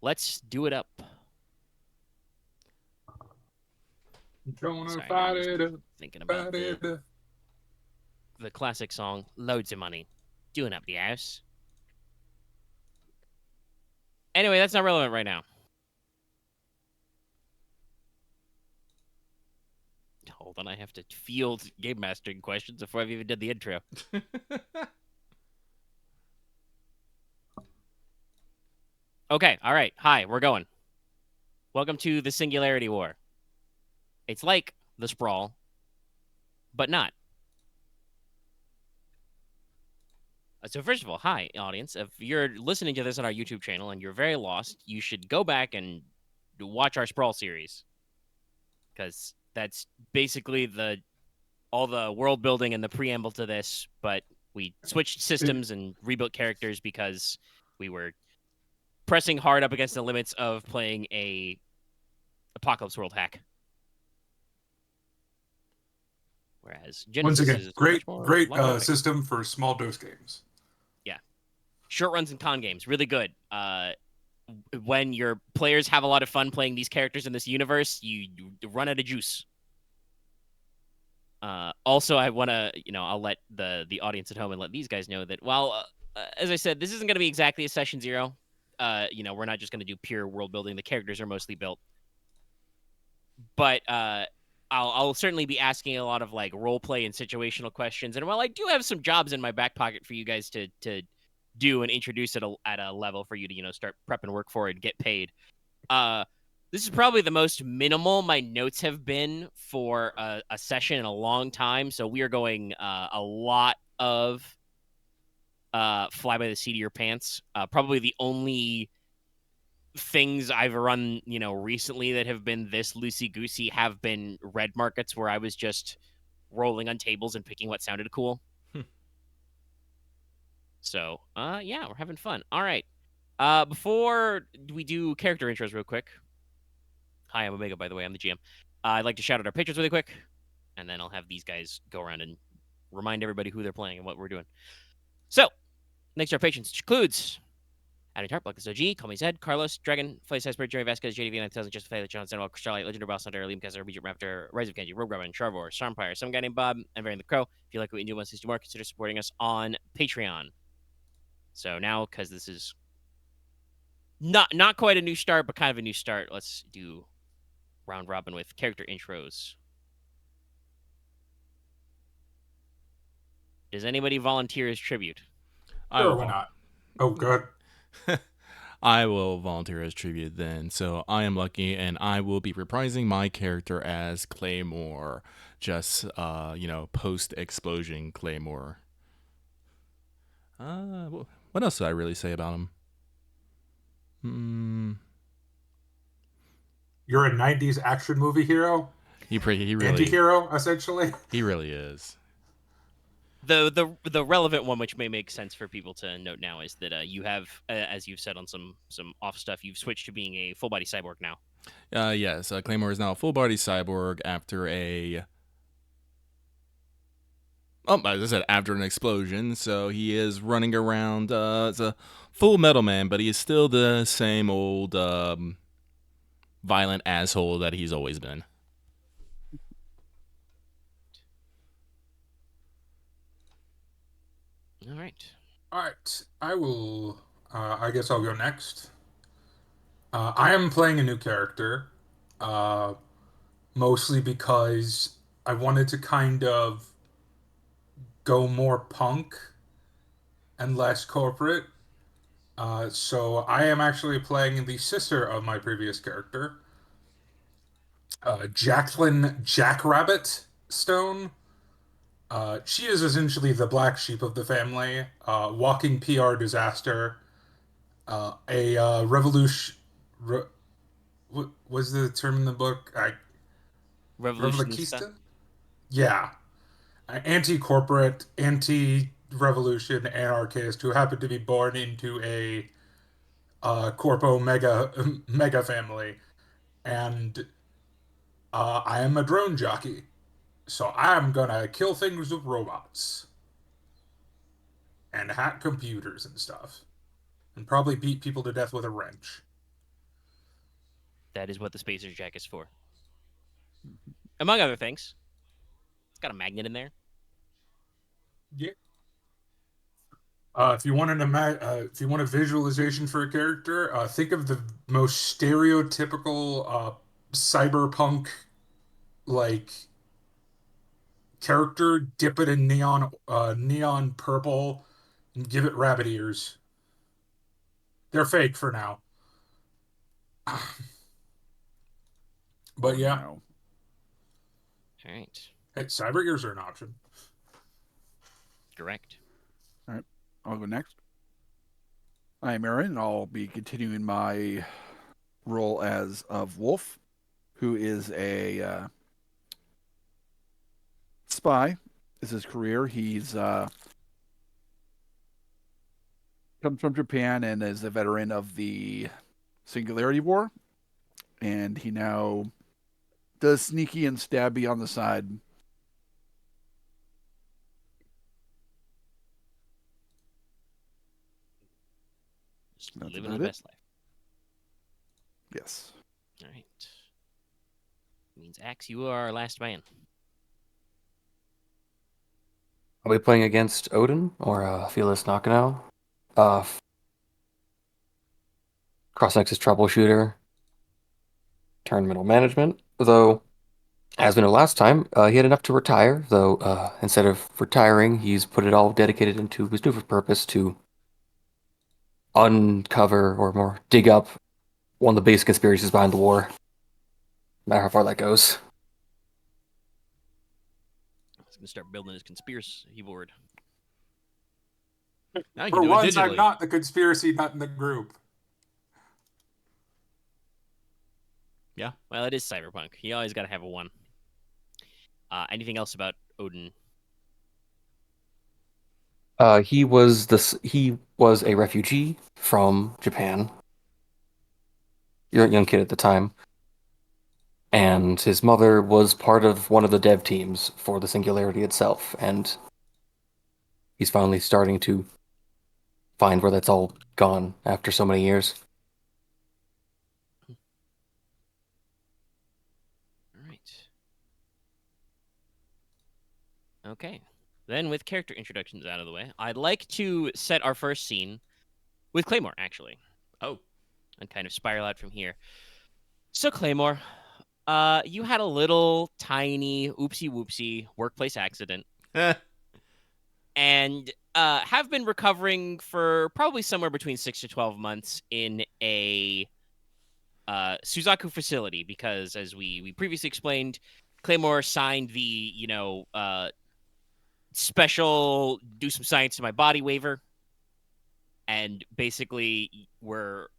let's do it up. Gonna Sorry, fight I'm just it up, thinking about fight it up. the classic song, Loads of Money. Doing up the house. Anyway, that's not relevant right now. Hold on, I have to field game mastering questions before I've even done the intro. Okay, all right. Hi, we're going. Welcome to the Singularity War. It's like the Sprawl, but not. So first of all, hi, audience. If you're listening to this on our YouTube channel and you're very lost, you should go back and watch our Sprawl series. Because that's basically all the world building and the preamble to this, but we switched systems and rebuilt characters because we were pressing hard up against the limits of playing a Apocalypse World hack. Whereas Once Genesis again, is great much more great logic. system for small dose games. Yeah. Short runs and con games, really good. When your players have a lot of fun playing these characters in this universe, you run out of juice. Also, I want to, I'll let the audience at home and let these guys know that as I said, this isn't going to be exactly a session zero. We're not just going to do pure world building. The characters are mostly built, but I'll certainly be asking a lot of like role play and situational questions. And while I do have some jobs in my back pocket for you guys to do and introduce at a level for you to start prepping work for and get paid, this is probably the most minimal my notes have been for a session in a long time. So we are going a lot of fly by the seat of your pants. Probably the only things I've run, recently that have been this loosey-goosey have been red markets where I was just rolling on tables and picking what sounded cool. So, yeah, we're having fun. All right. Before we do character intros real quick. Hi, I'm Omega, by the way. I'm the GM. I'd like to shout out our patrons really quick, and then I'll have these guys go around and remind everybody who they're playing and what we're doing. So, next to our patrons includes Adam Tarp, Lucas OG, Call Me Zed, Carlos, Dragon, Flace Iceberg, Jerry Vasquez, JDV 9000, Just Faye, John Sanwell, Starlight, Legendary Boss Hunter, Liam Kessler, Regent Raptor, Rise of Genji, Rogue Robin, Charvor, Starmpire, some guy named Bob, and Varian the Crow. If you like what you do, want to do more, consider supporting us on Patreon. So now, because this is not quite a new start, but kind of a new start, let's do round robin with character intros. Does anybody volunteer as tribute? Sure, why not? Oh, good. I will volunteer as tribute then. So I am Lucky, and I will be reprising my character as Claymore. Just, post-explosion Claymore. What else did I really say about him? You're a '90s action movie hero. He really anti-hero, essentially. He really is. The relevant one, which may make sense for people to note now, is that you have, as you've said on some off stuff, you've switched to being a full body cyborg now. Yes, Claymore is now a full body cyborg after as I said, after an explosion. So he is running around as a full metal man, but he is still the same old violent asshole that he's always been. All right. I will. I guess I'll go next. I am playing a new character, mostly because I wanted to kind of go more punk and less corporate. So I am actually playing the sister of my previous character, Jacqueline Jackrabbit Stone. She is essentially the black sheep of the family, walking PR disaster, a revolution. What was the term in the book? Revolutionista. Yeah, anti-corporate, anti-revolution anarchist who happened to be born into a Corpo mega family, and I am a drone jockey, so I'm gonna kill things with robots and hack computers and stuff, and probably beat people to death with a wrench. That is what the spacer jack is for. Among other things. It's got a magnet in there. Yeah. If you want if you want a visualization for a character, think of the most stereotypical cyberpunk like character. Dip it in neon purple, and give it rabbit ears. They're fake for now, but yeah, No. All right. hey, cyber ears are an option. Correct. All right. I'll go next. I'm Aren, and I'll be continuing my role as of Wolf, who is a spy. Is his career. He's comes from Japan and is a veteran of the Singularity War, and he now does sneaky and stabby on the side. Just That's living about the it. best life. Yes. All right. Means Axe, you are our last man. Are we playing against Odin or Fearless Nakano? Cross-Nexus Troubleshooter. Turn middle management. Though, as we know last time, he had enough to retire. Though, instead of retiring, he's put it all dedicated into his new purpose to uncover or more dig up one of the base conspiracies behind the war. No matter how far that goes. He's gonna start building his conspiracy board. Now you For can do once, it digitally. I'm not the conspiracy nut in the group. Yeah. Well, it is cyberpunk. You always got to have a one. Anything else about Odin? He was a refugee from Japan. You're a young kid at the time. And his mother was part of one of the dev teams for the Singularity itself, and he's finally starting to find where that's all gone after so many years. All right. Okay. Then, with character introductions out of the way, I'd like to set our first scene with Claymore, actually, Oh. and kind of spiral out from here. So, Claymore, you had a little tiny oopsie whoopsie workplace accident and have been recovering for probably somewhere between 6 to 12 months in a Suzaku facility because, as we previously explained, Claymore signed the, special do some science to my body waiver and basically were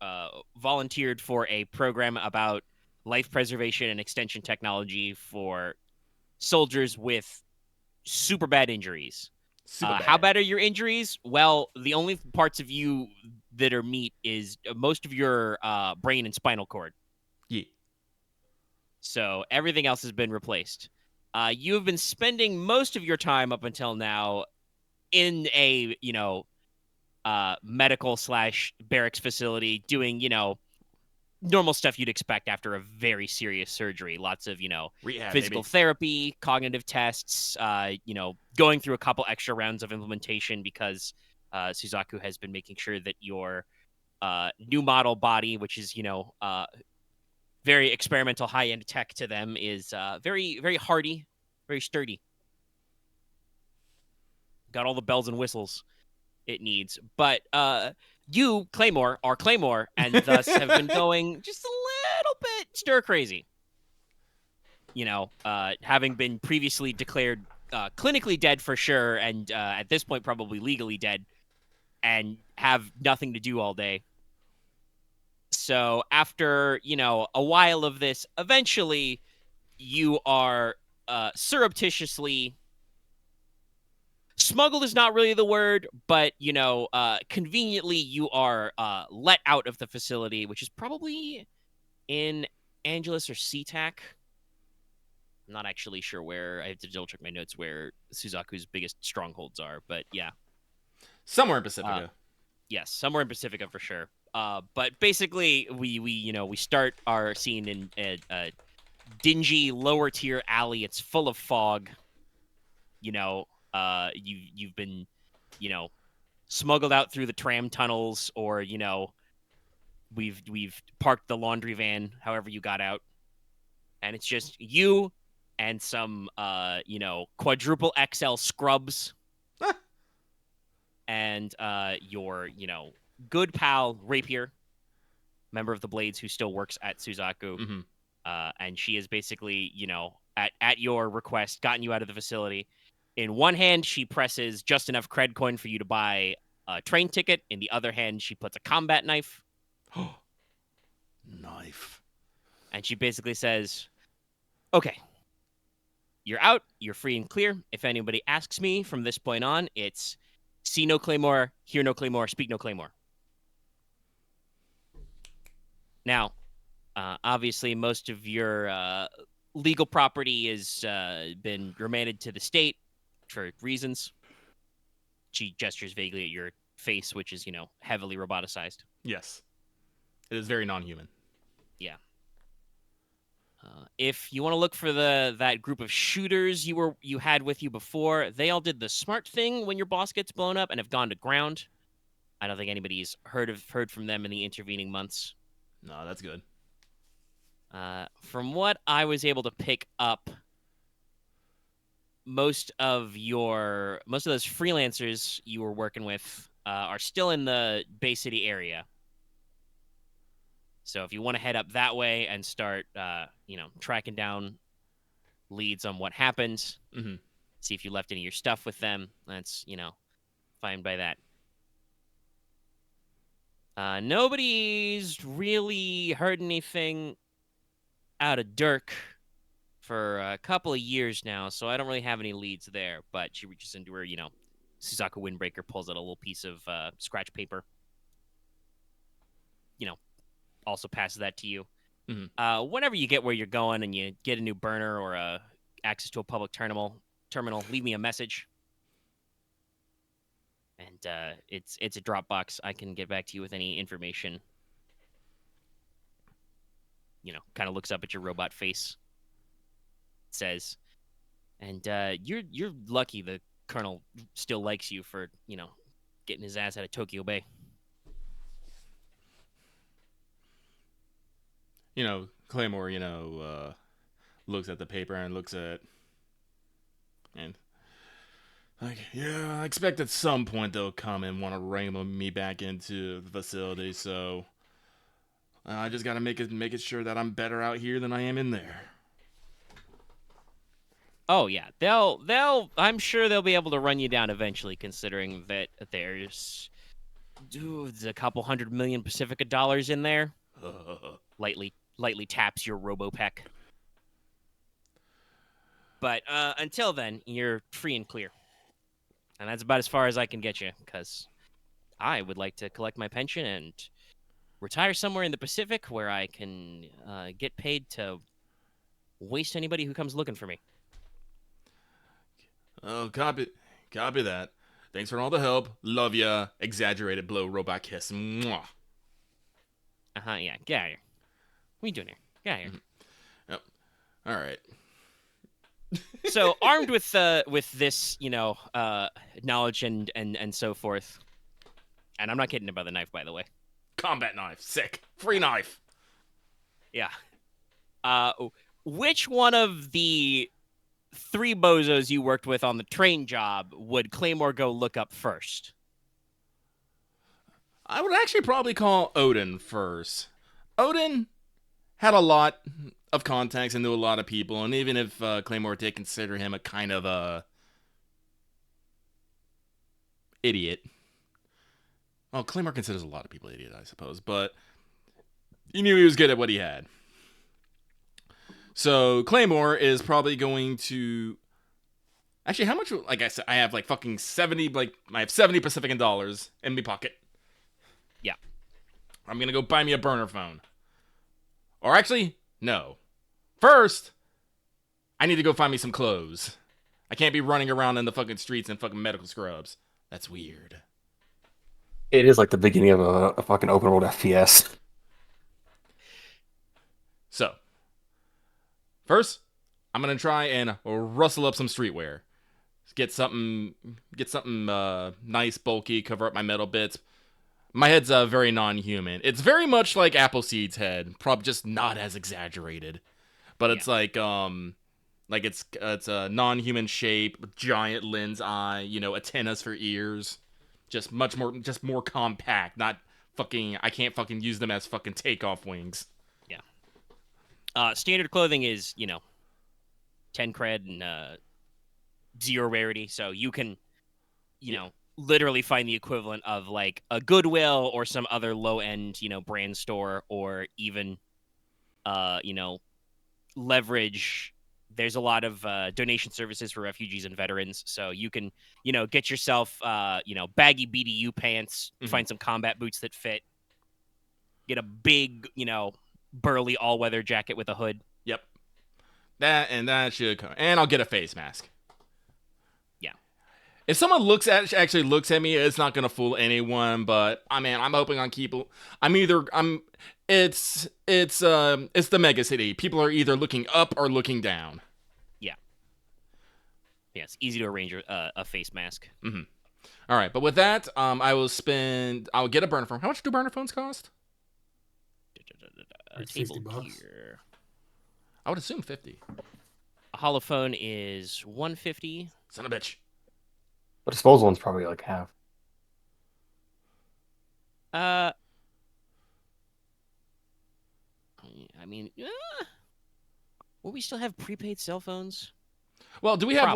volunteered for a program about life preservation and extension technology for soldiers with super bad injuries. Super bad. How bad are your injuries? Well, the only parts of you that are meat is most of your brain and spinal cord. Yeah. So everything else has been replaced. You have been spending most of your time up until now in a, medical / barracks facility doing, normal stuff you'd expect after a very serious surgery. Lots of, Rehab, physical baby. therapy, cognitive tests, going through a couple extra rounds of implementation because Suzaku has been making sure that your new model body, which is, very experimental high-end tech to them, is very, very hardy, very sturdy. Got all the bells and whistles it needs. But you, Claymore, are Claymore, and thus have been going just a little bit stir-crazy. Having been previously declared clinically dead for sure, and at this point probably legally dead, and have nothing to do all day. So after, a while of this, eventually you are surreptitiously smuggled is not really the word, but, conveniently you are let out of the facility, which is probably in Angeles or SeaTac. I'm not actually sure where. I have to double check my notes where Suzaku's biggest strongholds are, but yeah. Somewhere in Pacifica. Yes, somewhere in Pacifica for sure. But basically, we start our scene in a dingy lower tier alley. It's full of fog. You've been, you know, smuggled out through the tram tunnels, or we've parked the laundry van, however you got out, and it's just you and some quadruple XL scrubs and your good pal Rapier, member of the Blades who still works at Suzaku. Mm-hmm. And she is basically, at your request, gotten you out of the facility. In one hand, she presses just enough cred coin for you to buy a train ticket. In the other hand, she puts a combat knife. Knife. And she basically says, okay, you're out. You're free and clear. If anybody asks me from this point on, it's see no Claymore, hear no Claymore, speak no Claymore. Now, obviously, most of your legal property has been remanded to the state for reasons. She gestures vaguely at your face, which is, heavily roboticized. Yes. It is very non-human. Yeah. If you want to look for that group of shooters you had with you before, they all did the smart thing when your boss gets blown up and have gone to ground. I don't think anybody's heard from them in the intervening months. No, that's good. From what I was able to pick up, most of those freelancers you were working with are still in the Bay City area. So if you want to head up that way and start, tracking down leads on what happened, Mm-hmm. see if you left any of your stuff with them, that's, fine by that. Nobody's really heard anything out of Dirk for a couple of years now, so I don't really have any leads there. But she reaches into her, Suzaku Windbreaker, pulls out a little piece of scratch paper. Also passes that to you. Mm-hmm. Whenever you get where you're going and you get a new burner or access to a public terminal, leave me a message. And it's a Dropbox. I can get back to you with any information. Kind of looks up at your robot face. Says, and you're lucky the Colonel still likes you for getting his ass out of Tokyo Bay. Claymore, looks at the paper and looks at, and like, yeah, I expect at some point they'll come and want to wrangle me back into the facility. So I just gotta make it sure that I'm better out here than I am in there. Oh yeah, I'm sure they'll be able to run you down eventually, considering that there's a couple $100 million Pacifica dollars in there. Lightly taps your RoboPec. But until then, you're free and clear. And that's about as far as I can get you, because I would like to collect my pension and retire somewhere in the Pacific where I can get paid to waste anybody who comes looking for me. Oh, copy that. Thanks for all the help. Love ya. Exaggerated blow robot kiss. Mwah. Yeah, get out of here. What are you doing here? Get out of here. Mm-hmm. Yep. All right. So armed with this, knowledge and so forth, and I'm not kidding about the knife, by the way. Combat knife, sick, free knife. Yeah. Which one of the 3 bozos you worked with on the train job would Claymore go look up first? I would actually probably call Odin first. Odin had a lot of contacts and knew a lot of people, and even if Claymore did consider him a kind of idiot. Well, Claymore considers a lot of people idiot, I suppose, but he knew he was good at what he had. So Claymore is probably going to... Actually, how much... Like I said, I have like fucking 70... I have 70 Pacifican dollars in my pocket. Yeah. I'm gonna go buy me a burner phone. Or actually, no. First, I need to go find me some clothes. I can't be running around in the fucking streets in fucking medical scrubs. That's weird. It is like the beginning of a fucking open world FPS. So, first, I'm gonna try and rustle up some streetwear. Get something nice, bulky, cover up my metal bits. My head's very non-human. It's very much like Appleseed's head, probably just not as exaggerated. But it's like it's a non-human shape, giant lens eye, antennas for ears, just more compact. Not fucking. I can't fucking use them as fucking takeoff wings. Yeah. Standard clothing is 10 cred and 0 rarity, so you can literally find the equivalent of like a Goodwill or some other low end brand store, or even leverage. There's a lot of donation services for refugees and veterans, so you can get yourself baggy BDU pants, find some combat boots that fit, get a big burly all-weather jacket with a hood. Yep, that should come, and I'll get a face mask. If someone actually looks at me, it's not gonna fool anyone. But I'm hoping on people. It's the mega city. People are either looking up or looking down. Yeah, it's easy to arrange a face mask. Mm-hmm. All right, but with that, I'll get a burner phone. How much do burner phones cost? Table $50. gear. I would assume 50. A holophone is $150. Son of a bitch. The disposal one's probably like half. I mean, will we still have prepaid cell phones? Well, do we have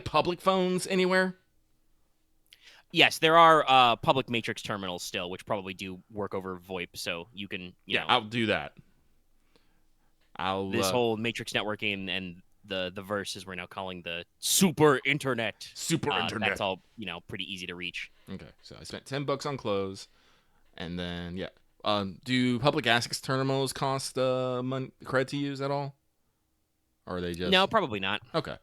public phones anywhere? Yes, there are public matrix terminals still, which probably do work over VoIP, so you can I'll do that. This whole matrix networking and the verses we're now calling the super internet. Internet. That's all pretty easy to reach. Okay, so I spent $10 on clothes, and then do public access terminals cost cred to use at all, or are they just no? Probably not. Okay.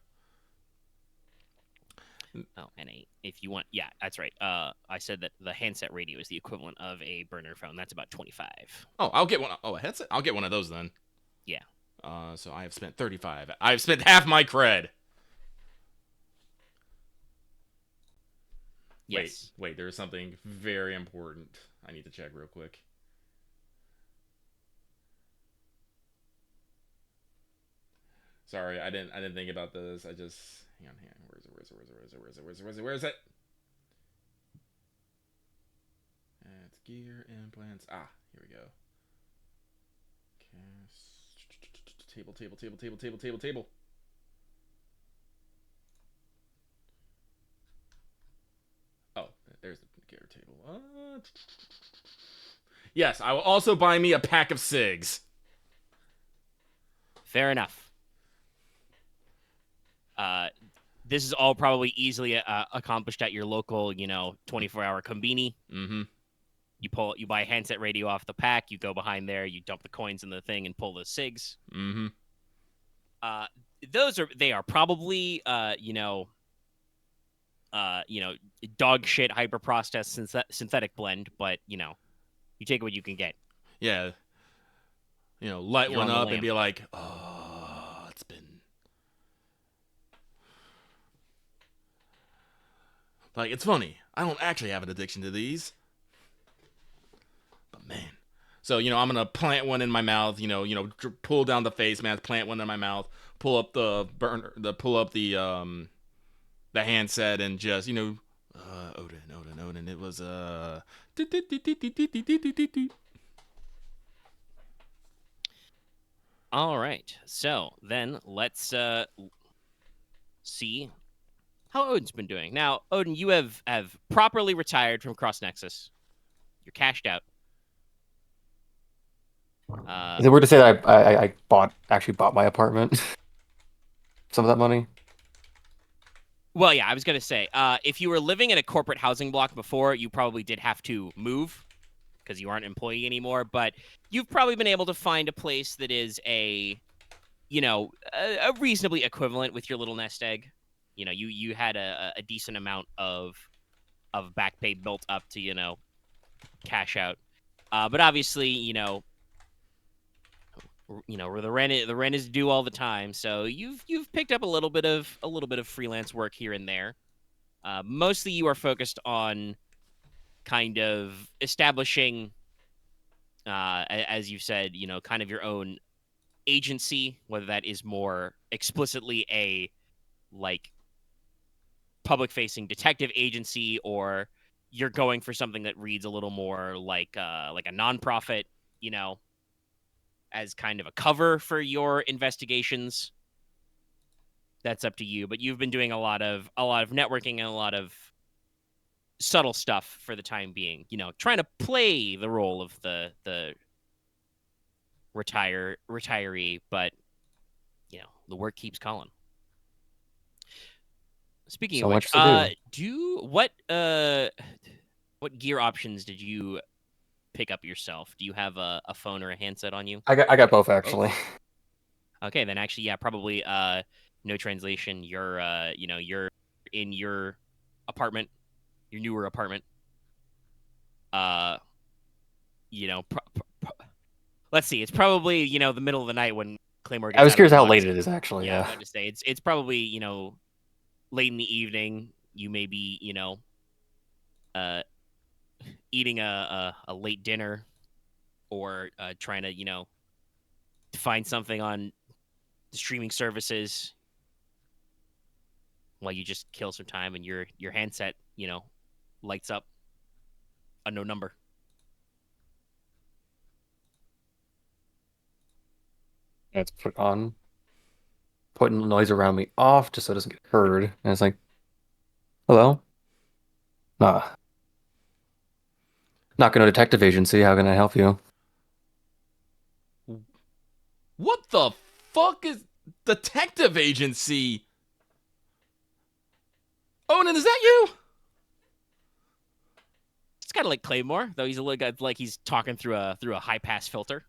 Oh, and if you want, yeah, that's right. I said that the handset radio is the equivalent of a burner phone. That's about 25. Oh, I'll get one. Oh, a headset. I'll get one of those then. Yeah. So I have spent 35. I've spent half my cred. Yes. Wait. There's something very important I need to check real quick. Sorry, I didn't think about this. I just hang on. Where is it? It's gear implants. Here we go. Table. Oh, there's the gear table. Yes, I will also buy me a pack of cigs. Fair enough. This is all probably easily accomplished at your local, 24-hour combini. Mm-hmm. You buy a handset radio off the pack. You go behind there. You dump the coins in the thing and pull the cigs. Mm-hmm. They are probably dog shit hyper processed synthetic blend, but you take what you can get. Yeah. Light You're one on the up and lamp. be like, oh, it's been like, it's funny. I don't actually have an addiction to these. But man. So, I'm going to plant one in my mouth, pull down the face mask, plant one in my mouth, pull up the handset and just, Odin. It was All right. So then let's see how Odin's been doing. Now, Odin, you have properly retired from Cross Nexus. You're cashed out. Is it weird to say that I actually bought my apartment? Some of that money? Well, yeah, I was going to say, if you were living in a corporate housing block before, you probably did have to move because you aren't an employee anymore. But you've probably been able to find a place that is a reasonably equivalent with your little nest egg. You had a decent amount of back pay built up to, cash out. But obviously, where the rent is due all the time, so you've picked up a little bit of freelance work here and there. Mostly, you are focused on kind of establishing, as you've said, kind of your own agency, whether that is more explicitly a like public-facing detective agency, or you're going for something that reads a little more like a nonprofit, as kind of a cover for your investigations. That's up to you. But you've been doing a lot of networking and a lot of subtle stuff for the time being. Trying to play the role of the retiree, but the work keeps calling. Speaking So of much which, to what gear options did you pick up yourself? Do you have a phone or a handset on you? I got both actually. Okay, then actually, yeah, probably no translation. You're you're in your apartment, your newer apartment. Uh, let's see. It's probably the middle of the night when Claymore I gets was out of curious the how woods. late it is actually. Yeah, I'm Yeah. about to say it's probably late in the evening. You may be uh eating a late dinner, or trying to find something on the streaming services while you just kill some time, and your handset lights up a no number. It's put on, putting the noise around me off just so it doesn't get heard. And it's like, hello? Nah. Not gonna detective agency. How can I help you? What the fuck is detective agency? Odin, is that you? It's kind of like Claymore, though he's a little like he's talking through a high pass filter.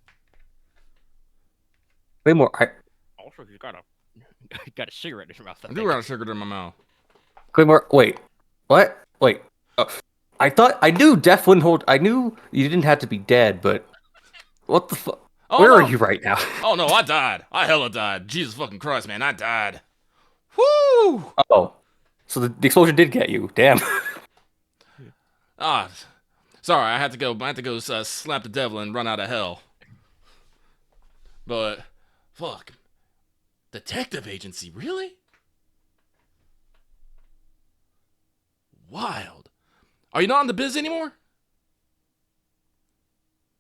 Way more. Also, he's got a cigarette in his mouth. I do got a cigarette in my mouth. Claymore. Wait. What? Wait. I thought I knew Death wouldn't hold. I knew you didn't have to be dead, but what the fuck? Oh, Where no. are you right now? Oh no, I died. I hella died. Jesus fucking Christ, man, I died. Woo! Oh, so the explosion did get you. Damn. Ah, sorry, I had to go. Slap the devil and run out of hell. But, fuck, detective agency, really? Wild. Are you not in the biz anymore?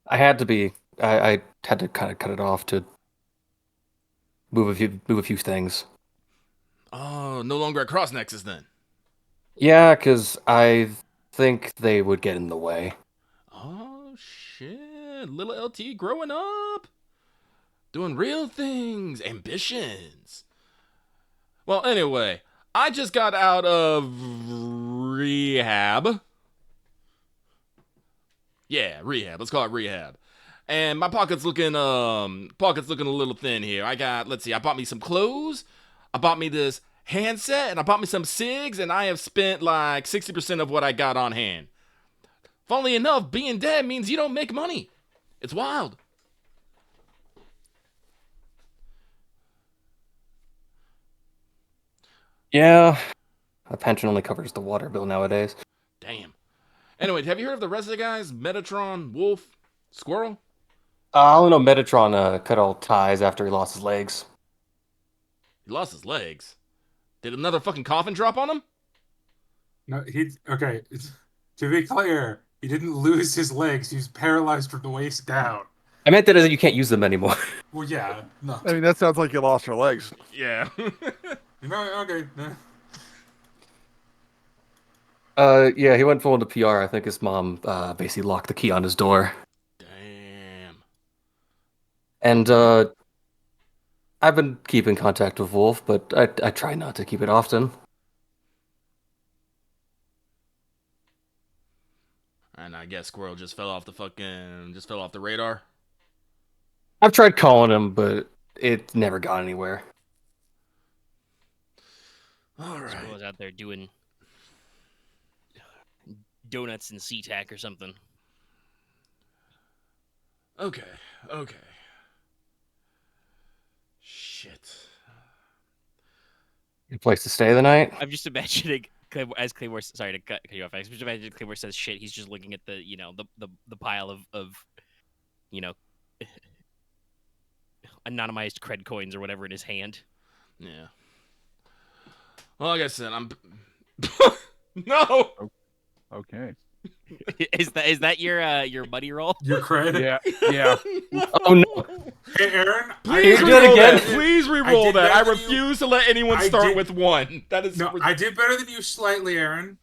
I had to be. I had to kind of cut it off to move a few things. Oh, no longer at Cross Nexus then. Yeah, because I think they would get in the way. Oh shit, little LT growing up, doing real things, ambitions. Well, anyway, I just got out of rehab. Yeah, rehab. Let's call it rehab. And my pocket's looking a little thin here. Let's see, I bought me some clothes, I bought me this handset, and I bought me some cigs, and I have spent like 60% of what I got on hand. Funnily enough, being dead means you don't make money. It's wild. Yeah, a pension only covers the water bill nowadays. Damn. Anyway, have you heard of the rest of the guys? Metatron, Wolf, Squirrel? I only know Metatron cut all ties after he lost his legs. He lost his legs. Did another fucking coffin drop on him? No, okay. To be clear, he didn't lose his legs. He was paralyzed from the waist down. I meant that as in you can't use them anymore. Well, yeah, no. I mean, that sounds like you lost your legs. Yeah. No, okay. No. Yeah, he went full into PR. I think his mom basically locked the key on his door. Damn. And I've been keeping contact with Wolf, but I try not to keep it often. And I guess Squirrel just fell off the radar. I've tried calling him, but it never got anywhere. All right. Squirrel's out there doing donuts and SeaTac or something. Okay. Okay. Shit. Good place to stay the night. I'm just imagining Claymore, as Claymore. Sorry to cut you off. I'm just imagining Claymore says shit. He's just looking at the the pile of you know anonymized cred coins or whatever in his hand. Yeah. Well, like I said, I'm. No. Okay. Is that your money roll? Your cred. Yeah. Yeah. Oh no! Hey, Aaron. Please do it re-roll again. that. Please re-roll did that. I better than you. refuse to let anyone I start did- with 1. That is. No, I did better than you slightly, Aaron.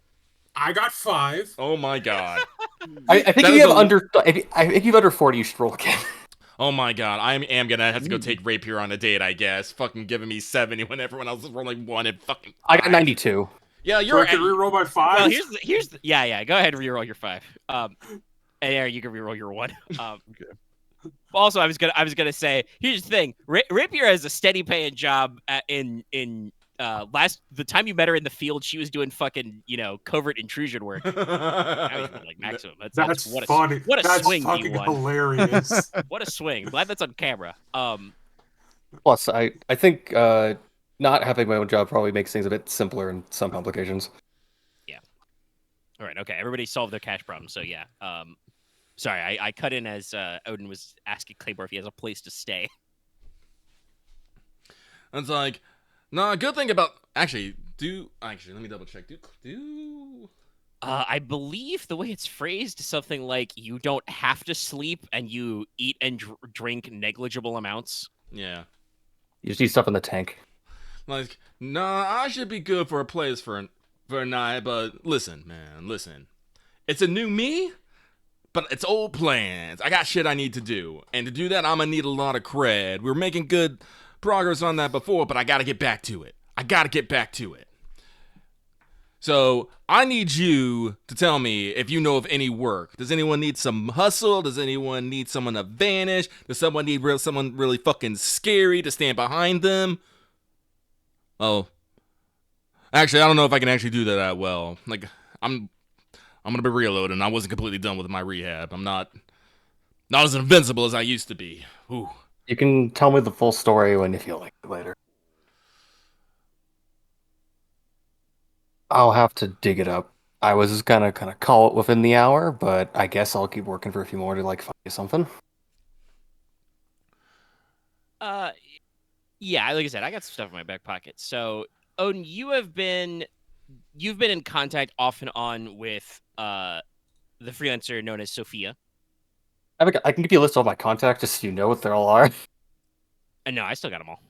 I got 5. Oh my god. I think That if is you have a- under, if you have under 40, you should roll again. Oh my god. I am gonna have to go take Rapier on a date, I guess. Fucking giving me 70 when everyone else is rolling 1 and fucking. I got 5. 92. Yeah, So you're. I can reroll by 5. Well, here's the, yeah. Go ahead and reroll your 5. And Aaron, you can reroll your 1. Okay. Also, I was gonna say, here's the thing: Rapier has a steady paying job in the time you met her in the field, she was doing fucking covert intrusion work. Now he's doing, like maximum. That's what a funny. what a That's swing fucking you won. hilarious. What a swing! Glad that's on camera. Plus, I think not having my own job probably makes things a bit simpler in some complications. All right, okay. Everybody solved their cash problem. So yeah. Sorry, I cut in as Odin was asking Claymore if he has a place to stay. It's like, nah, good thing about. Actually, let me double check. Do. I believe the way it's phrased is something like you don't have to sleep and you eat and drink negligible amounts. Yeah. You just need stuff in the tank. Like, nah, I should be good for a place for a night, but listen, man, listen. It's a new me, but it's old plans. I got shit I need to do. And to do that, I'm gonna need a lot of cred. We were making good progress on that before, but I gotta get back to it. So, I need you to tell me if you know of any work. Does anyone need some hustle? Does anyone need someone to vanish? Does someone need someone really fucking scary to stand behind them? Oh. Actually, I don't know if I can actually do that well. Like, I'm gonna be reloading. I wasn't completely done with my rehab. I'm not as invincible as I used to be. Ooh. You can tell me the full story when you feel like it later. I'll have to dig it up. I was just gonna kind of call it within the hour, but I guess I'll keep working for a few more to find you something. Yeah, like I said, I got some stuff in my back pocket. So, Odin, you've been in contact off and on with the freelancer known as Sophia. I can give you a list of all my contacts just so you know what they all are. And no, I still got them all.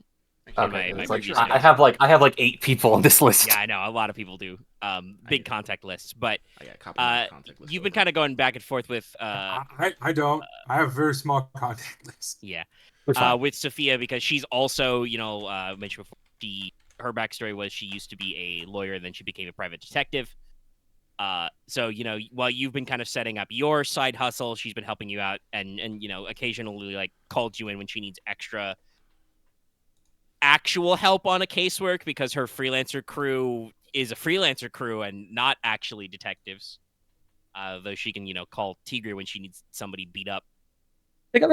Okay, my it's like, previous I have like 8 people on this list. Yeah, I know. A lot of people do. Big contact lists. But I got a copy of my contact list. you've been kind of going back and forth with I don't. I have a very small contact list. yeah. We're fine. With Sophia, because she's also, mentioned before, her backstory was she used to be a lawyer and then she became a private detective. So, while you've been kind of setting up your side hustle, she's been helping you out and occasionally called you in when she needs extra actual help on a casework because her freelancer crew is a freelancer crew and not actually detectives. Though she can, call Tigre when she needs somebody beat up.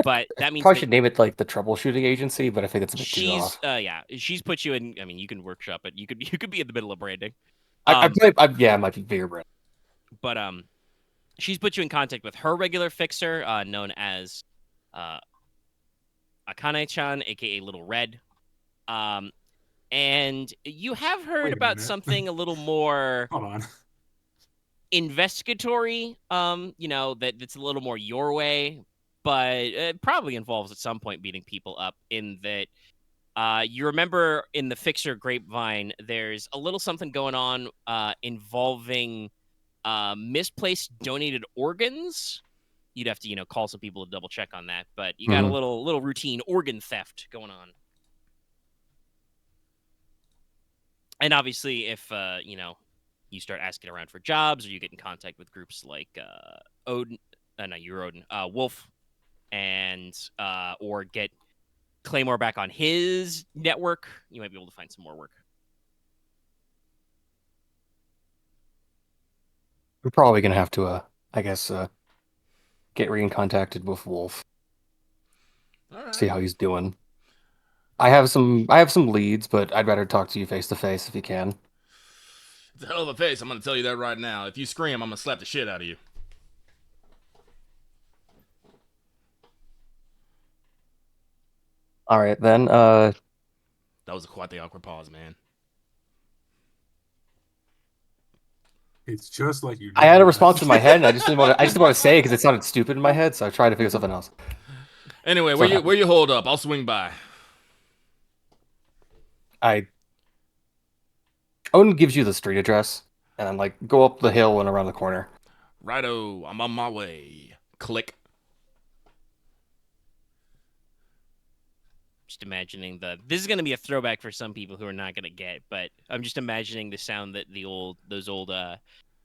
But that means probably should name it like the Troubleshooting Agency, but I think it's a bit too off. She's put you in. I mean, you can workshop it. You could be in the middle of branding. I might be bigger brand. But she's put you in contact with her regular fixer, known as Akane-chan, aka Little Red. And you have heard Wait a about minute. something a little more Hold on. investigatory. That's a little more your way, but it probably involves at some point beating people up. In that, you remember in the fixer grapevine, there's a little something going on involving misplaced donated organs. You'd have to, call some people to double check on that, but you got a little routine organ theft going on. And obviously, if you start asking around for jobs, or you get in contact with groups like Odin, you're Odin, Wolf, and or get Claymore back on his network, you might be able to find some more work. We're probably gonna have to, get recontacted with Wolf. All right. see how he's doing. I have some leads, but I'd rather talk to you face to face if you can. It's a hell of a face. I'm gonna tell you that right now. If you scream, I'm gonna slap the shit out of you. All right, then. That was quite the awkward pause, man. It's just like you I had a never response in my left. head, and I just didn't want to say it because it sounded stupid in my head, so I tried to figure something else. Anyway, So where you hold up? I'll swing by. I Odin gives you the street address, and then like go up the hill and around the corner. Righto, I'm on my way. Click. Just imagining this is going to be a throwback for some people who are not going to get, but I'm just imagining the sound that those old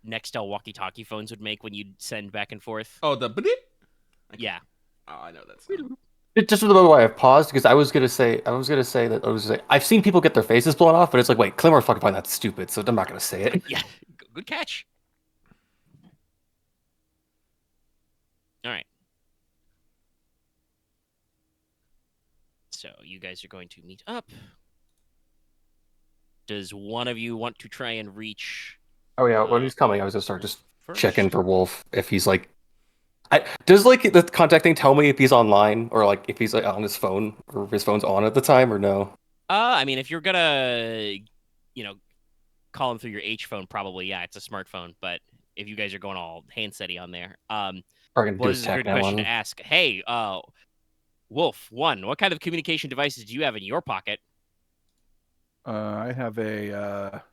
Nextel walkie-talkie phones would make when you'd send back and forth. Oh, the bleep? Yeah. Oh, I know that sound. It just was the way I paused because I was gonna say I've seen people get their faces blown off, but it's like wait, Claymore's fucking find that stupid, so I'm not gonna say it. Yeah. Good catch. All right. So you guys are going to meet up. Does one of you want to try and reach Oh yeah, when he's coming, I was gonna start just first? checking for Wolf if he's like. Does like the contact thing tell me if he's online or like if he's like on his phone or if his phone's on at the time or no? I mean, if you're gonna, call him through your H phone, probably yeah, it's a smartphone. But if you guys are going all handsetty on there, Or gonna do well, his this is a tech good now question on. to ask. Hey, Wolf, what kind of communication devices do you have in your pocket? I have a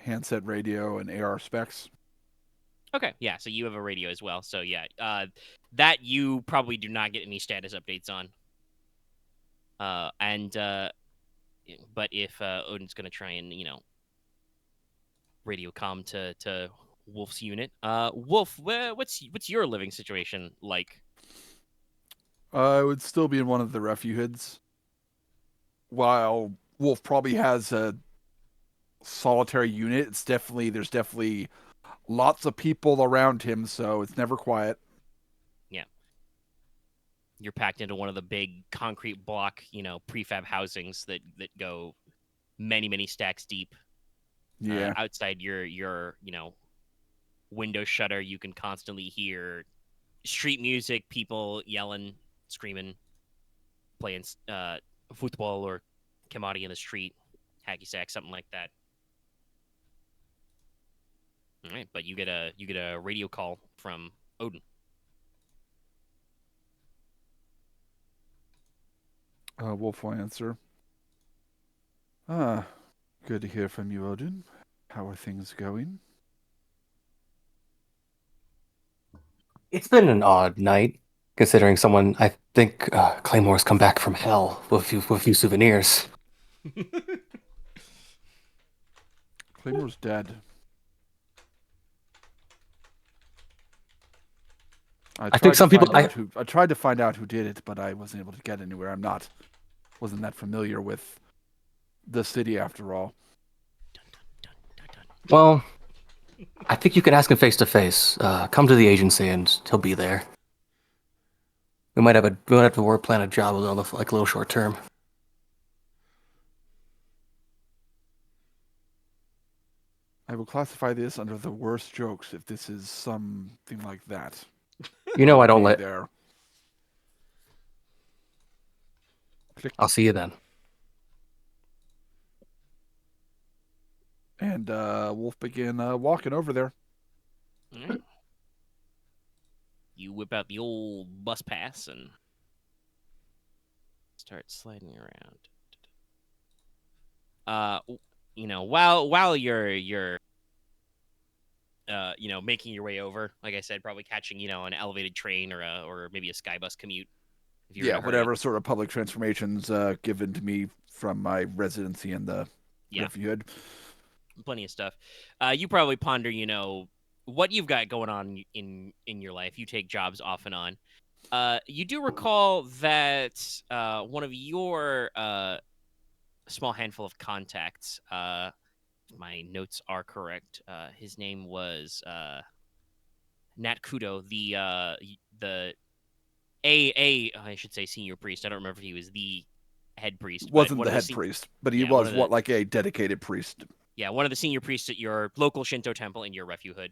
handset radio and AR specs. Okay, yeah, so you have a radio as well. So yeah, that you probably do not get any status updates on. But if Odin's gonna try and radio comm to Wolf's unit, Wolf, what's your living situation like? I would still be in one of the refuges, while Wolf probably has a solitary unit. There's definitely lots of people around him, so it's never quiet. Yeah, you're packed into one of the big concrete block, prefab housings that go many stacks deep. Yeah. Outside your window shutter, you can constantly hear street music, people yelling, screaming, playing football or kemari in the street, hacky sack, something like that. All right, but you get a radio call from Odin. Wolf will answer. Ah, good to hear from you, Odin. How are things going? It's been an odd night, considering someone I think Claymore's come back from hell with a few souvenirs. Claymore's dead. I think some people. I tried to find out who did it, but I wasn't able to get anywhere. Wasn't that familiar with the city after all. Well, I think you can ask him face to face. Come to the agency and he'll be there. We might have to work plan a job with him, like a little short term. I will classify this under the worst jokes if this is something like that. You know I don't Be let. there. Click. I'll see you then. And Wolf began walking over there. All right. You whip out the old bus pass and start sliding around. While you're making your way over, like I said, probably catching an elevated train or maybe a skybus commute. If you're in a hurry. Whatever sort of public transformations given to me from my residency in the refuge. Plenty of stuff. You probably ponder, what you've got going on in your life. You take jobs off and on. You do recall that one of your small handful of contacts, if my notes are correct, his name was Nat Kudo, the I should say senior priest. I don't remember if he was the head priest, but Wasn't one the of the head priest, but he yeah one was of the like a dedicated priest. one of the senior priests at your local Shinto temple in your refuge hood.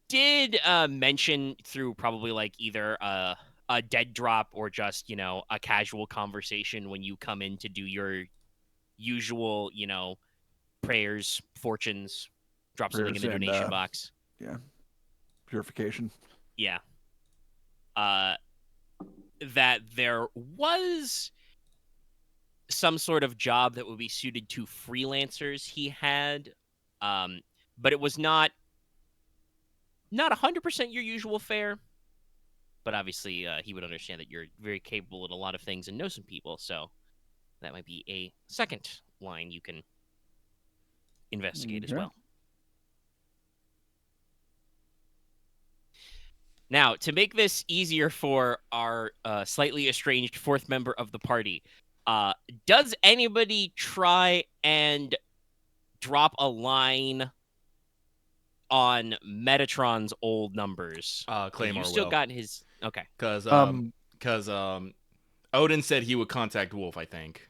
Did mention through probably like either a dead drop or just a casual conversation when you come in to do your usual prayers, fortunes, drop something in Prayers the and donation box. yeah, purification. Yeah. That there was some sort of job that would be suited to freelancers he had, but it was not 100% your usual fare. But obviously, he would understand that you're very capable at a lot of things and know some people, so that might be a second line you can investigate as well. Now, to make this easier for our slightly estranged fourth member of the party, does anybody try and drop a line on Metatron's old numbers? Claymore you still will. got his okay. Because Odin said he would contact Wolf, I think.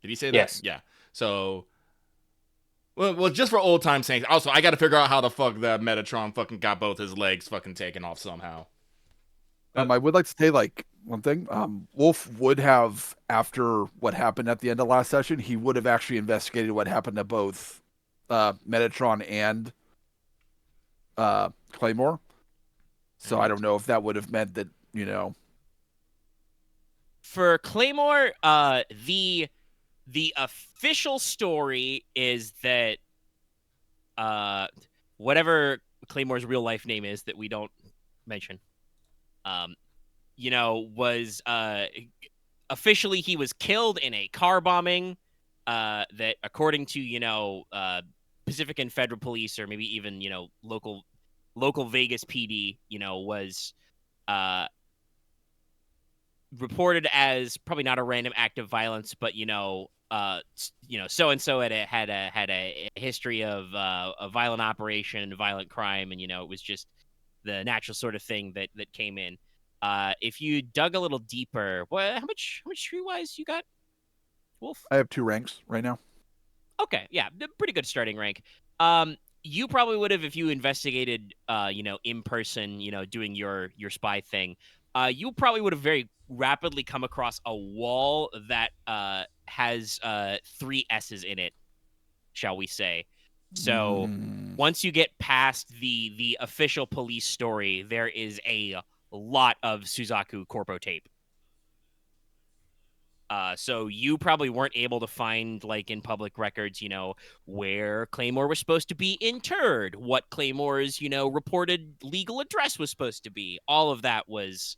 Did he say that? Yes. Yeah. So, well, just for old time's sake. Also, I got to figure out how the fuck that Metatron fucking got both his legs fucking taken off somehow. I would like to say like one thing. Wolf would have, after what happened at the end of last session, he would have actually investigated what happened to both Metatron and Claymore. So I don't know if that would have meant that, For Claymore, the official story is that whatever Claymore's real life name is that we don't mention, was officially he was killed in a car bombing. That according to Pacific and Federal Police, or maybe even local Vegas PD, was reported as probably not a random act of violence, but so and so had a history of a violent operation, violent crime, and it was just the natural sort of thing that came in. If you dug a little deeper, how much streetwise you got, Wolf? I have 2 ranks right now. Okay, yeah, pretty good starting rank. You probably would have if you investigated, in person, doing your spy thing. You probably would have very rapidly come across a wall that has 3 S's in it, shall we say. So once you get past the official police story, there is a lot of Suzaku Corpo tape. So you probably weren't able to find, like, in public records, where Claymore was supposed to be interred, what Claymore's, reported legal address was supposed to be. All of that was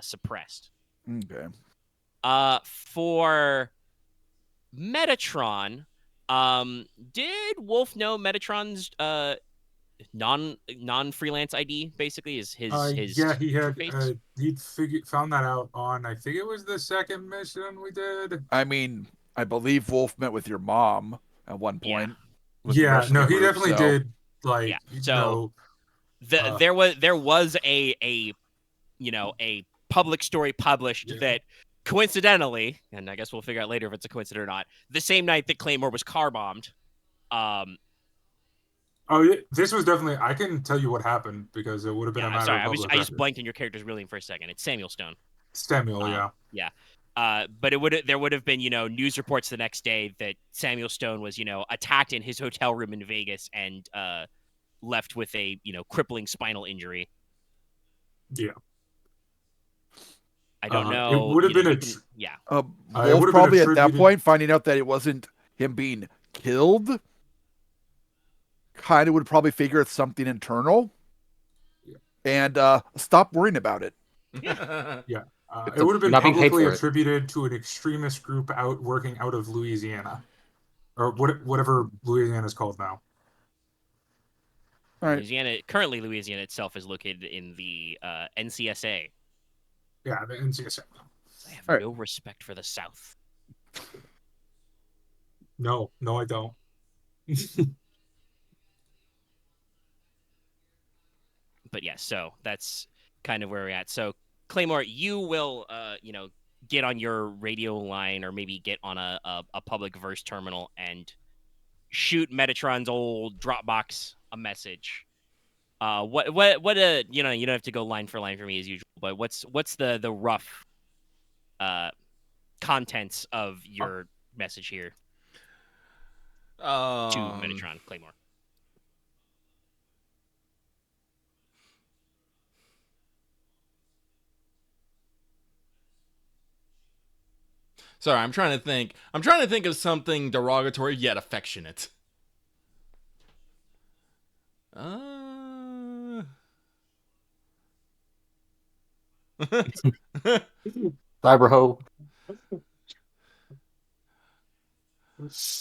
suppressed. Okay. For Metatron, did Wolf know Metatron's non freelance ID basically is his yeah, he had face? he'd found that out on, I think it was the second mission we did. I mean, I believe Wolf met with your mom at one point. Yeah, no, he definitely did. Like, yeah. So there was a public story published that coincidentally, and I guess we'll figure out later if it's a coincidence or not, the same night that Claymore was car bombed. This was definitely. I can tell you what happened because it would have been a matter of public record. I just blanked on your character's real name for a second. It's Samuel Stone. Samuel, yeah. Yeah. But there would have been, news reports the next day that Samuel Stone was, attacked in his hotel room in Vegas and left with a, crippling spinal injury. Yeah. I don't know. It would have been Wolf probably at that point, finding out that it wasn't him being killed, kind of would probably figure it's something internal and stop worrying about it. Yeah. Yeah. It would have been publicly attributed to an extremist group working out of Louisiana, or whatever Louisiana is called now. All right. Currently Louisiana itself is located in the NCSA. Yeah, the NCSA. I have no respect for the South. No, I don't. but yeah, so that's kind of where we're at. So Claymore, you will get on your radio line or maybe get on a public verse terminal and shoot Metatron's old Dropbox a message. You don't have to go line for line for me as usual, but what's the rough contents of your message here to Metatron Claymore? Sorry, I'm trying to think. I'm trying to think of something derogatory yet affectionate. Cyberho.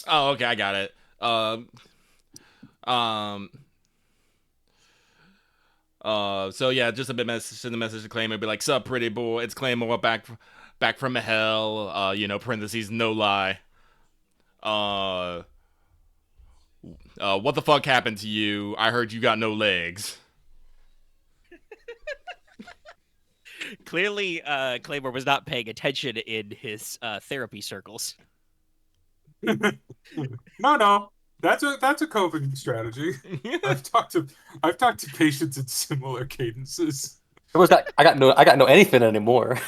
Oh, okay, I got it. So yeah, just a bit message, send the message to Claymore, be like, "Sup, pretty boy? It's Claymore back from hell. Parentheses, no lie. What the fuck happened to you? I heard you got no legs." Clearly, Claymore was not paying attention in his therapy circles. No, that's a coping strategy. I've talked to patients in similar cadences. It was that I got no anything anymore.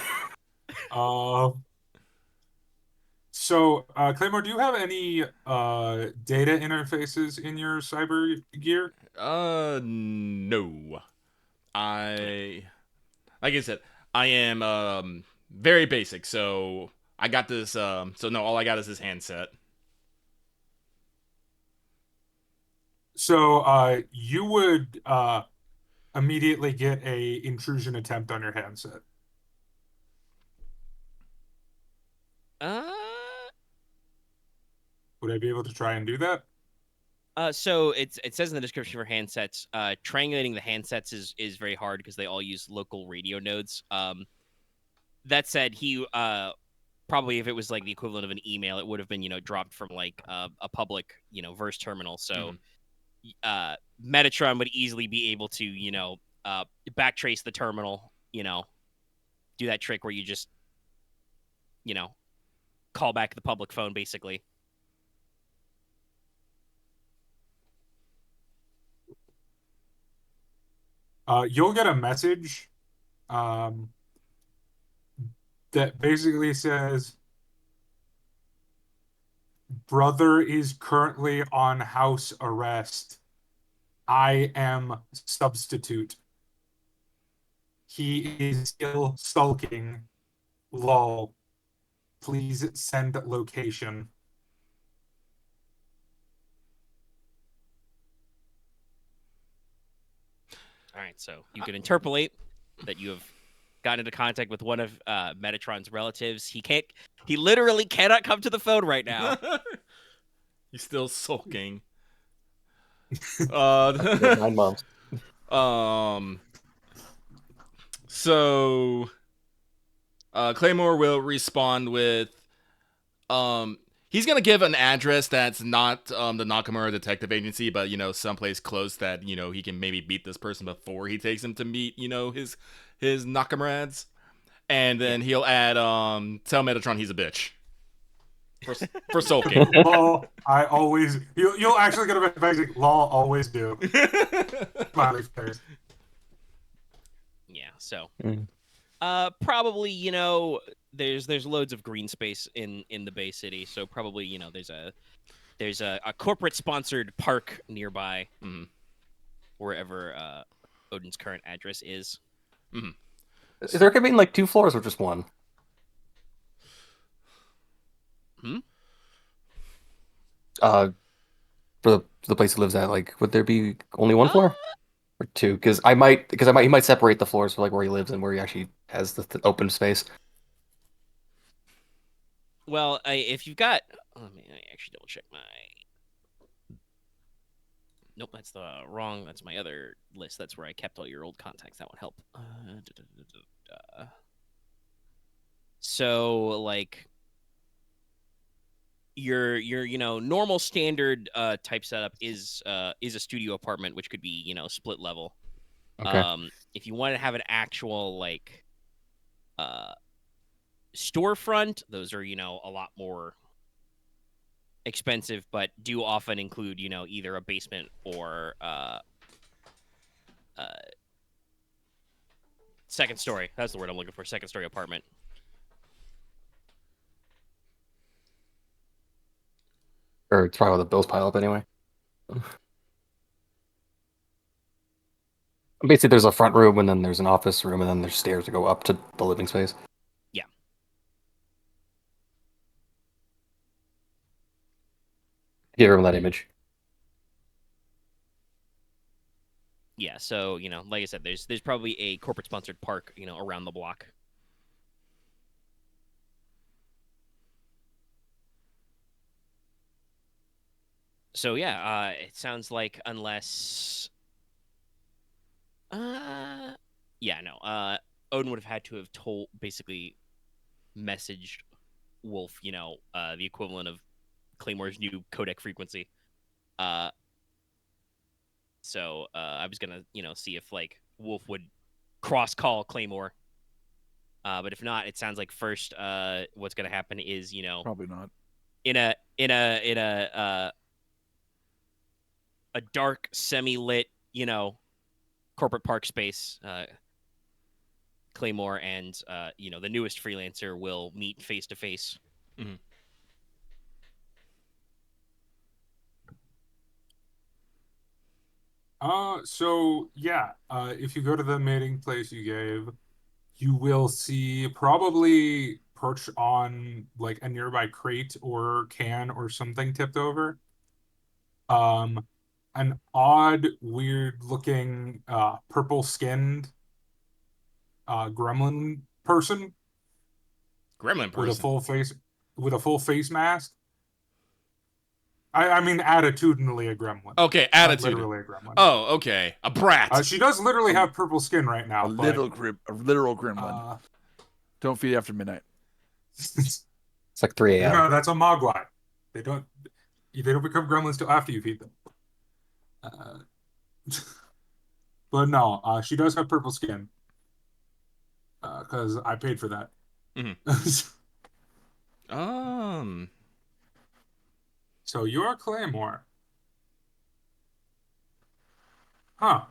So, Claymore, do you have any data interfaces in your cyber gear? No. Like I said, I am very basic, so I got this. So no, all I got is this handset. So, you would immediately get a intrusion attempt on your handset. Would I be able to try and do that? So it says in the description for handsets, triangulating the handsets is very hard because they all use local radio nodes. That said, he probably, if it was like the equivalent of an email, it would have been dropped from like a public verse terminal. So Metatron would easily be able to backtrace the terminal, do that trick where you just call back the public phone basically. You'll get a message that basically says, "Brother is currently on house arrest. I am substitute. He is still sulking. Lol. Please send location." All right, so you can interpolate that you have gotten into contact with one of Metatron's relatives. He literally cannot come to the phone right now. He's still sulking. 9 months. So Claymore will respond with he's gonna give an address that's not the Nakamura Detective Agency, but someplace close that he can maybe beat this person before he takes him to meet his Nakamurads, and then he'll add tell Metatron he's a bitch for sulking. Lol, I always you'll actually get a basic lol always do. Smiley face. Yeah, so probably there's loads of green space in the Bay City, so probably there's a corporate sponsored park nearby, wherever Odin's current address is. Is there gonna be like 2 floors or just 1? For the place he lives at, like, would there be only 1 floor or 2? Because he might separate the floors for like where he lives and where he actually has the open space. Well, if you've got, let me actually double check my. Nope, that's the wrong. That's my other list. That's where I kept all your old contacts. That would help. So like your normal standard type setup is a studio apartment, which could be split level. Okay. If you want to have an actual like storefront, those are a lot more expensive, but do often include either a basement or second story. That's the word I'm looking for. Second story apartment. Or it's probably where the bills pile up anyway. Basically, there's a front room, and then there's an office room, and then there's stairs to go up to the living space. Yeah. Here in that image. Yeah, so like I said, there's probably a corporate sponsored park around the block. So yeah, it sounds like unless yeah, no. Odin would have had to have basically messaged Wolf, the equivalent of Claymore's new codec frequency. So I was gonna, see if like Wolf would cross call Claymore. But if not, it sounds like first, what's gonna happen is, Probably not. in a dark, semi-lit, corporate park space, Claymore and the newest freelancer will meet face to face. So yeah, if you go to the meeting place you gave, you will see probably perched on like a nearby crate or can or something tipped over. An odd, weird looking purple skinned gremlin person Gremlin with a person. full face mask. I mean attitudinally a gremlin. Okay, Not attitude. literally a gremlin. Oh, okay. A brat. She does literally have purple skin right now, A but literal gremlin. Don't feed after midnight. It's like 3 a.m. no, that's a mogwai. They don't become gremlins till after you feed them. But no, she does have purple skin. Because I paid for that. So you're Claymore. Huh.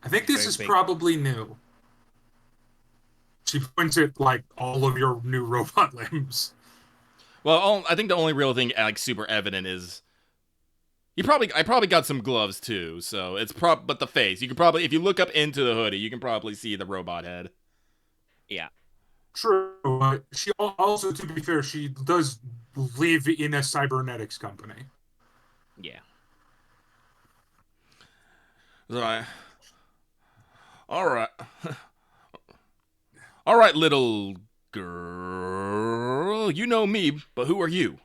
I think this is probably new. She points at like all of your new robot limbs. Well, I think the only real thing like super evident is I probably got some gloves too, so it's but the face. You can probably, if you look up into the hoodie, you can probably see the robot head. Yeah. True, but she also, to be fair, she does live in a cybernetics company. Yeah. So all right. All right, little girl. You know me, but who are you?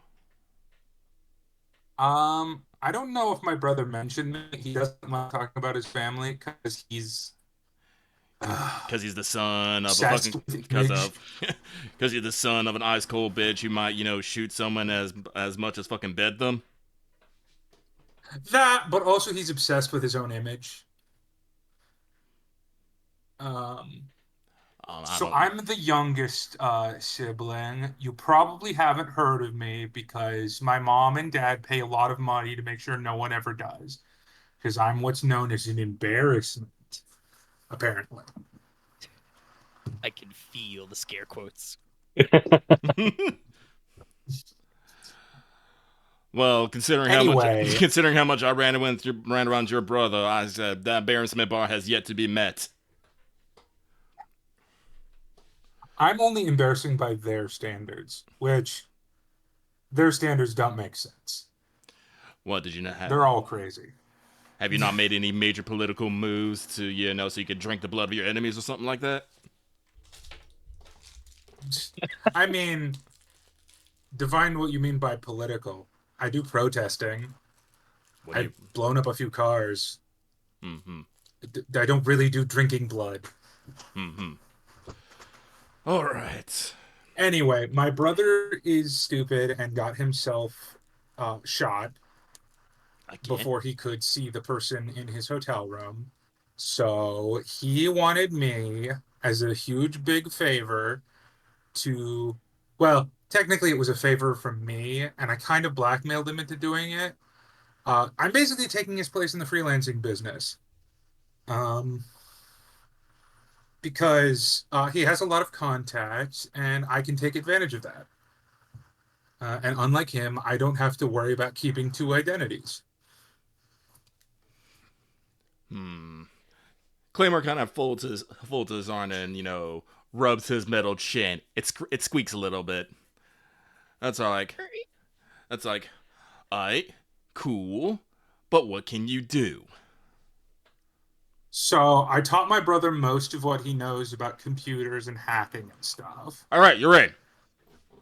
I don't know if my brother mentioned it. He doesn't like talking about his family because he's the son of a obsessed fucking with because you're the son of an ice cold bitch who might shoot someone as much as fucking bed them. That, but also he's obsessed with his own image. So I'm the youngest sibling. You probably haven't heard of me because my mom and dad pay a lot of money to make sure no one ever does. Because I'm what's known as an embarrassment, apparently. I can feel the scare quotes. Well, considering how much I ran around your brother, I said that embarrassment bar has yet to be met. I'm only embarrassing by their standards, which their standards don't make sense. What did you not have? They're all crazy. Have you not made any major political moves to so you could drink the blood of your enemies or something like that? I mean, define what you mean by political. I do protesting. I've blown up a few cars. I don't really do drinking blood. All right. Anyway, my brother is stupid and got himself shot. Again? before he could see the person in his hotel room. So he wanted me, as a huge big favor, to, well, technically it was a favor from me, and I kind of blackmailed him into doing it. I'm basically taking his place in the freelancing business. Because he has a lot of contacts, and I can take advantage of that. And unlike him, I don't have to worry about keeping two identities. Claymore kind of folds his arm and, rubs his metal chin. It squeaks a little bit. That's like, alright, cool, but what can you do? So I taught my brother most of what he knows about computers and hacking and stuff. Alright, you're in.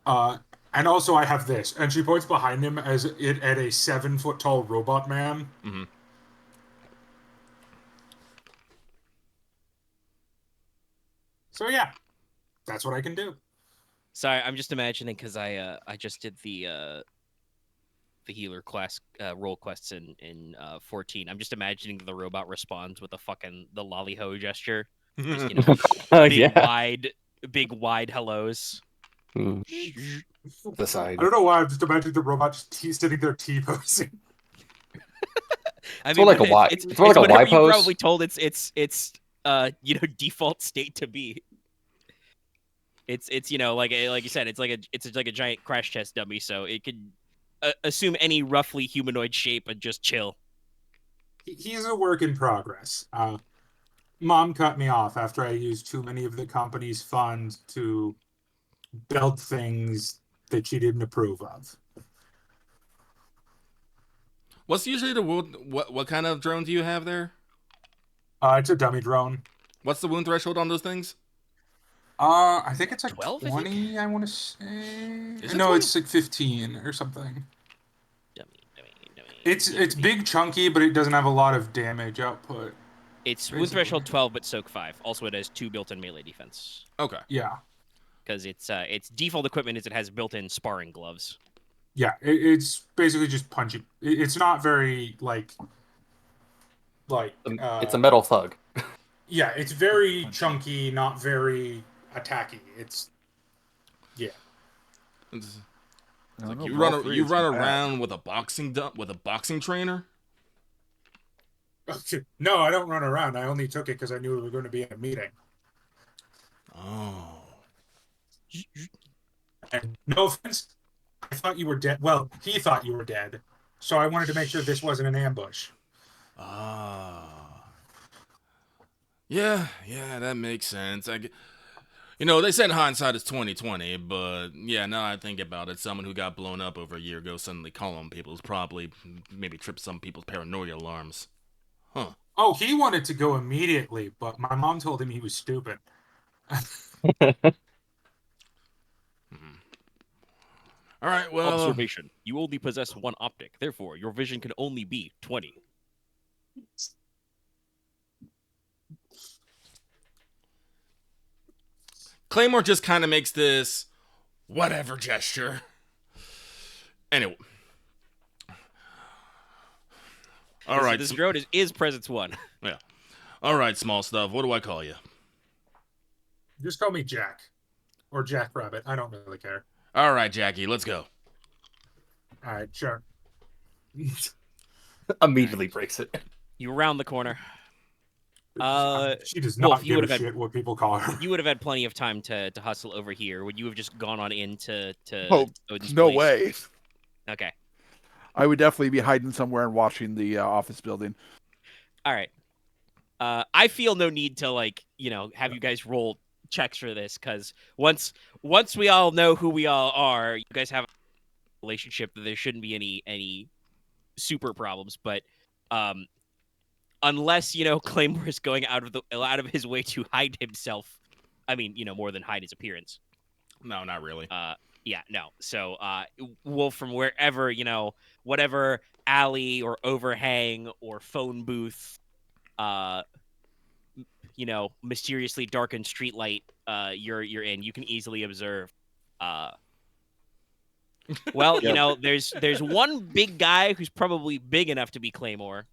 And also I have this. And she points behind him as it at a 7-foot tall robot man. Mm-hmm. So yeah, that's what I can do. Sorry, I'm just imagining because I just did the healer class role quests in 14. I'm just imagining the robot responds with the lolly ho gesture. Just, big wide hellos. The side. I don't know why I'm just imagining the robot just sitting there T-posing. It's more like a Y. It's more like a Y pose. You probably told its default state to be. It's like you said, it's like a giant crash test dummy, so it could assume any roughly humanoid shape and just chill. He's a work in progress. Mom cut me off after I used too many of the company's funds to build things that she didn't approve of. What's usually what kind of drone do you have there? It's a dummy drone. What's the wound threshold on those things? I think it's like 12, 20, I want to say. No, 20? it's like 15 or something. Dummy. It's big, chunky, but it doesn't have a lot of damage output. It's wound threshold 12, but soak 5. Also, it has 2 built-in melee defense. Okay. Yeah. Because its default equipment is it has built-in sparring gloves. Yeah, it's basically just punching. It's not very it's a metal thug. Yeah, it's very chunky, not very attacky. It's like you run around with a boxing trainer. No, I don't run around. I only took it because I knew we were going to be in a meeting. Oh. And no offense, I thought you were dead. Well, he thought you were dead, so I wanted to make sure this wasn't an ambush. Yeah, that makes sense. They said hindsight is 20/20, but yeah, now I think about it, someone who got blown up over a year ago suddenly calling people is probably maybe tripped some people's paranoia alarms. Huh. Oh, he wanted to go immediately, but my mom told him he was stupid. All right, well... Observation. You only possess one optic. Therefore, your vision can only be 20. Claymore just kind of makes this whatever gesture. Anyway. All right. This drone is presence 1. Yeah. All right, small stuff. What do I call you? Just call me Jack. Or Jackrabbit. I don't really care. All right, Jackie, let's go. All right, sure. Immediately breaks it. You round the corner. She does not Wolf, give a shit what people call her. You would have had plenty of time to hustle over here. Would you have just gone on into Odin's no place? way. Okay. I would definitely be hiding somewhere and watching the office building. All right. I feel no need to have you guys roll checks for this, because once we all know who we all are, you guys have a relationship, that there shouldn't be any super problems. But unless Claymore is going out of his way to hide himself, I mean, more than hide his appearance. No, not really. Yeah, no. So Wolf, from wherever, whatever alley or overhang or phone booth, mysteriously darkened streetlight you're in, you can easily observe Well, you Yep. know, there's one big guy who's probably big enough to be Claymore.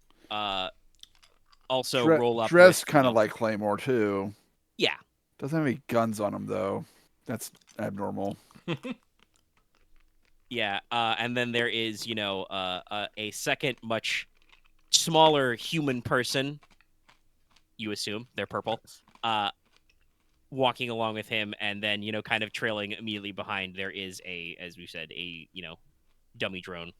Also roll up Dressed with, kind of like Claymore too. yeah. Doesn't have any guns on him though. That's abnormal. Yeah, and then there is, you know, a second, much smaller human person. You assume they're purple. Walking along with him, and then, you know, kind of trailing immediately behind. There is as we said, a, you know, dummy drone.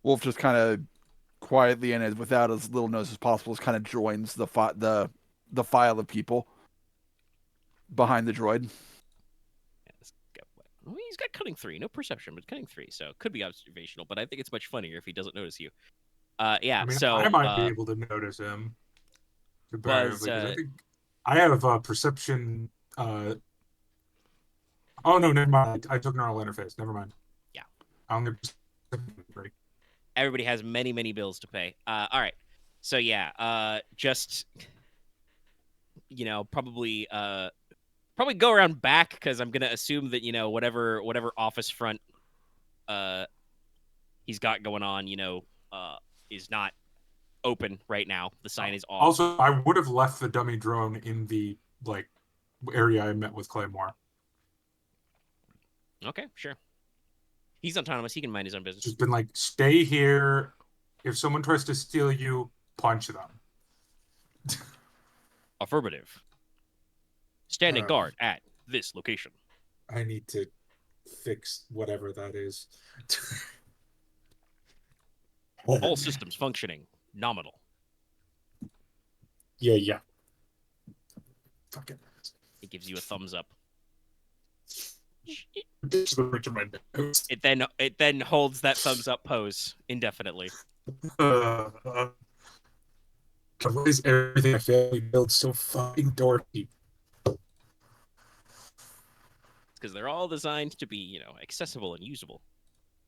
Wolf just kind of quietly and without as little notice as possible, just kind of joins the file of people behind the droid. Well, he's got cutting 3, no perception, but cutting 3, so it could be observational. But I think it's much funnier if he doesn't notice you. Yeah. I mean, So I might be able to notice him. Buzz. Comparatively, 'cause I think I have perception. Oh no, never mind. I took neural interface. Never mind. Yeah. I only perception 3. Everybody has many bills to pay. All right. So yeah, just, you know, probably go around back, because I'm gonna assume that, you know, whatever office front he's got going on, you know, is not open right now. The sign is off. Also, I would have left the dummy drone in the area I met with Claymore. Okay, sure. He's autonomous. He can mind his own business. Just been like, stay here. If someone tries to steal you, punch them. Affirmative. Standing guard at this location. I need to fix whatever that is. All systems functioning. Nominal. Yeah. Fucking. It gives you a thumbs up. It It then holds that thumbs up pose indefinitely. Why is everything I feel built so fucking dorky? Because they're all designed to be, you know, accessible and usable.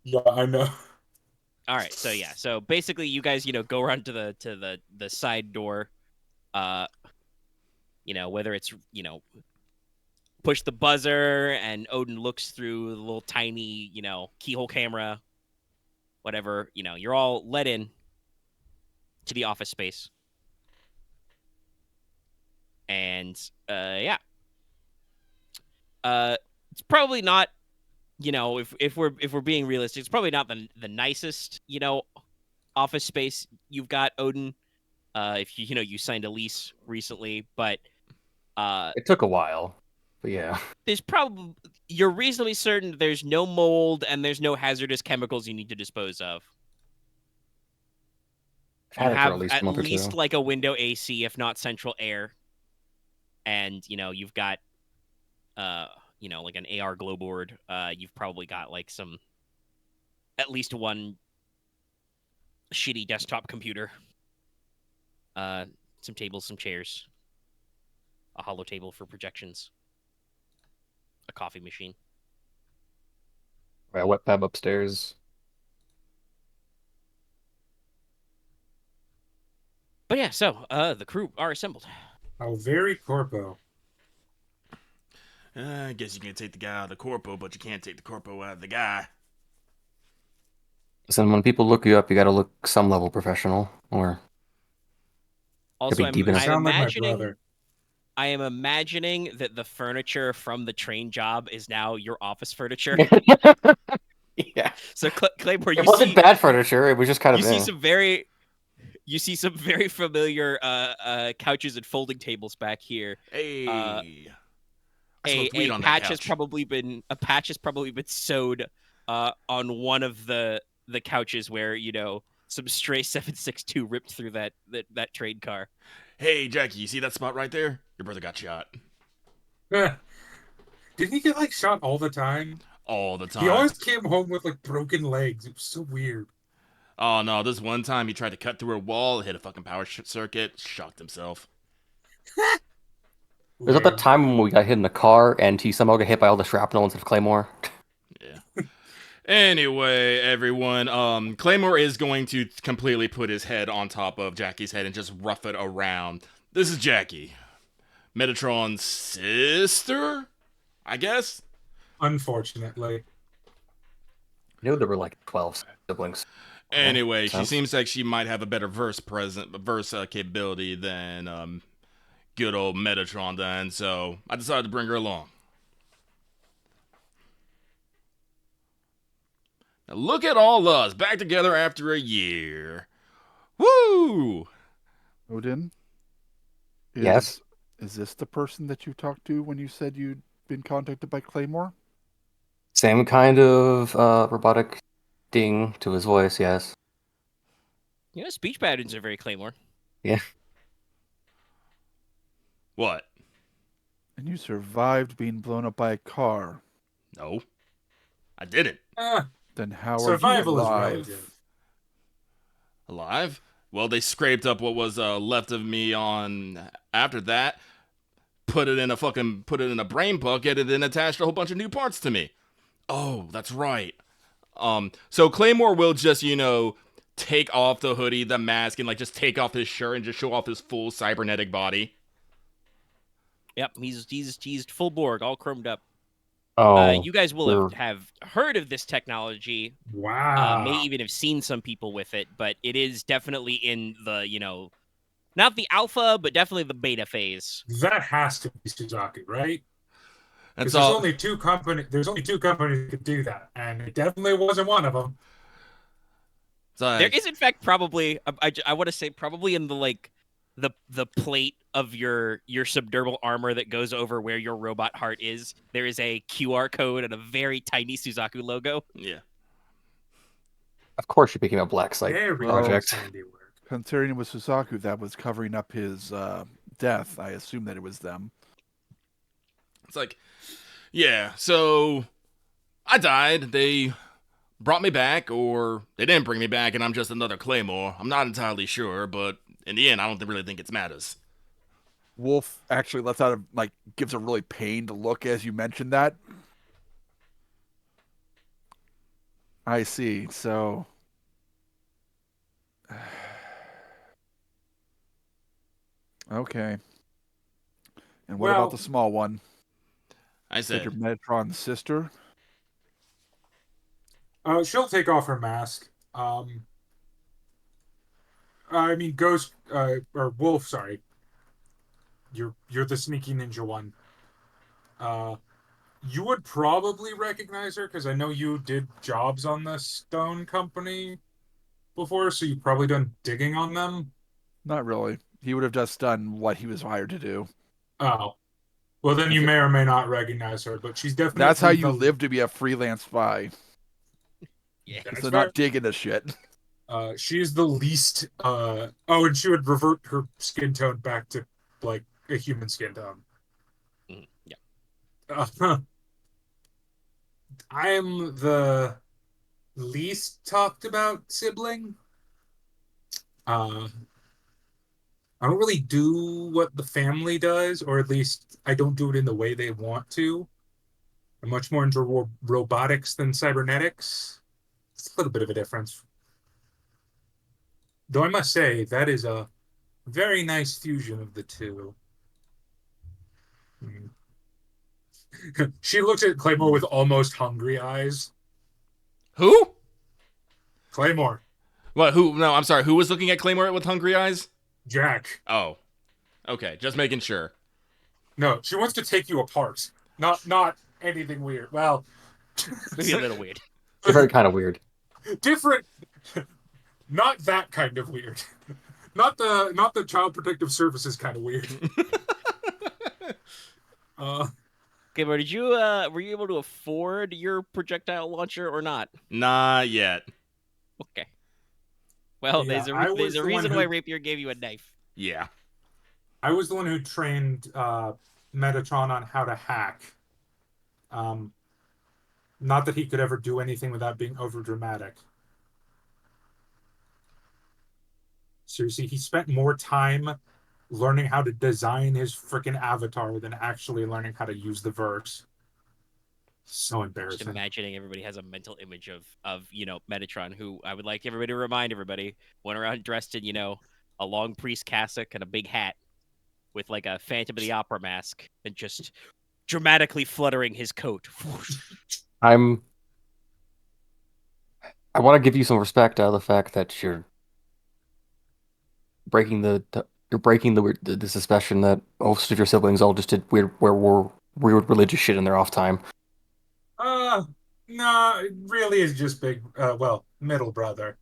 Yeah, I know. All right, so yeah, so basically, you guys, you know, go around to the side door. You know, whether it's, you know, push the buzzer and Odin looks through the little tiny, you know, keyhole camera, whatever, you know, you're all let in to the office space. And yeah. It's probably not, you know, if we're being realistic, it's probably not the nicest, you know, office space you've got, Odin. If you know, you signed a lease recently, but It took a while, but yeah. there's probably, you're reasonably certain there's no mold and there's no hazardous chemicals you need to dispose of. You Had it for have at least at a month or least two. like a window AC, if not central air, and, you know, you've got you know, like an AR glow board. You've probably got like at least one shitty desktop computer. Some tables, some chairs, a hollow table for projections, a coffee machine. A wet pad upstairs. But yeah, so the crew are assembled. Oh, very corpo. I guess you can take the guy out of the Corpo, but you can't take the Corpo out of the guy. Listen, when people look you up, you got to look some level professional, or Also, be deep You enough. sound like my brother. I am imagining that the furniture from the train job is now your office furniture. Yeah. So Claymore, It wasn't bad furniture. It was just kind of. You see some very familiar couches and folding tables back here. Hey, A patch has probably been sewed on one of the couches where, you know, some stray 762 ripped through that train car. Hey, Jackie, you see that spot right there? Your brother got shot. Didn't he get like shot all the time? All the time. He always came home with like broken legs. It was so weird. Oh no, this one time he tried to cut through a wall, hit a fucking power circuit, shocked himself. Was that the time when we got hit in the car and he somehow got hit by all the shrapnel instead of Claymore? Yeah. Anyway, everyone, Claymore is going to completely put his head on top of Jackie's head and just rough it around. This is Jackie. Metatron's sister, I guess. Unfortunately. You know there were like 12 siblings. Anyway, she Sense. seems like she might have a better verse capability than good old Metatron then, so I decided to bring her along. Now look at all us back together after a year. Woo! Odin, Yes. is this the person that you talked to when you said you'd been contacted by Claymore? Same kind of robotic ding to his voice, yes. You know, speech patterns are very Claymore. Yeah. What? And you survived being blown up by a car. No, I didn't. Then how are you Survival is alive? relative. Alive? Well, they scraped up what was left of me on after that, put it in a brain bucket, and then attached a whole bunch of new parts to me. Oh, that's right. So Claymore will just, take off the hoodie, the mask, and like just take off his shirt and just show off his full cybernetic body. Yep, he's full Borg, all chromed up. Oh, You guys will you're- have heard of this technology. Wow. May even have seen some people with it, but it is definitely in the, not the alpha, but definitely the beta phase. That has to be Suzaku, right? That's Because all. There's only two companies that could do that, and it definitely wasn't one of them. It's like, There is, in fact, probably I want to say probably in the plate of your subdermal armor that goes over where your robot heart is. There is a QR code and a very tiny Suzaku logo. yeah. of course you became a black site Very project. nice handiwork. Considering it was Suzaku that was covering up his death, I assume that it was them. It's like, yeah, so I died. They brought me back, or they didn't bring me back, and I'm just another Claymore. I'm not entirely sure, but in the end, I don't really think it matters. Wolf actually lets out gives a really pained look as you mentioned that. I see. So okay. And what Well- about the small one? I Said your said, Metatron sister? She'll take off her mask. I mean, Ghost or Wolf. Sorry, you're the sneaky ninja one. You would probably recognize her because I know you did jobs on the stone company before, so you've probably done digging on them. Not really. He would have just done what he was hired to do. Oh, well then you may or may not recognize her, but she's definitely. That's how you live to be a freelance spy. Yeah. That's So fair. not digging the shit. She's the least. And she would revert her skin tone back to like a human skin tone. Yeah. I'm the least talked about sibling. I don't really do what the family does, or at least I don't do it in the way they want to. I'm much more into robotics than cybernetics. It's a little bit of a difference. Though I must say, that is a very nice fusion of the two. She looks at Claymore with almost hungry eyes. who? Claymore, What, who? No, I'm sorry. Who was looking at Claymore with hungry eyes? Jack. Oh. Okay, just making sure. No, she wants to take you apart. Not anything weird. Well, Maybe a little weird. You're very kind of weird. different. Not that kind of weird. Not the Child Protective Services kind of weird. Okay, but did you were you able to afford your projectile launcher or not? Not yet. Okay. Well, Yeah, there's a the one reason who- why Rapier gave you a knife. Yeah. I was the one who trained Metatron on how to hack. Not that he could ever do anything without being overdramatic. Seriously, he spent more time learning how to design his freaking avatar than actually learning how to use the verse. So Just embarrassing. imagining everybody has a mental image of Metatron, who I would like everybody to remind everybody went around dressed in a long priest cassock and a big hat. with like a Phantom of the Opera mask and just dramatically fluttering his coat. I want to give you some respect out of the fact that breaking the suspicion that most of your siblings all just did weird religious shit in their off time. No, it really is just big, well, middle brother.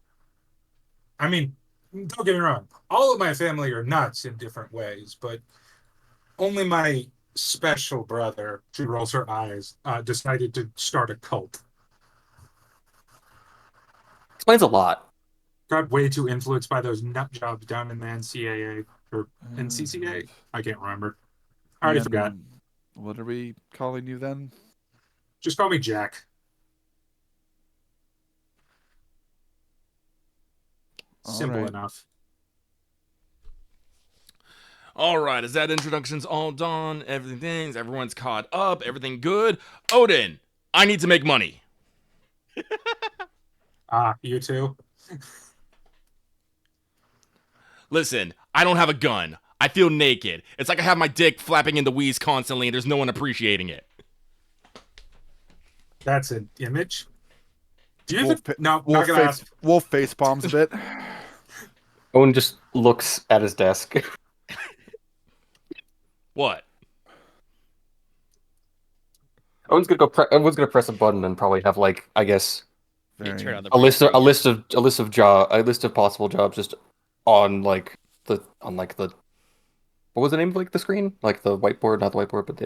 I mean, don't get me wrong. All of my family are nuts in different ways, but only my special brother, she rolls her eyes, decided to start a cult. Explains a lot. Got way too influenced by those nut jobs down in the NCAA or NCCA. I can't remember. I already forgot. What are we calling you then? Just call me Jack. Simple right. enough. All right, is that introductions all done? Everyone's caught up. Everything good? Odin, I need to make money. You too? Listen, I don't have a gun. I feel naked. It's like I have my dick flapping in the wheeze constantly and there's no one appreciating it. That's an image? Do you Wolf, no, not gonna ask. Wolf face palms a bit. Owen just looks at his desk. What? Owen's gonna press a button and probably have like, I guess, Turn on the a list of possible jobs just on the what was the name of like the screen? Like the whiteboard, not the whiteboard, but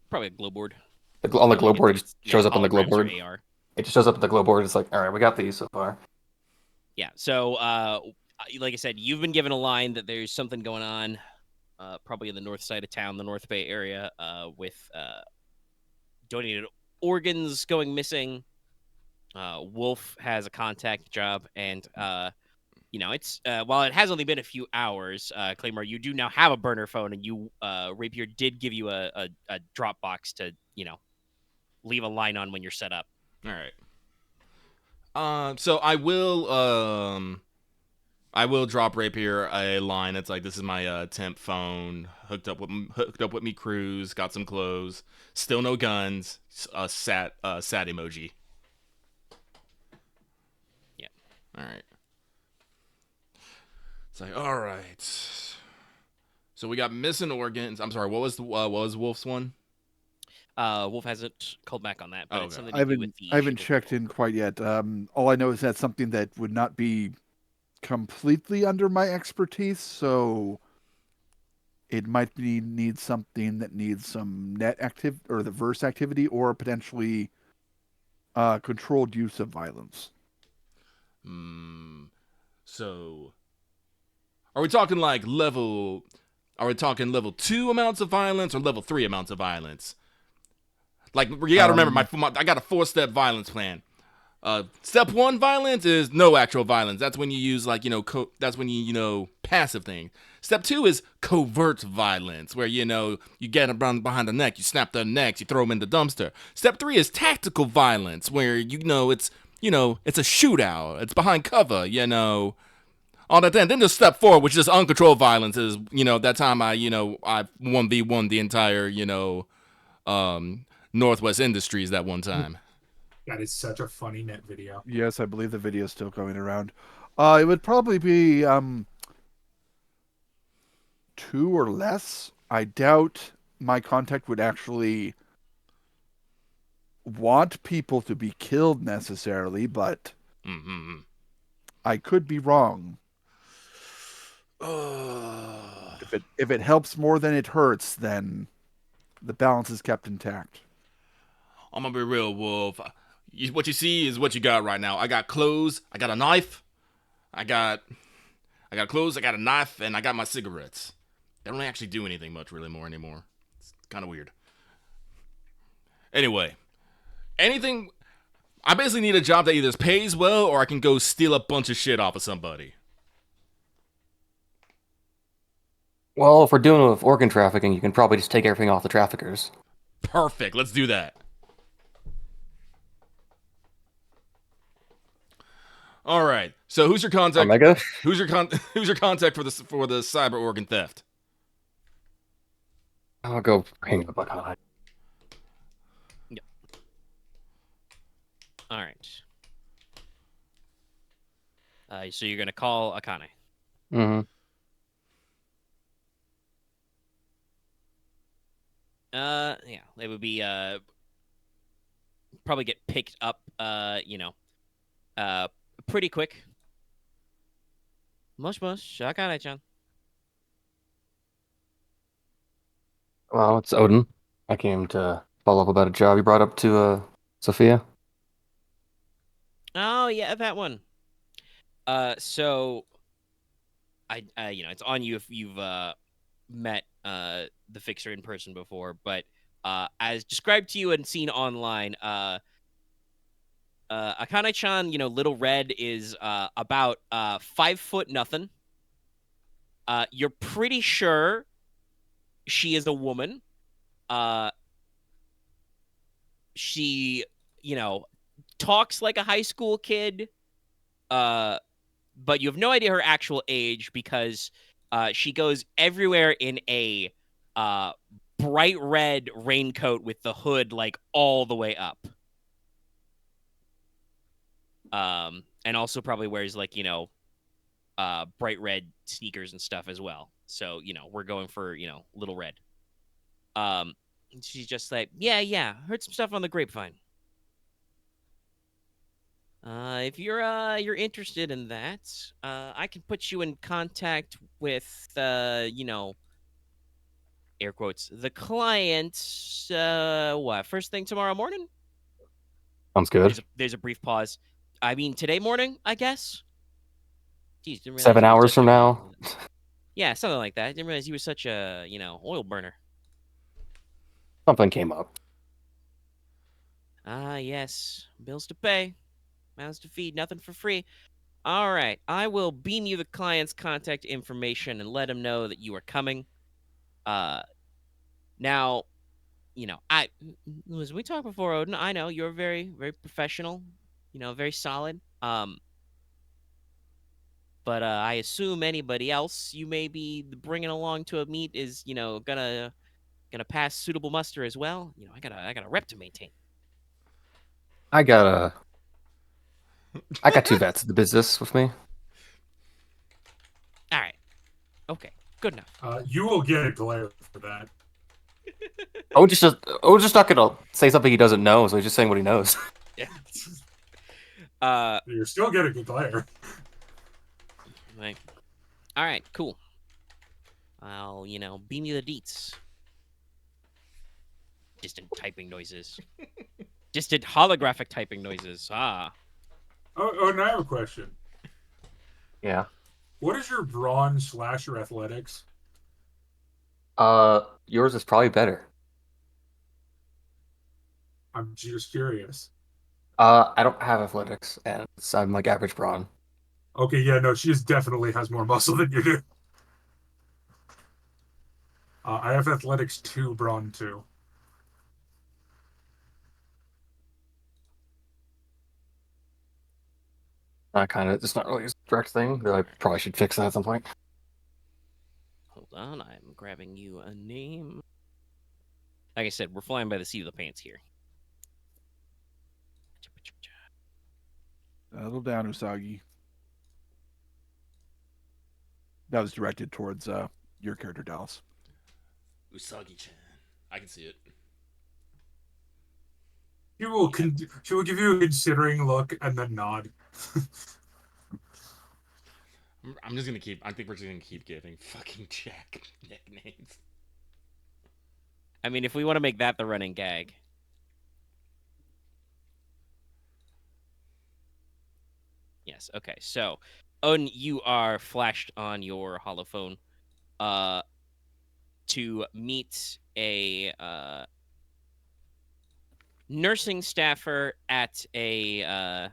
Probably a glow board. on the glow board. It just shows up on the glow holograms board. or AR. It just shows up on the glow board. It's like, all right, we got these so far. Yeah. So, like I said, you've been given a line that there's something going on, probably in the north side of town, the North Bay area, with donated organs going missing. Wolf has a contact job, and it's while it has only been a few hours, Claymore, you do now have a burner phone, and you Rapier did give you a drop box to leave a line on when you're set up. All right. So I will drop Rapier a line that's like, this is my temp phone, hooked up with me crews, got some clothes, still no guns, sad emoji. Yeah. All right. It's like, all right. So we got missing organs. I'm sorry. What was Wolf's one? Wolf hasn't called back on that, but it's something I haven't checked in quite yet. All I know is that's something that would not be completely under my expertise, so it might need something that needs some net active or the verse activity, or potentially controlled use of violence. So are we talking like level 2 amounts of violence or level 3 amounts of violence? Like, you gotta remember, I got a 4-step violence plan. Step 1 violence is no actual violence. That's when you use that's when you passive thing. Step 2 is covert violence, where you get them behind the neck, you snap their necks, you throw them in the dumpster. Step 3 is tactical violence, where it's a shootout, it's behind cover, all that. Then there's step 4, which is uncontrolled violence. Is that time I 1v1 the entire Northwest Industries that one time. That is such a funny net video. Yes, I believe the video is still going around. It would probably be 2 or less. I doubt my contact would actually want people to be killed necessarily, but I could be wrong. If it helps more than it hurts, then the balance is kept intact. I'm gonna be real, Wolf. What you see is what you got right now. I got clothes, I got a knife, I got clothes, I got a knife, and I got my cigarettes. They don't actually do anything much really more anymore. It's kind of weird. Anyway, I basically need a job that either pays well or I can go steal a bunch of shit off of somebody. Well, if we're doing it with organ trafficking, you can probably just take everything off the traffickers. Perfect. Let's do that. All right. So who's your contact? Omega? Who's your contact for the cyber organ theft? I'll go hang up on. Yep. All right. So you're gonna call Akane. Mm-hmm. Yeah, it would be probably get picked up. Pretty quick. Mosh, Akane-chan. Well, it's Odin. I came to follow up about a job you brought up to Sophia. Oh yeah, that one. So it's on you if you've met the fixer in person before, but as described to you and seen online, Akane-chan, Little Red is about 5 foot nothing. You're pretty sure she is a woman. She, talks like a high school kid. But you have no idea her actual age because she goes everywhere in a bright red raincoat with the hood like all the way up. And also probably wears like, bright red sneakers and stuff as well. So, we're going for, Little Red. She's just like, yeah, heard some stuff on the grapevine. If you're interested in that, I can put you in contact with air quotes, the client. What, first thing tomorrow morning? Sounds good. There's a brief pause. I mean, today morning, I guess. Jeez, didn't realize 7 you were hours such from now. Yeah, something like that. Didn't realize you were such a oil burner. Something came up. Ah, yes, bills to pay, mouths to feed, nothing for free. All right, I will beam you the client's contact information and let him know that you are coming. Now, as we talked before, Odin, I know you're very, very professional, very solid. But I assume anybody else you may be bringing along to a meet is, gonna pass suitable muster as well. I got a rep to maintain. I got I got 2 vets in the business with me. All right, okay, good enough. You will get a glare for that. Owen's just not gonna say something he doesn't know, so he's just saying what he knows. Yeah. You're still getting a glare. Like, all right, cool. I'll, beam you the deets. Distant typing noises. Distant holographic typing noises. Ah. Oh, and I have a question. Yeah. What is your brawn / your athletics? Yours is probably better. I'm just curious. I don't have athletics, and I'm like average brawn. Okay, yeah, no, she definitely has more muscle than you do. I have athletics 2, brawn 2. It's not really a direct thing, though I probably should fix that at some point. Hold on, I'm grabbing you a name. Like I said, we're flying by the seat of the pants here. Settle down, Usagi. That was directed towards your character, Dallas. Usagi-chan. I can see it. She will give you a considering look and then nod. I'm just gonna keep. I think we're just gonna keep giving fucking Jack nicknames. I mean, if we want to make that the running gag. Yes. Okay. So, Odin, you are flashed on your holophone, to meet a nursing staffer at a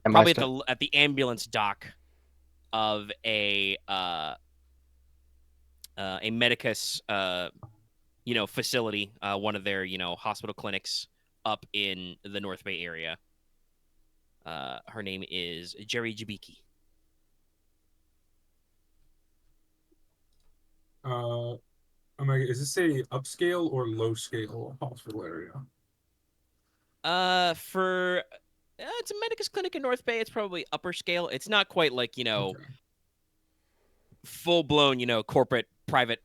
probably at the ambulance dock of a Medicus facility, one of their hospital clinics up in the North Bay area. Her name is Jerry Jabiki. Omega, is this a upscale or low scale hospital area? It's a Medicus clinic in North Bay. It's probably upper scale. It's not quite like, Okay. full blown, corporate private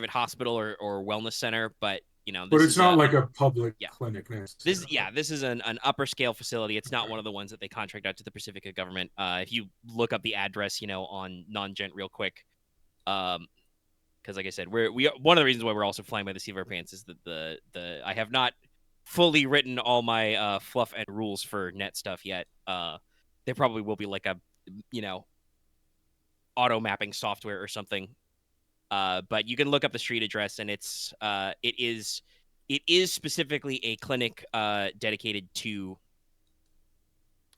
hospital or wellness center, but But this it's is not like a public yeah. clinic necessarily. This is an upper scale facility. It's not one of the ones that they contract out to the Pacifica government. If you look up the address, on non-gent real quick, because like I said, we one of the reasons why we're also flying by the seat of our pants is that the I have not fully written all my fluff and rules for net stuff yet. There probably will be like a auto mapping software or something. But you can look up the street address, and it is specifically a clinic dedicated to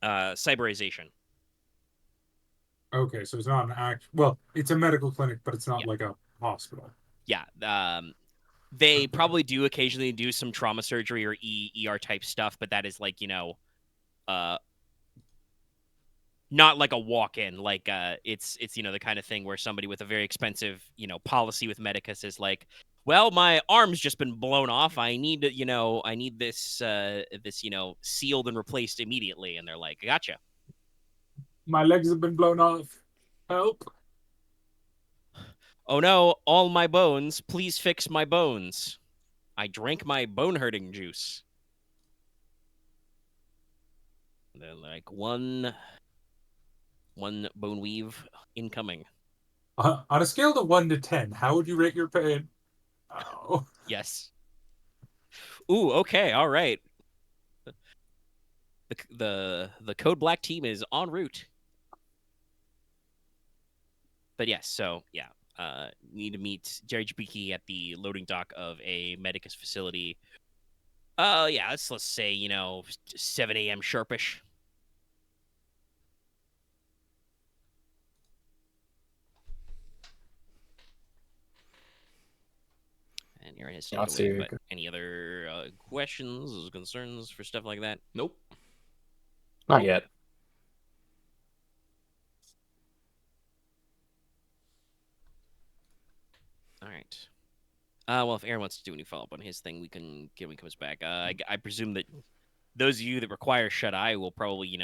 cyberization. Okay, so it's not an well, it's a medical clinic, but it's not Yeah. like a hospital. Yeah. They probably do occasionally do some trauma surgery or ER type stuff, but that is like, not like a walk-in. Like it's the kind of thing where somebody with a very expensive, policy with Medicus is like, well, my arm's just been blown off. I need this sealed and replaced immediately. And they're like, gotcha. My legs have been blown off. Help. Oh no, all my bones. Please fix my bones. I drank my bone hurting juice. They're like, one bone weave incoming. On a scale of 1 to 10, how would you rate your pain? Oh. Yes. Ooh, okay, all right. The Code Black team is en route. But yes, so yeah, need to meet Jerry Jabiki at the loading dock of a Medicus facility. Yeah, let's say 7 a.m. sharpish. And Aren has stepped away. But any other questions or concerns for stuff like that? Nope. Not yet. All right. Well, if Aren wants to do any follow-up on his thing, we can get when he comes back. I presume that those of you that require shut-eye will probably,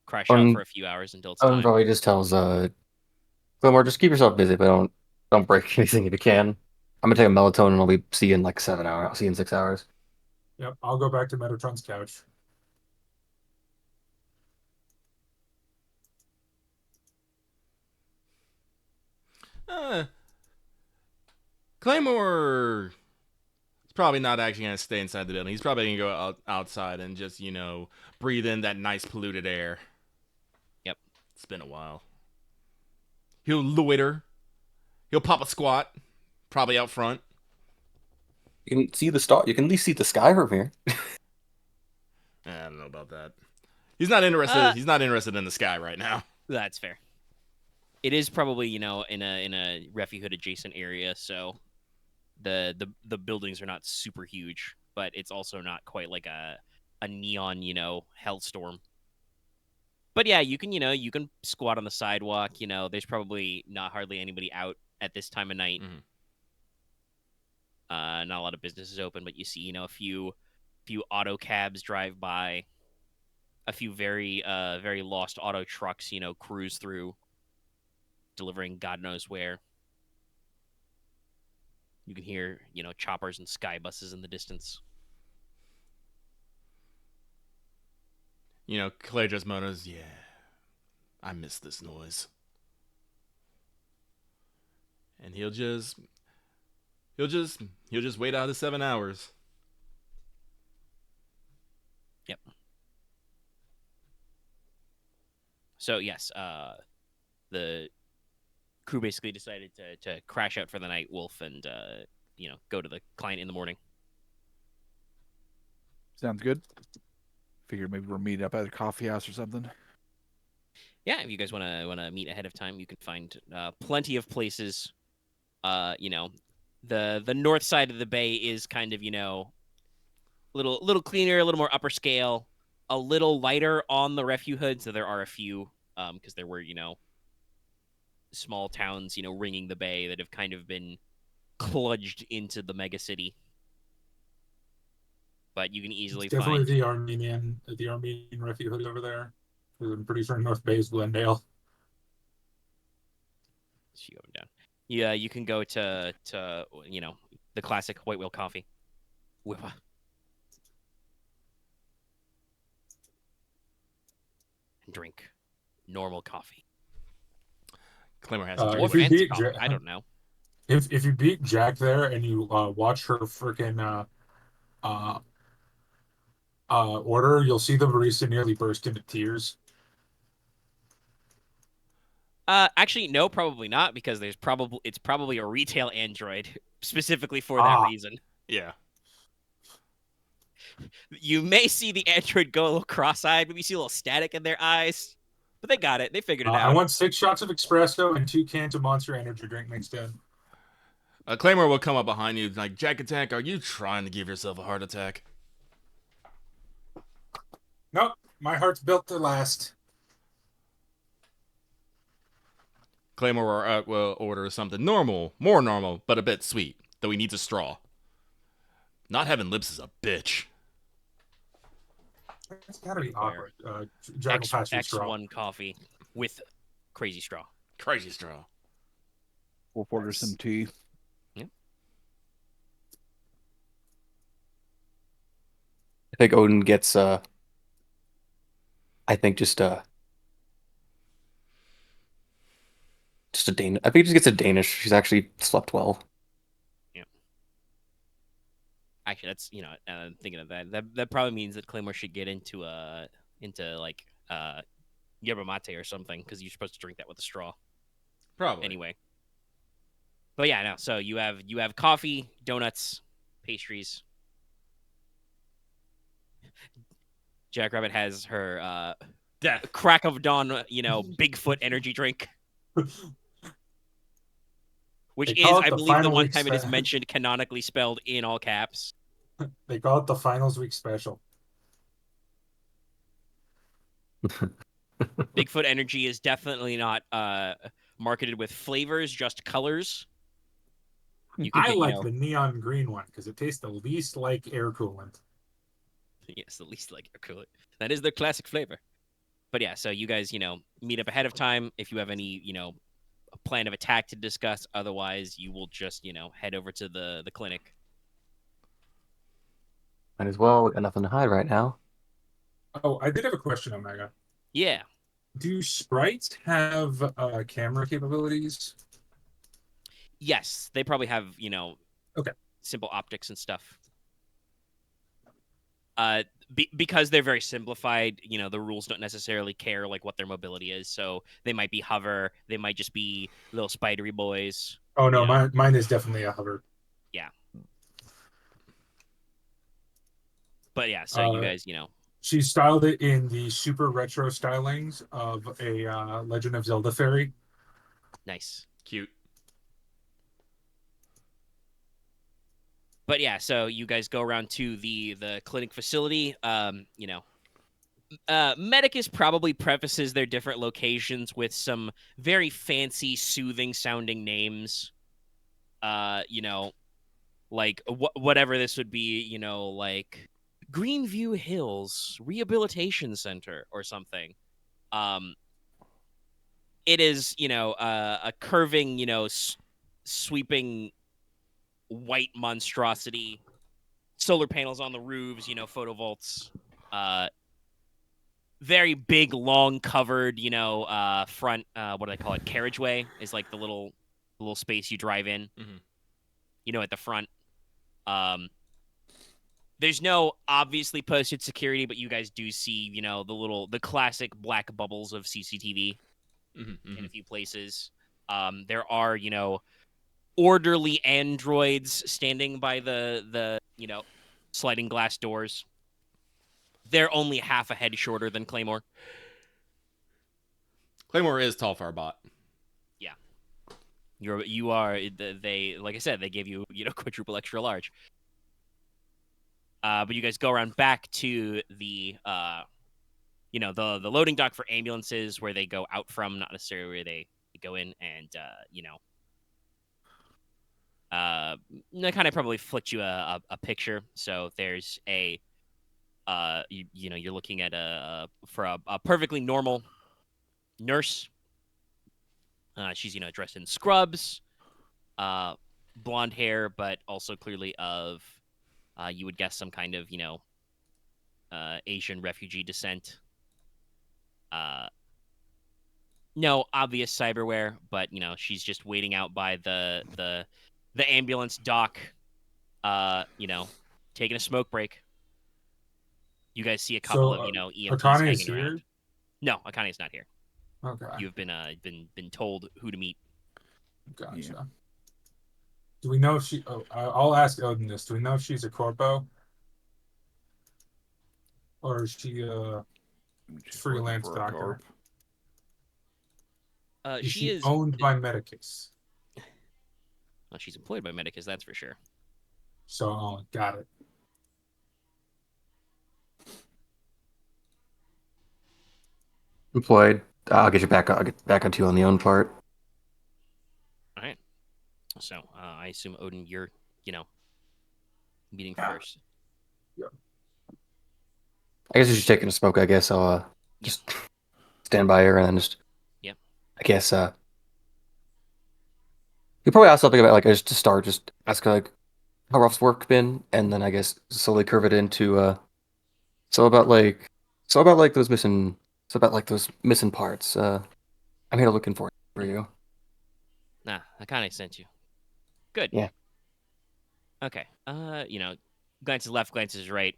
crash out for a few hours until it's time. Probably just tells Claymore, just keep yourself busy, but don't break anything if you can. I'm gonna take a melatonin. I'll see you in like 7 hours. I'll see you in 6 hours. Yep, I'll go back to Metatron's couch. Claymore is probably not actually going to stay inside the building. He's probably going to go outside and just, breathe in that nice polluted air. Yep. It's been a while. He'll loiter. He'll pop a squat, probably out front. You can see the star. You can at least see the sky from here. I don't know about that. He's not interested. He's not interested in the sky right now. That's fair. It is probably in a Refuge Hood adjacent area, so the buildings are not super huge, but it's also not quite like a neon hellstorm. But yeah, you can squat on the sidewalk. There's probably not hardly anybody out at this time of night. Mm-hmm. Not a lot of businesses open, but you see a few auto cabs drive by, a few very very lost auto trucks cruise through, delivering God knows where. You can hear choppers and sky buses in the distance. Claire just moans, yeah, I miss this noise. And he'll just wait out the 7 hours. Yep. So yes, the crew basically decided to crash out for the night, Wolf, and go to the client in the morning. Sounds good. Figured maybe we're meeting up at a coffee house or something. Yeah, if you guys want to meet ahead of time, you can find plenty of places. The north side of the bay is kind of little cleaner, a little more upper scale, a little lighter on the Refuge Hood. So there are a few because there were small towns, ringing the bay that have kind of been cludged into the mega city. But you can easily It's definitely find. the Armenian refuge over there. I'm pretty sure North Bay is Glendale. So you go down. Yeah, you can go to the classic white whale coffee. Whippa. And drink normal coffee. Claymore has Or If you fancy beat coffee. I don't know. if you beat Jack there and you watch her freaking order, you'll see the barista nearly burst into tears. Actually, no, probably not, because it's probably a retail android specifically for that Ah, reason. Yeah. You may see the android go a little cross-eyed, maybe see a little static in their eyes, but they got it. They figured it I out. want 6 shots of espresso and 2 cans of Monster Energy drink mixed in. Claymore will come up behind you like, Jack Attack, are you trying to give yourself a heart attack? Nope, my heart's built to last. Claymore will order something normal, more normal, but a bit sweet, though he needs a straw. Not having lips is a bitch. It's gotta be Require awkward. Jack will pass you a straw. X1 coffee with crazy straw. Crazy straw. We'll order some tea. I think Odin gets I think just a Danish. I think he just gets a Danish. She's actually slept well. Yeah. Actually, that's I'm thinking of that. That probably means that Claymore should get into like yerba mate or something, because you're supposed to drink that with a straw. Probably. Anyway. But yeah, no. So you have coffee, donuts, pastries. Jackrabbit has her Death. crack of dawn, Bigfoot energy drink, which They is, call it I the believe, the final one week time it is spe- mentioned canonically spelled in all caps. They call it the finals week special. Bigfoot energy is definitely not marketed with flavors, just colors. You can I get, like the neon green one because it tastes the least like air coolant. yes, the least like coolant. That is their classic flavor. But yeah, so you guys, meet up ahead of time if you have any, plan of attack to discuss. Otherwise, you will just, head over to the clinic. Might as well. We got nothing to hide right now. Oh, I did have a question, Omega. Yeah. Do sprites have camera capabilities? Yes, they probably have, Okay. simple optics and stuff. Because they're very simplified, the rules don't necessarily care like what their mobility is. So they might be hover, they might just be little spidery boys. Oh no, mine is definitely a hover. Yeah. But yeah, so you guys, She styled it in the super retro stylings of a Legend of Zelda fairy. nice. Cute. But yeah, so you guys go around to the clinic facility. Medicus probably prefaces their different locations with some very fancy, soothing sounding names. Like whatever this would be, like Greenview Hills Rehabilitation Center or something. It is, a curving, sweeping white monstrosity, solar panels on the roofs, photovolts, very big, long covered, front, what do they call it? Carriageway is like the little space you drive in, at the front. There's no obviously posted security, but you guys do see, the classic black bubbles of CCTV in a few places. There are, orderly androids standing by the sliding glass doors. They're only half a head shorter than Claymore. Claymore is tall for a bot. Yeah. You are, they, like I said, they gave you, quadruple extra large. But you guys go around back to the the loading dock for ambulances, where they go out from, not necessarily where they go in and I kind of probably flicked you a picture. So there's a you're looking at a perfectly normal nurse. She's dressed in scrubs, blonde hair, but also clearly of you would guess some kind of Asian refugee descent. No obvious cyberware, but she's just waiting out by the ambulance dock, taking a smoke break. You guys see a couple of EMTs Akane is hanging around. here. No, Akane's not here. Okay, You've been told who to meet. gotcha. Yeah. Do we know if she? Oh, I'll ask Odin this. Do we know if she's a corpo, or is she She's freelance working for a doctor? corp. Is She she is owned by Medicus? Well, she's employed by Medicus, that's for sure. So, got it. Employed. I'll get you back. I'll get back onto you on the own part. All right. So I assume Odin, you're meeting Yeah. first. I guess you're just taking a smoke. I guess I'll just stand by her and then just. Yep. I guess you probably ask something about like just to start. Just ask her like how rough's work been, and then I guess slowly curve it into so about like those missing parts. I'm here looking for you. Nah, I kind of sent you. Good. Yeah. Okay. Glances left, glances right.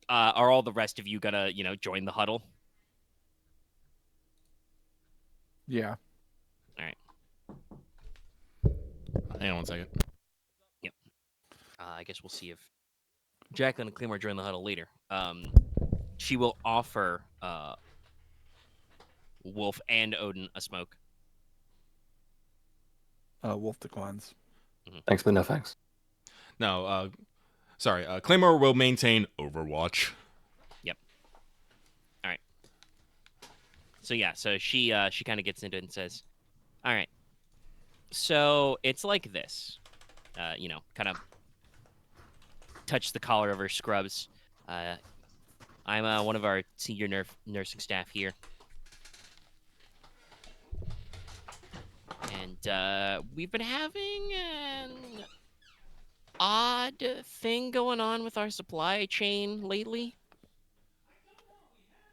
Are all the rest of you gonna join the huddle? Yeah. All right. Hang on 1 second. Yep. I guess we'll see if Jacqueline and Claymore join the huddle later. She will offer Wolf and Odin a smoke. Wolf declines. Thanks, but no thanks. No, sorry. Claymore will maintain Overwatch. Yep. All right. So yeah, so she kind of gets into it and says, "All right. So it's like this, kind of touch the collar of her scrubs. I'm one of our senior nursing staff here, and we've been having an odd thing going on with our supply chain lately.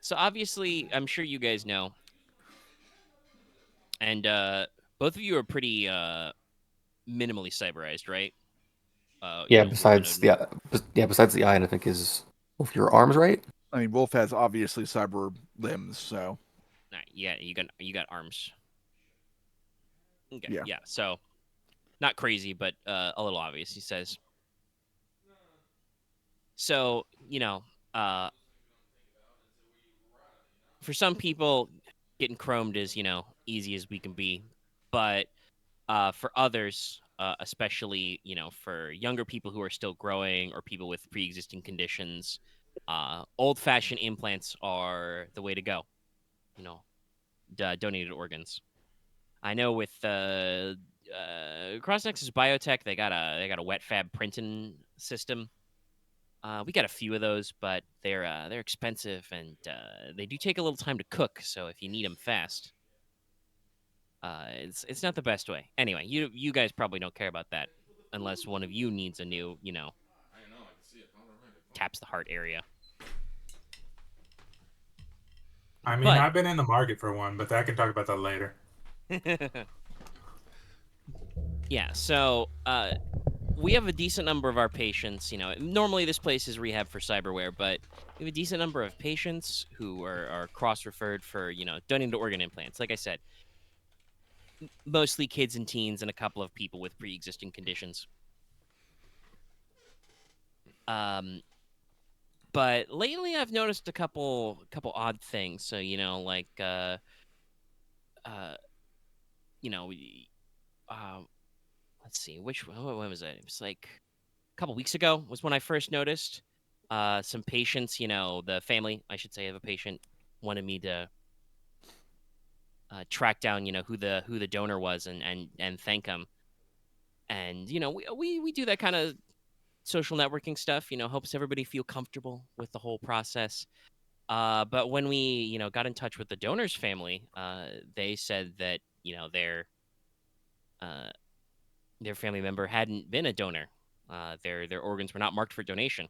So obviously, I'm sure you guys know, and both of you are pretty minimally cyberized, right? Yeah. Wolf and Besides Odin. besides the eye, and I think is both your arms, right? I mean, Wolf has obviously cyber limbs, so All right, yeah, you got arms. Okay, Yeah. yeah. So, not crazy, but a little obvious. He says. So for some people, getting chromed is easy as we can be, but for others, especially for younger people who are still growing or people with pre-existing conditions, old-fashioned implants are the way to go. Donated organs. I know with CrossNexus Biotech, they got a wet fab printing system. We got a few of those, but they're expensive and they do take a little time to cook. So if you need them fast, it's not the best way. Anyway, you guys probably don't care about that unless one of you needs a new taps the heart area. I mean, But I've been in the market for one, but I can talk about that later. yeah, so we have a decent number of our patients. Normally this place is rehab for cyberware, but we have a decent number of patients who are cross-referred for donated organ implants. Like I said, mostly kids and teens, and a couple of people with pre-existing conditions. But lately I've noticed a couple odd things. So like let's see, when was it? It was like a couple weeks ago was when I first noticed some patients, the family, I should say, of a patient wanted me to track down, who the donor was and thank him. And we do that kind of social networking stuff. Helps everybody feel comfortable with the whole process. But when we got in touch with the donor's family, they said that uh, their family member hadn't been a donor. Their organs were not marked for donation.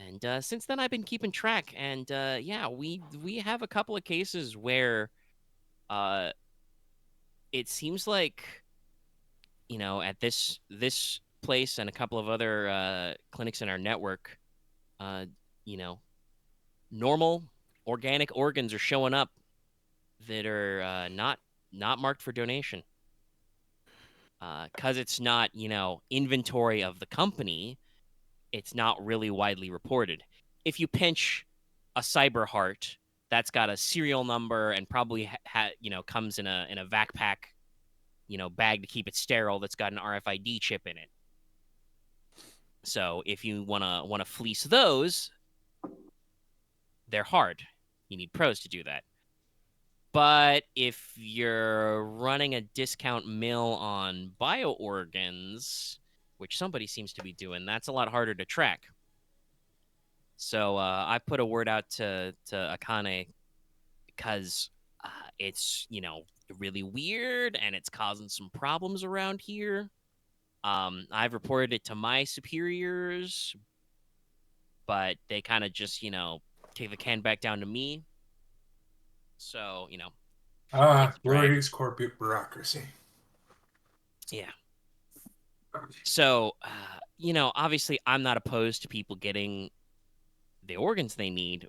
And since then, I've been keeping track. And yeah, we have a couple of cases where uh, it seems like at this place and a couple of other clinics in our network, uh, you know, normal organic organs are showing up that are not marked for donation. Because it's not inventory of the company, it's not really widely reported. If you pinch a cyber heart that's got a serial number and probably comes in a vac pack bag to keep it sterile that's got an RFID chip in it. So if you wanna fleece those, they're hard. You need pros to do that. But if you're running a discount mill on bioorgans, which somebody seems to be doing, that's a lot harder to track. So I put a word out to Akane because it's really weird and it's causing some problems around here. I've reported it to my superiors, but they kind of just take the can back down to me. So takes a drag. Glorious corporate bureaucracy. Yeah. So obviously I'm not opposed to people getting the organs they need,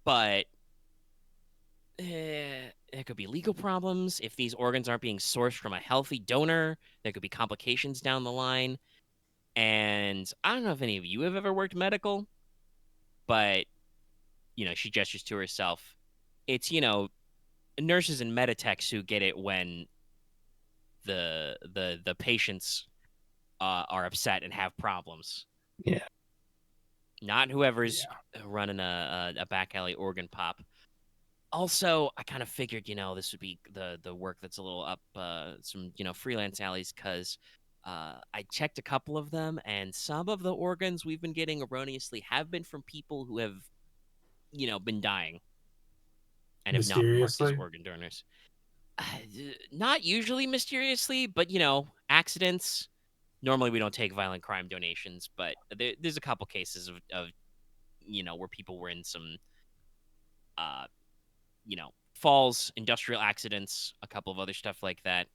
but there could be legal problems if these organs aren't being sourced from a healthy donor. There could be complications down the line. And I don't know if any of you have ever worked medical, but she gestures to herself. It's nurses and meditechs who get it when the patients are upset and have problems. Yeah. Not whoever's running a back alley organ pop. Also, I kind of figured, this would be the work that's a little up some, freelance alleys because I checked a couple of them, and some of the organs we've been getting erroneously have been from people who have, been dying and have not been marked as Mysteriously? organ donors. Not usually mysteriously, but, accidents. Normally, we don't take violent crime donations, but there's a couple cases of where people were in some uh, falls, industrial accidents, a couple of other stuff like that.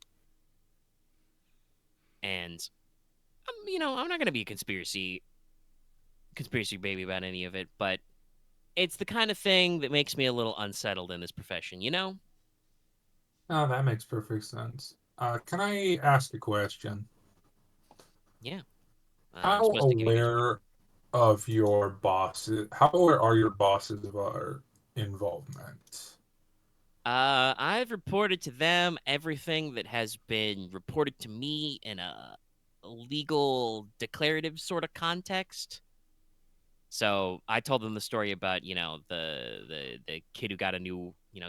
And I'm not gonna be a conspiracy baby about any of it, but it's the kind of thing that makes me a little unsettled in this profession, Oh, that makes perfect sense. Can I ask a question? Yeah. I'm How supposed to give you guys a aware of your bosses? How aware are your bosses of our involvement? I've reported to them everything that has been reported to me in a legal declarative sort of context. So I told them the story about the kid who got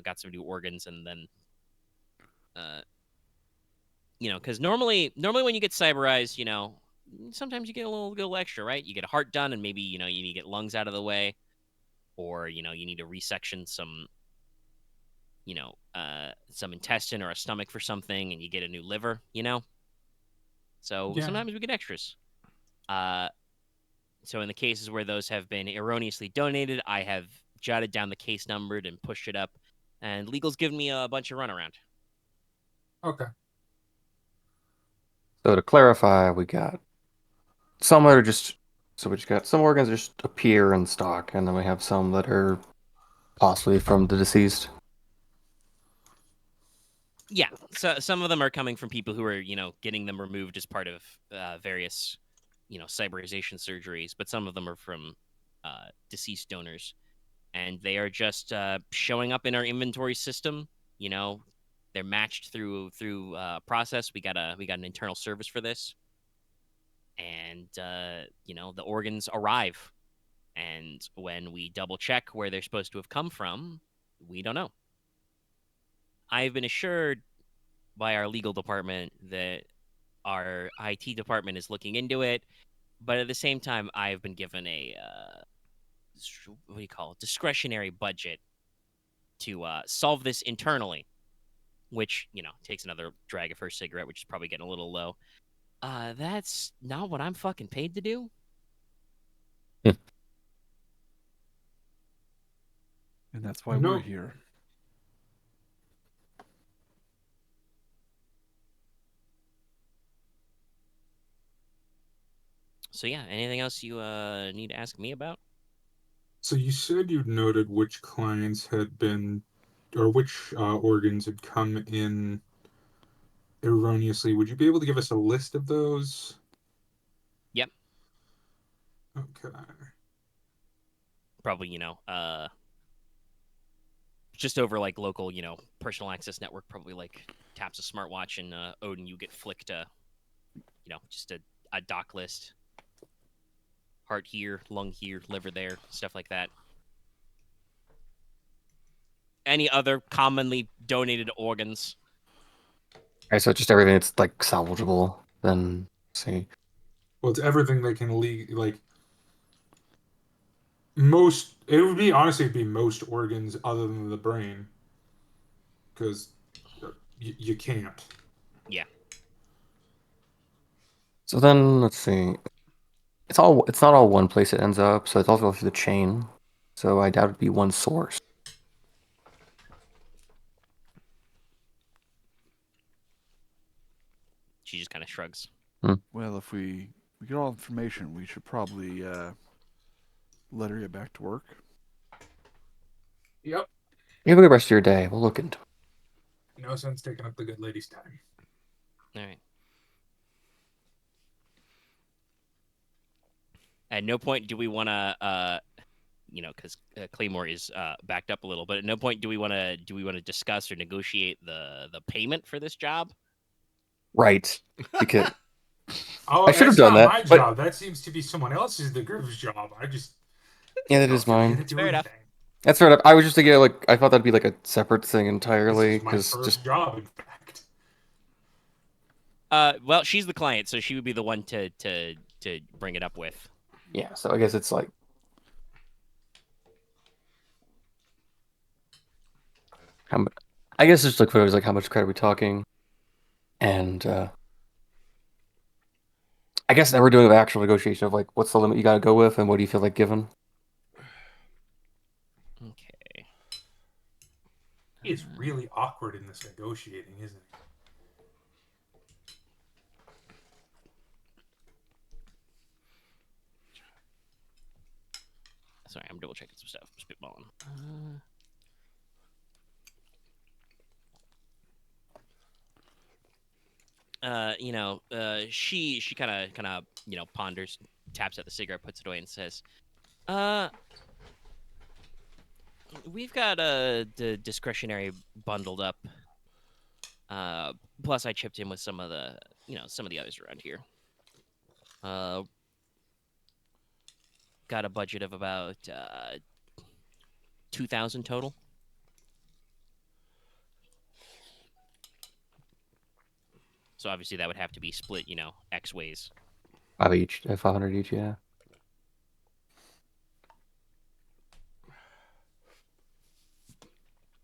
got some new organs, and then uh because normally when you get cyberized, sometimes you get a little extra, right? You get a heart done, and maybe you need to get lungs out of the way, or you need to resection some intestine or a stomach for something, and you get a new liver. So Yeah. sometimes we get extras. So in the cases where those have been erroneously donated, I have jotted down the case number and pushed it up, and legal's given me a bunch of runaround. Okay. So to clarify, we got some that are just so we just got some organs that just appear in stock, and then we have some that are possibly from the deceased. Yeah, so some of them are coming from people who are getting them removed as part of various cyberization surgeries, but some of them are from deceased donors, and they are just showing up in our inventory system. They're matched through process. We got an internal service for this, and the organs arrive, and when we double check where they're supposed to have come from, we don't know. I've been assured by our legal department that our IT department is looking into it, but at the same time, I've been given a what do you call it? Discretionary budget to solve this internally, which takes another drag of her cigarette, which is probably getting a little low. That's not what I'm fucking paid to do. And that's why No. we're here. So yeah, anything else you need to ask me about? So you said you'd noted which clients had been, or which organs had come in erroneously. Would you be able to give us a list of those? Yep. Okay. Probably just over like local personal access network. Probably like taps a smartwatch and Odin, you get flicked just a doc list. Heart here, lung here, liver there, stuff like that. Any other commonly donated organs? Okay, so just everything that's like salvageable. Then see. Well, it's everything they can like most. It would be honestly, it'd be most organs other than the brain, because you can't. Yeah. So then let's see. It's not all one place it ends up, so it's also through the chain. So I doubt it'd be one source. She just kind of shrugs. Well, if we get all information, we should probably let her get back to work. Yep. You have a good rest of your day. We'll look into it. No sense taking up the good lady's time. All right. At no point do we want to, because Claymore is backed up a little, but at no point do we want to discuss or negotiate the payment for this job? Right. Because Oh, I should have that's done not that, my but- job. That seems to be someone else's, the group's job. I just yeah, that don't is feel mine. to do Fair enough. anything. That's fair enough. I was just thinking like I thought that'd be like a separate thing This entirely is my because first just job, in fact. Well, she's the client, so she would be the one to bring it up with. yeah. So I guess it's like I guess just look for it was like how much credit are we talking, and I guess now we're doing the actual negotiation of like what's the limit you got to go with and what do you feel like giving. Okay. It's really awkward in this negotiating, isn't it? Sorry, I'm double checking some stuff. Spitballing. She kind of ponders, taps at the cigarette, puts it away, and says, we've got the discretionary bundled up. Plus I chipped in with some of the others around here. Got a budget of about 2,000 total. So obviously that would have to be split, X ways. 500 each, yeah.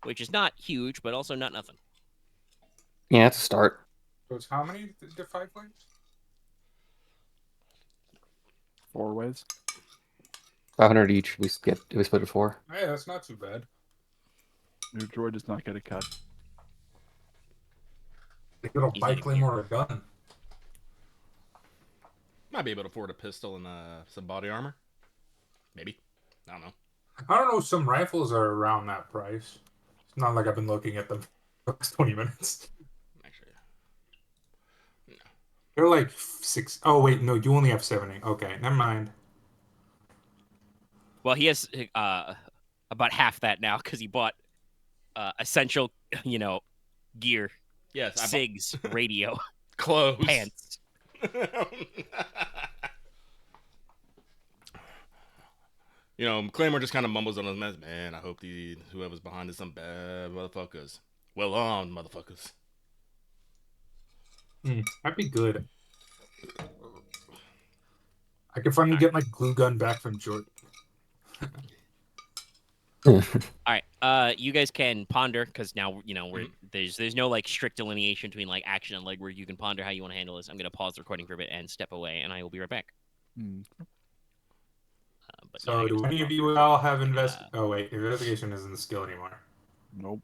Which is not huge, but also not nothing. Yeah, it's a start. So it's how many? The 5 ways? 4 ways. 500 each. We split it 4. Hey, that's not too bad. Your droid does not get a cut. They could have Easy buy to Claymore a gun. Might be able to afford a pistol and some body armor. Maybe. I don't know. I don't know. Some rifles are around that price. It's not like I've been looking at them for the last 20 minutes. Actually, no. They're like 6. Oh, wait. No, you only have 70. Okay, never mind. Well, he has about half that now because he bought essential, gear, Yes, I cigs, radio, clothes, pants. You know, Claymore just kind of mumbles on his mess. Man, I hope whoever's behind is some bad motherfuckers. Well on, motherfuckers. That'd be good. I could finally get my glue gun back from Jordan. All right. You guys can ponder because now there's no like strict delineation between like action and legwork. You can ponder how you want to handle this. I'm gonna pause the recording for a bit and step away, and I will be right back. So, do any of you all have Oh wait, investigation isn't the skill anymore. Nope.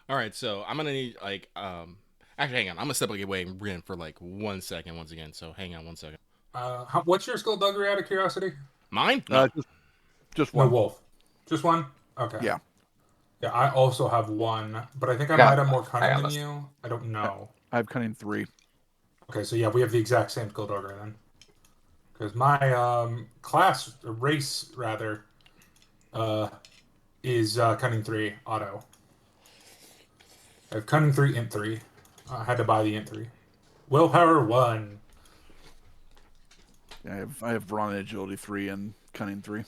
All right, so I'm gonna need like actually, hang on. I'm gonna step away and Rin for like 1 second once again. So hang on 1 second. What's your skullduggery out of curiosity? Mine? No. Just one. No, Wolf. Just one? Okay. Yeah. Yeah, I also have one, but I think I Yeah, might have more cunning I than honest- you. I don't know. I have cunning 3. Okay, so yeah, we have the exact same skullduggery then. Because my race rather, is cunning 3 auto. I have cunning 3, int 3. I had to buy the int 3. Willpower 1. I have brawn and agility 3 and cunning 3.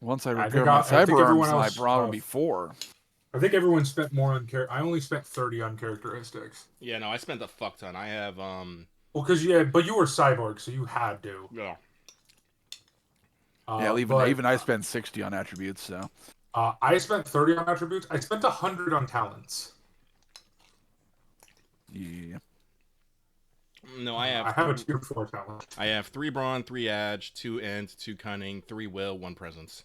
Once I repair my cyber arms, my brawn will be 4. I think everyone spent more on I only spent 30 on characteristics. Yeah, no, I spent a fuck ton. I have Well, because but you were cyborg, so you had to. Yeah. Even I spent 60 on attributes. So. I spent 30 on attributes. I spent 100 on talents. Yeah. No, I have a tier 4 talent. I have 3 brawn, 3 edge, 2 int, 2 cunning, 3 will, 1 presence.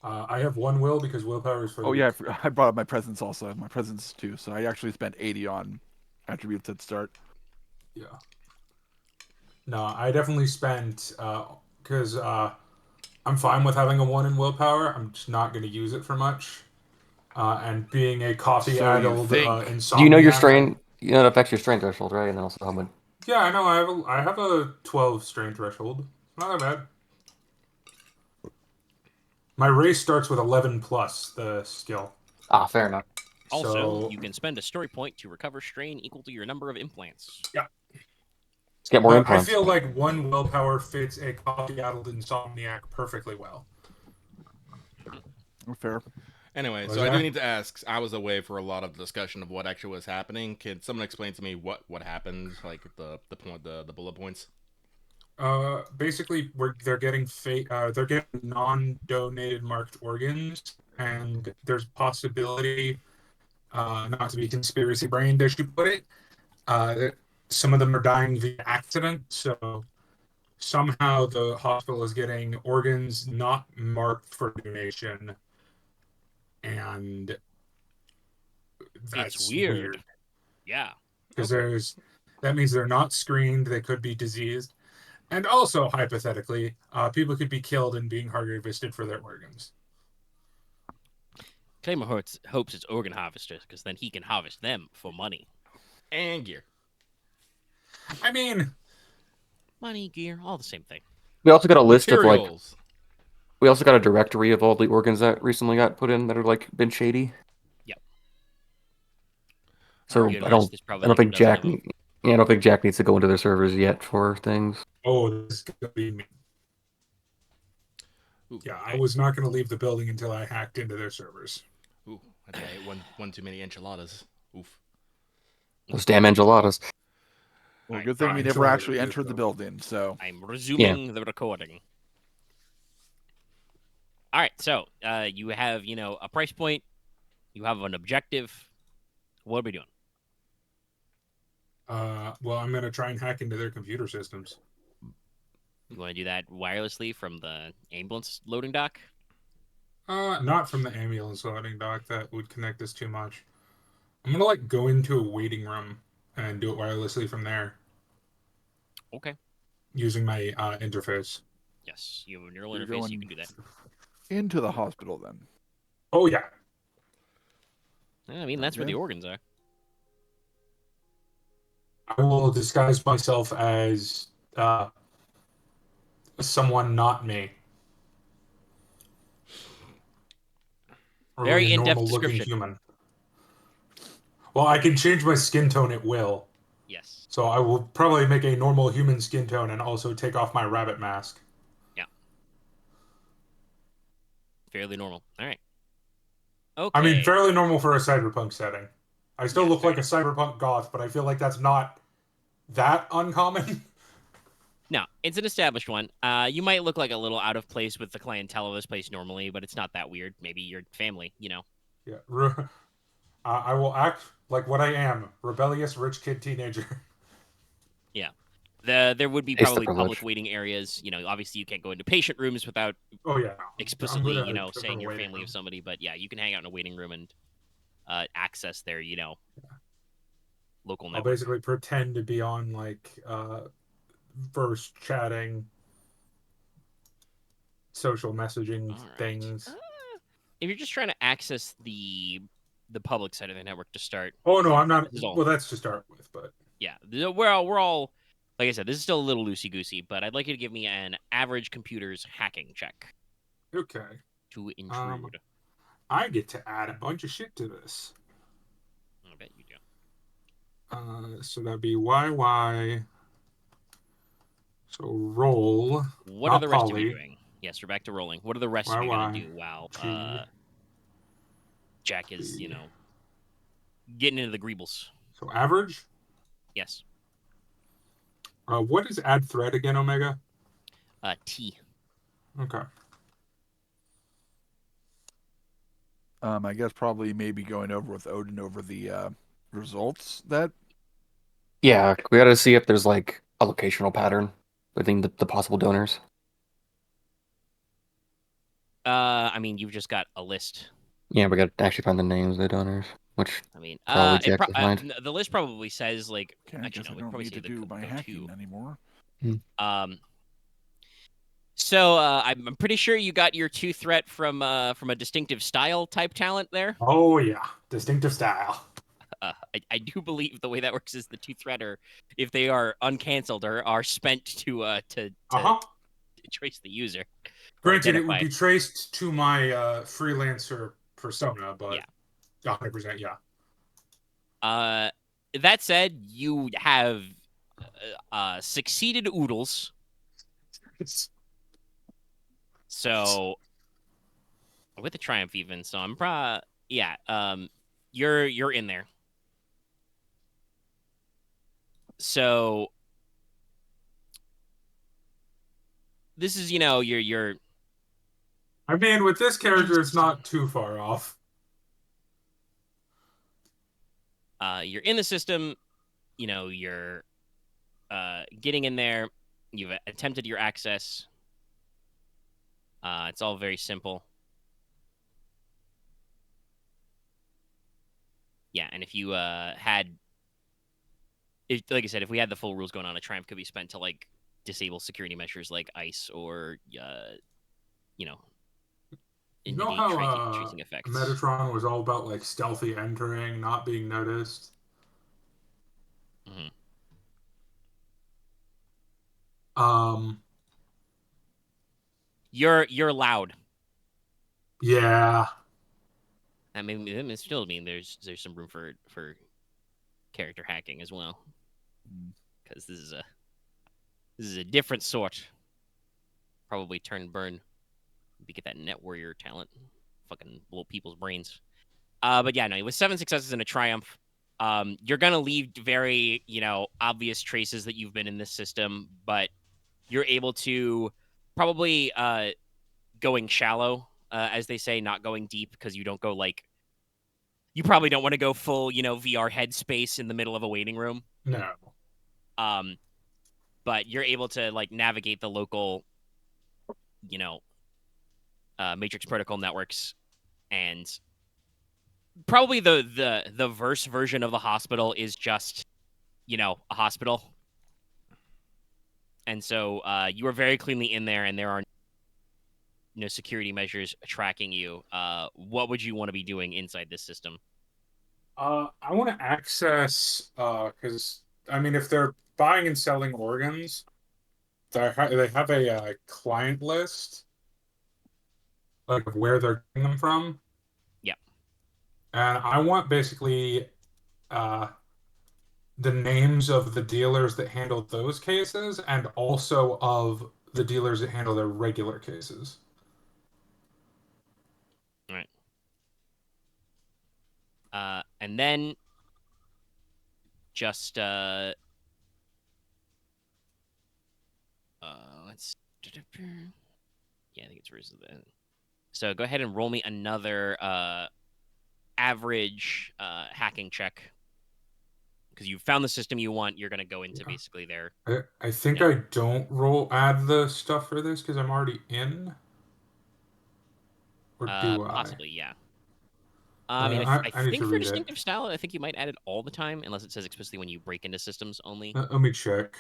I have 1 will because willpower is for. Oh yeah, I brought up my presence also. My presence too. So I actually spent 80 on attributes at start. Yeah. No, I definitely spent because I'm fine with having a 1 in willpower. I'm just not going to use it for much. And being a coffee-addled insomniac. Do you know your strain? You know it affects your strain threshold, right? And also how much. Yeah, I know. I have a 12 strain threshold. Not that bad. My race starts with 11 plus the skill. Fair enough. Also, you can spend a story point to recover strain equal to your number of implants. Yeah. Let's get more implants. I feel like 1 willpower fits a coffee-addled insomniac perfectly well. Fair. Anyway, so I do need to ask. I was away for a lot of discussion of what actually was happening. Can someone explain to me what happened? Like the bullet points. Basically, they're getting non-donated marked organs, and there's possibility, not to be conspiracy brained as you put it, that some of them are dying via accident. So somehow the hospital is getting organs not marked for donation, and that's weird. Yeah, because that means they're not screened. They could be diseased. And also, hypothetically, people could be killed and being harvested for their organs. Claymore hopes it's organ harvesters because then he can harvest them for money. And gear. I mean... Money, gear, all the same thing. We also got a list Materials. of we also got a directory of all the organs that recently got put in that are like been shady. Yep. So I don't think Jack needs to go into their servers yet for things. Oh, this is gonna be me. Ooh, yeah, I was not going to leave the building until I hacked into their servers. Ooh, I ate one too many enchiladas. Oof. Those damn enchiladas. Well, good thing we never actually entered the building, so... I'm resuming the recording. All right, so you have, a price point. You have an objective. What are we doing? Well, I'm going to try and hack into their computer systems. You want to do that wirelessly from the ambulance loading dock? Not from the ambulance loading dock. That would connect us too much. I'm going to, go into a waiting room and do it wirelessly from there. Okay. Using my interface. Yes, you have a neural interface. You can do that. Into the hospital, then. Oh, yeah. I mean, that's where the organs are. I will disguise myself as someone not me. Or Very like a in-depth normal-looking description. human. Well, I can change my skin tone at will. Yes. So I will probably make a normal human skin tone and also take off my rabbit mask. Yeah. Fairly normal. All right. I mean, Okay. fairly normal for a cyberpunk setting. I still Yeah, look fair like a cyberpunk goth, but I feel like that's not that uncommon. No, it's an established one. You might look like a little out of place with the clientele of this place normally, but it's not that weird. Maybe your family, Yeah, I will act like what I am, rebellious rich kid teenager. Yeah. There would be Taste the probably public privilege. waiting areas. Obviously you can't go into patient rooms without Oh yeah, I'm explicitly, good at a saying different you're waiting family of room. somebody. But yeah, you can hang out in a waiting room and access their, local I'll network. basically pretend to be on first chatting, social messaging All right. things. If you're just trying to access the public side of the network to start, Oh no, I'm not. this is all. Well, that's to start with, but Yeah, we're all like I said, this is still a little loosey goosey, but I'd like you to give me an average computer's hacking check okay. to Um, intrude. I get to add a bunch of shit to this. I bet you do. So that'd be YY. So roll, What are not the rest of you poly. doing? Yes, we're back to rolling. What are the rest of you gonna YY do while T Jack is, B. getting into the greebles? So average. Yes. What is add thread again, Omega? T. Okay. I guess probably maybe going over with Odin over the results that. Yeah, we got to see if there's like a locational pattern within the possible donors. I mean, you've just got a list. Yeah, we got to actually find the names of the donors, which I mean, probably Jack will find. the list probably says like. Okay, I Actually, guess no, I we don't probably need say to do my the hacking two. anymore. So I'm pretty sure you got your two threat from a distinctive style type talent there. Oh yeah, distinctive style. I do believe the way that works is the two threat are, if they are uncanceled or are spent to Uh-huh. trace the user or Granted, it would identify. be traced to my freelancer persona, but Yeah. 100%, yeah. That said, you have succeeded oodles. So with the triumph even, so I'm yeah. You're in there. So this is you're I mean, with this character, it's not too far off. you're in the system. You're getting in there. You've attempted your access. It's all very simple. Yeah, and if you like I said, if we had the full rules going on, a triumph could be spent to like disable security measures like ice or you know You know negate how tracing effects. Metatron was all about like stealthy entering, not being noticed? Mm-hmm. Um, You're loud. yeah. I mean, it still mean there's some room for character hacking as well, because this is a different sort. Probably turn burn. Maybe get that net warrior talent. Fucking blow people's brains. But yeah, no, with 7 successes and a triumph, you're gonna leave very, obvious traces that you've been in this system, but you're able to probably going shallow, as they say, not going deep, because you don't go like you probably don't want to go full, VR headspace in the middle of a waiting room. No. Um, but you're able to like navigate the local, you know, matrix protocol networks, and probably the verse version of the hospital is just, a hospital. And so you are very cleanly in there, and there are no security measures tracking you. What would you want to be doing inside this system? I want to access because I mean, if they're buying and selling organs, they have a client list like of where they're getting them from, Yeah. and I want basically uh the names of the dealers that handle those cases and also of the dealers that handle their regular cases. All right. And then just let's yeah, I think it's so go ahead and roll me another average hacking check because you found the system you want. You're gonna go into Yeah. basically there. I think Yeah. I don't add the stuff for this because I'm already in, or do I? Possibly, yeah. I mean, I I need to think for read it. distinctive style, I think you might add it all the time, unless it says explicitly when you break into systems only. Let me check.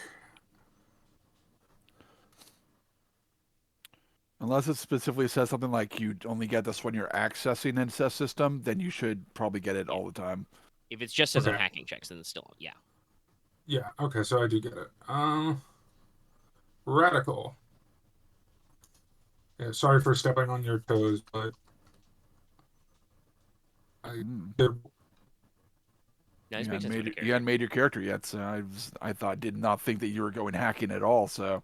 Unless it specifically says something like you only get this when you're accessing a system, then you should probably get it Yeah. all the time. If it just says on Okay. hacking checks, then it's still yeah. Yeah, okay, so I do get it. Radical. Yeah, sorry for stepping on your toes, but I did. No, this You makes hadn't sense for made the you character. hadn't made your character yet, so did not think that you were going hacking at all. So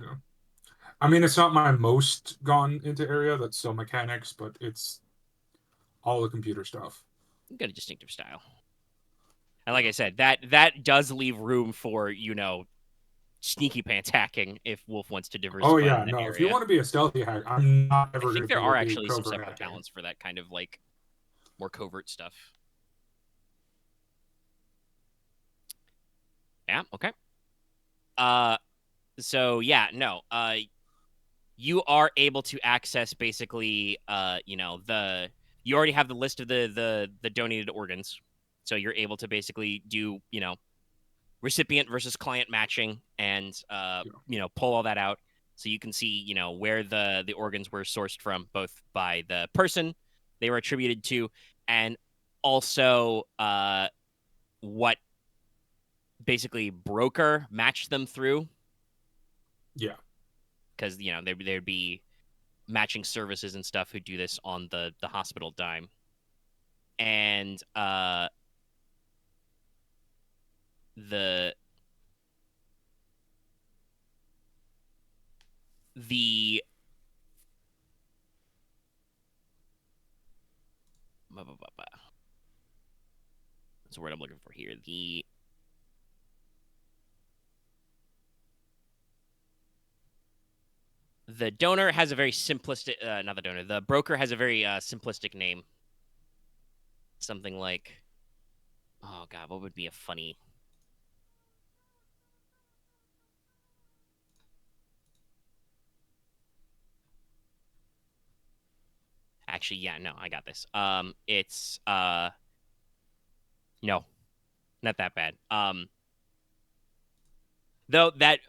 Yeah. I mean, it's not my most gone into area. That's still mechanics, but it's all the computer stuff. You got a distinctive style. And like I said, that does leave room for, sneaky pants hacking if Wolf wants to Oh diversify in yeah, that no. If you area. want to be a stealthy hack, I'm not I ever think going to there be are able to do actually some covert separate hacking. balance for that kind of like more covert stuff. Yeah, okay. So yeah, no. You are able to access basically you already have the list of the donated organs. So you're able to basically do, recipient versus client matching and pull all that out so you can see where the organs were sourced from, both by the person they were attributed to and also what basically broker matched them through, Yeah, because there'd be matching services and stuff who do this on the hospital dime. And the the what's the word I'm looking for here? The donor has a very simplistic not the donor, the broker has a very simplistic name. Something like, oh god, what would be a funny actually, yeah, no, I got this. It's no, not that bad. Though that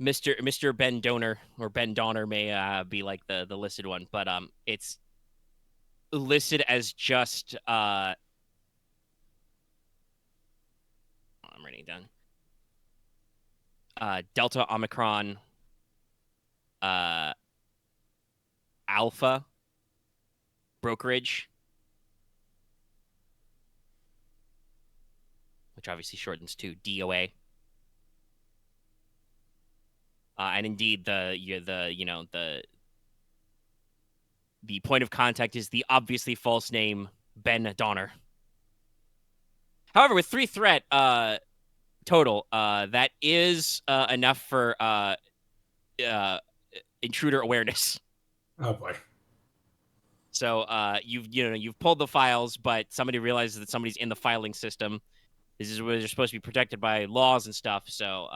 Mr. Ben Donor or Ben Donner may be like the listed one, but it's listed as just I'm writing down Delta Omicron uh Alpha brokerage, which obviously shortens to DOA. And indeed, the point of contact is the obviously false name Ben Donner. However, with 3 threat total, that is enough for intruder awareness. oh boy. So you've pulled the files, but somebody realizes that somebody's in the filing system. This is where they're supposed to be protected by laws and stuff. So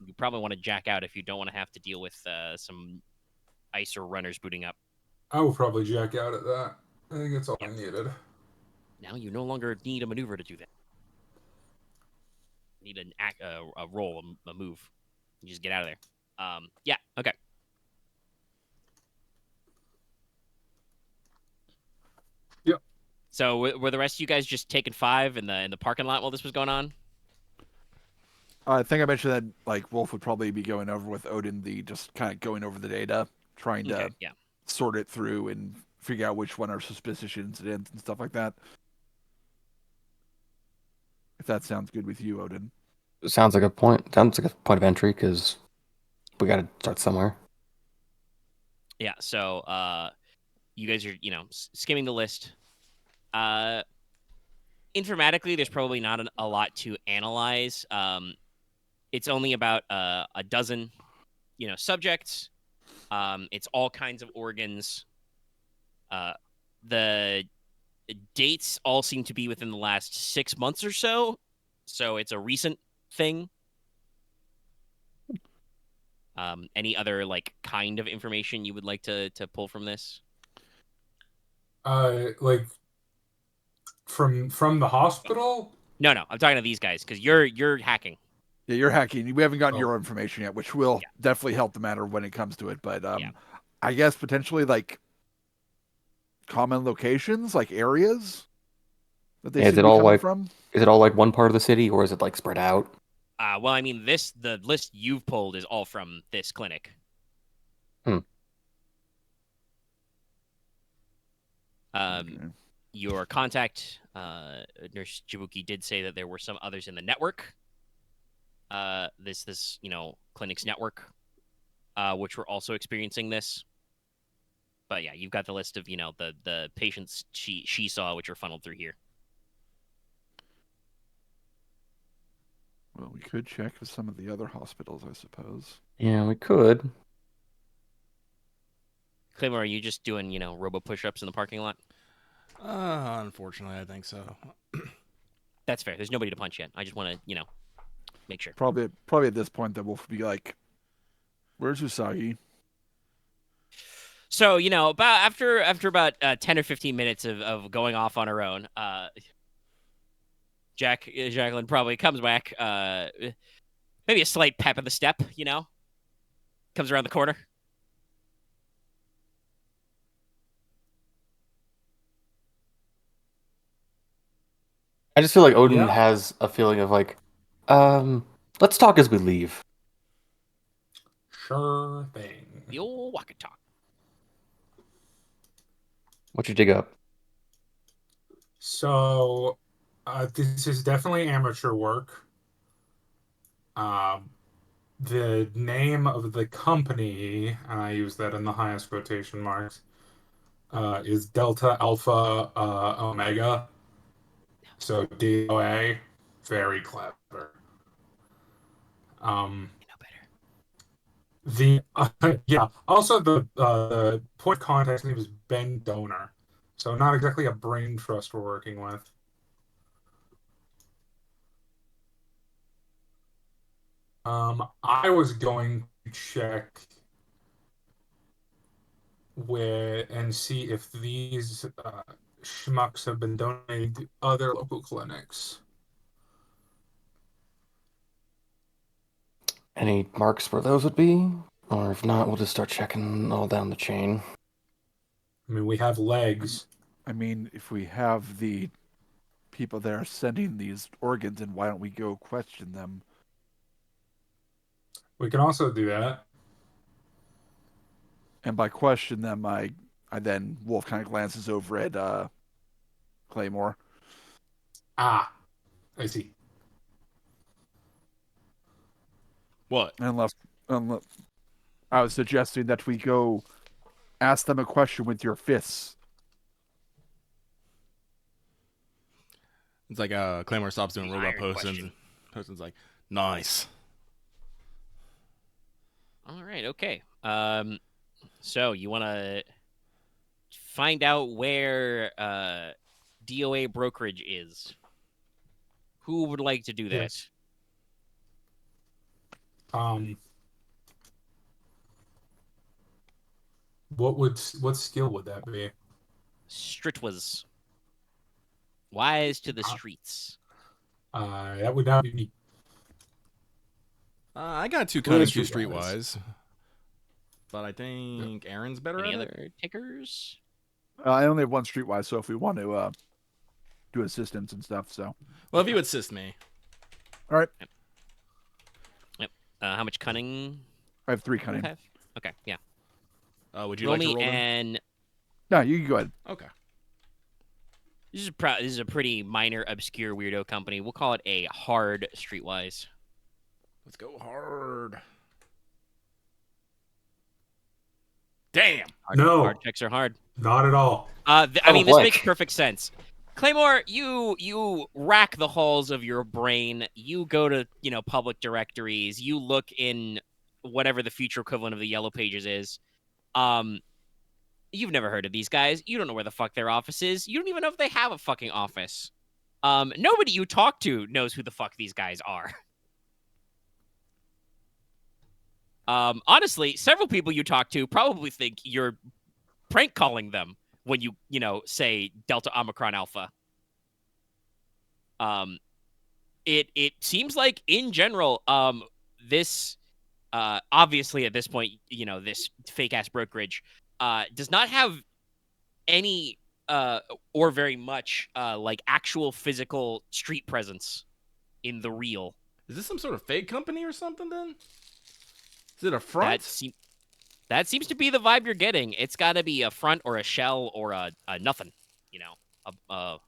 you probably want to jack out if you don't want to have to deal with some ICE or runners booting up. I will probably jack out at that. I think that's all Yep. I needed. Now you no longer need a maneuver to do that. You need a roll, a move. You just get out of there. Yeah. Okay. Yep. So were the rest of you guys just taking 5 in the parking lot while this was going on? I think I mentioned that like Wolf would probably be going over with Odin, just kind of going over the data, trying to Yeah. sort it through and figure out which one are suspicious incidents and stuff like that. If that sounds good with you, Odin. Sounds like a point. Sounds like a point of entry because we got to start somewhere. Yeah. So, you guys are, skimming the list. Informatically, there's probably not a lot to analyze. It's only about a dozen, subjects. It's all kinds of organs. The dates all seem to be within the last 6 months or so. So it's a recent thing. Any other kind of information you would like to pull from this? Like from the hospital. No, I'm talking to these guys because you're hacking. Yeah, you're hacking. We haven't gotten Oh. your information yet, which will definitely help the matter when it comes to it. But Yeah. I guess potentially common locations, like areas that they Is should it be all coming from. Is it all like one part of the city, or is it like spread out? Well, I mean, the list you've pulled is all from this clinic. Okay. Your contact, Nurse Jibuki, did say that there were some others in the network. This clinic's network, which were also experiencing this. But yeah, you've got the list of the patients she saw, which are funneled through here. Well, we could check with some of the other hospitals, I suppose. Yeah, we could. Claymore, are you just doing robo push-ups in the parking lot? Unfortunately, I think so. That's fair. There's nobody to punch yet. I just want to make sure. Probably at this point, that Wolf would be like, "Where's Usagi?" So after about 10 or 15 minutes of going off on her own, Jacqueline probably comes back. Maybe a slight pep in the step. Comes around the corner. I just feel like Odin Yeah. has a feeling of let's talk as we leave. Sure thing. The old walk and talk. What you dig up? So, this is definitely amateur work. The name of the company, and I use that in the highest quotation marks, is Delta Alpha Omega. So DOA, very clever. Better. The yeah. Also, the point of contact name is Ben Donor, so not exactly a brain trust we're working with. I was going to check and see if these schmucks have been donated to other local clinics. Any marks where those would be? Or if not, we'll just start checking all down the chain. I mean, we have legs. I mean, if we have the people there sending these organs, and why don't we go question them? We can also do that. And by question them, I then Wolf kind of glances over at Claymore. Ah, I see. What? Unless I was suggesting that we go ask them a question with your fists. It's like Claymore stops doing The robot iron posts question. and Poston's like, nice. All right. Okay. So you want to find out where DOA brokerage is? Who would like to do that? Yes. What skill would that be? Stritwas. Wise to the streets. That would not be me. I got 2 Who cunning, is 2 streetwise? streetwise. But I think Aren's better Any at it. other takers? I only have one streetwise, so if we want to do assistance and stuff, so. Well, if you assist me. All right. Yep. How much cunning? I have 3 do you cunning. have? Okay. Yeah. Would you Roll like to me roll them? and No, you can go ahead. Okay. This is a pretty minor, obscure, weirdo company. We'll call it a hard Streetwise. Let's go hard. Damn. No, Hard checks are hard. not at all. I mean, this blank. makes perfect sense. Claymore, you rack the halls of your brain. You go to public directories. You look in whatever the future equivalent of the Yellow Pages is. You've never heard of these guys. You don't know where the fuck their office is. You don't even know if they have a fucking office. Nobody you talk to knows who the fuck these guys are. Honestly, several people you talk to probably think you're prank calling them when you say Delta Omicron Alpha. It seems like in general, this obviously at this point, this fake ass brokerage does not have any or very much like actual physical street presence in the real. Is this some sort of fake company or something then? Is it a front? That seems to be the vibe you're getting. It's got to be a front or a shell or a nothing, But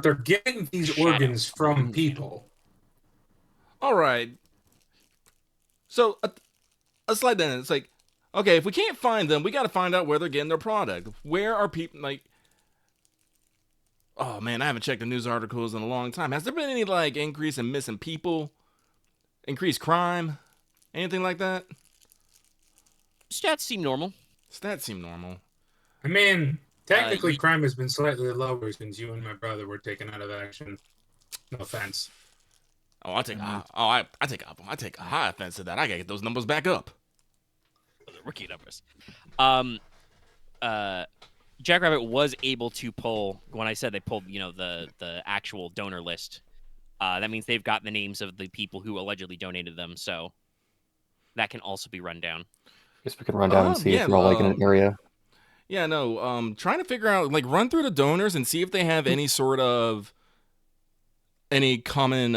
they're getting these Shadow. organs from people. All right. So a slide then. It's like, okay, if we can't find them, we got to find out where they're getting their product. Where are people like? Oh man, I haven't checked the news articles in a long time. Has there been any like increase in missing people, increased crime, anything like that? Stats seem normal. Stats seem normal. I mean, technically, crime has been slightly lower since you and my brother were taken out of action. No offense. Oh, I take a high offense to that. I gotta get those numbers back up. The rookie numbers. Jackrabbit was able to pull, when I said they pulled, the actual donor list. That means they've got the names of the people who allegedly donated them, so that can also be run down. Guess we can run down and see if they're all like in an area. Yeah, no. Trying to figure out, like, run through the donors and see if they have any sort of common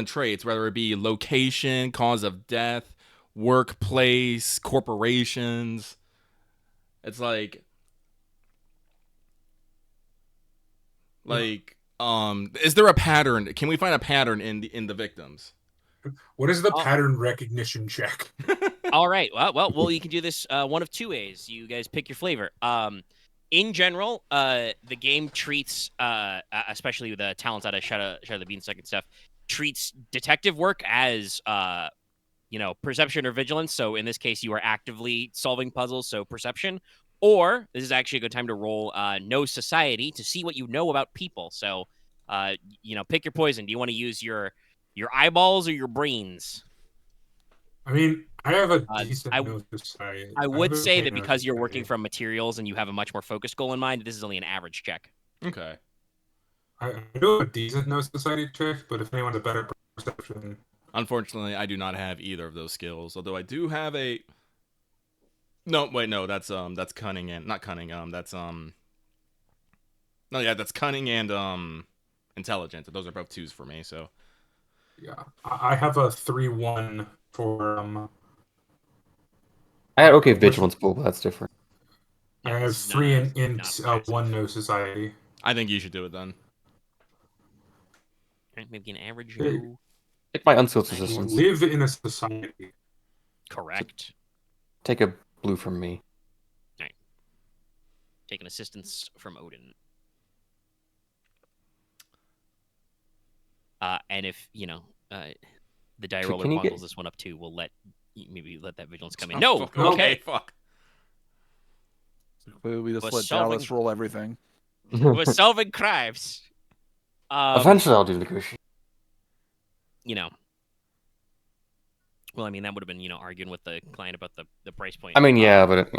traits, whether it be location, cause of death, workplace, corporations. It's like, is there a pattern? Can we find a pattern in the victims? What is the pattern recognition check? All right. Well, you can do this one of two ways. You guys pick your flavor. In general, the game treats, especially the talents out of Shadow the Beanstalk and stuff, treats detective work as, perception or vigilance. So in this case, you are actively solving puzzles, so perception. Or this is actually a good time to roll Know Society to see what you know about people. So, pick your poison. Do you want to use your eyeballs or your brains? I mean, I have a decent Know Society. I would say that because you're working from materials and you have a much more focused goal in mind, this is only an average check. Okay. I do have a decent Know Society check, but if anyone's a better perception... Unfortunately, I do not have either of those skills, although I do have a... No, wait, no, that's cunning and... Not cunning, that's, No, yeah, that's cunning and, intelligence. Those are both 2s for me, so... Yeah, I have a 3-1 for, I had okay vigilance pool, but that's different. I have 3 in 1 Know Society. I think you should do it then. Maybe an average Hey. no. Take my unskilled assistance. Live in a society. Correct. Take a blue from me. Take an assistance from Odin. And if, the die roller Can you bundles get- this one up too, we'll maybe let that vigilance come in. No! Fuck, Okay. Fuck. We just Was let solving- Dallas roll everything. We're solving crimes. Eventually, I'll do negotiation. Well, I mean, that would have been, arguing with the client about the price point. I mean, yeah, but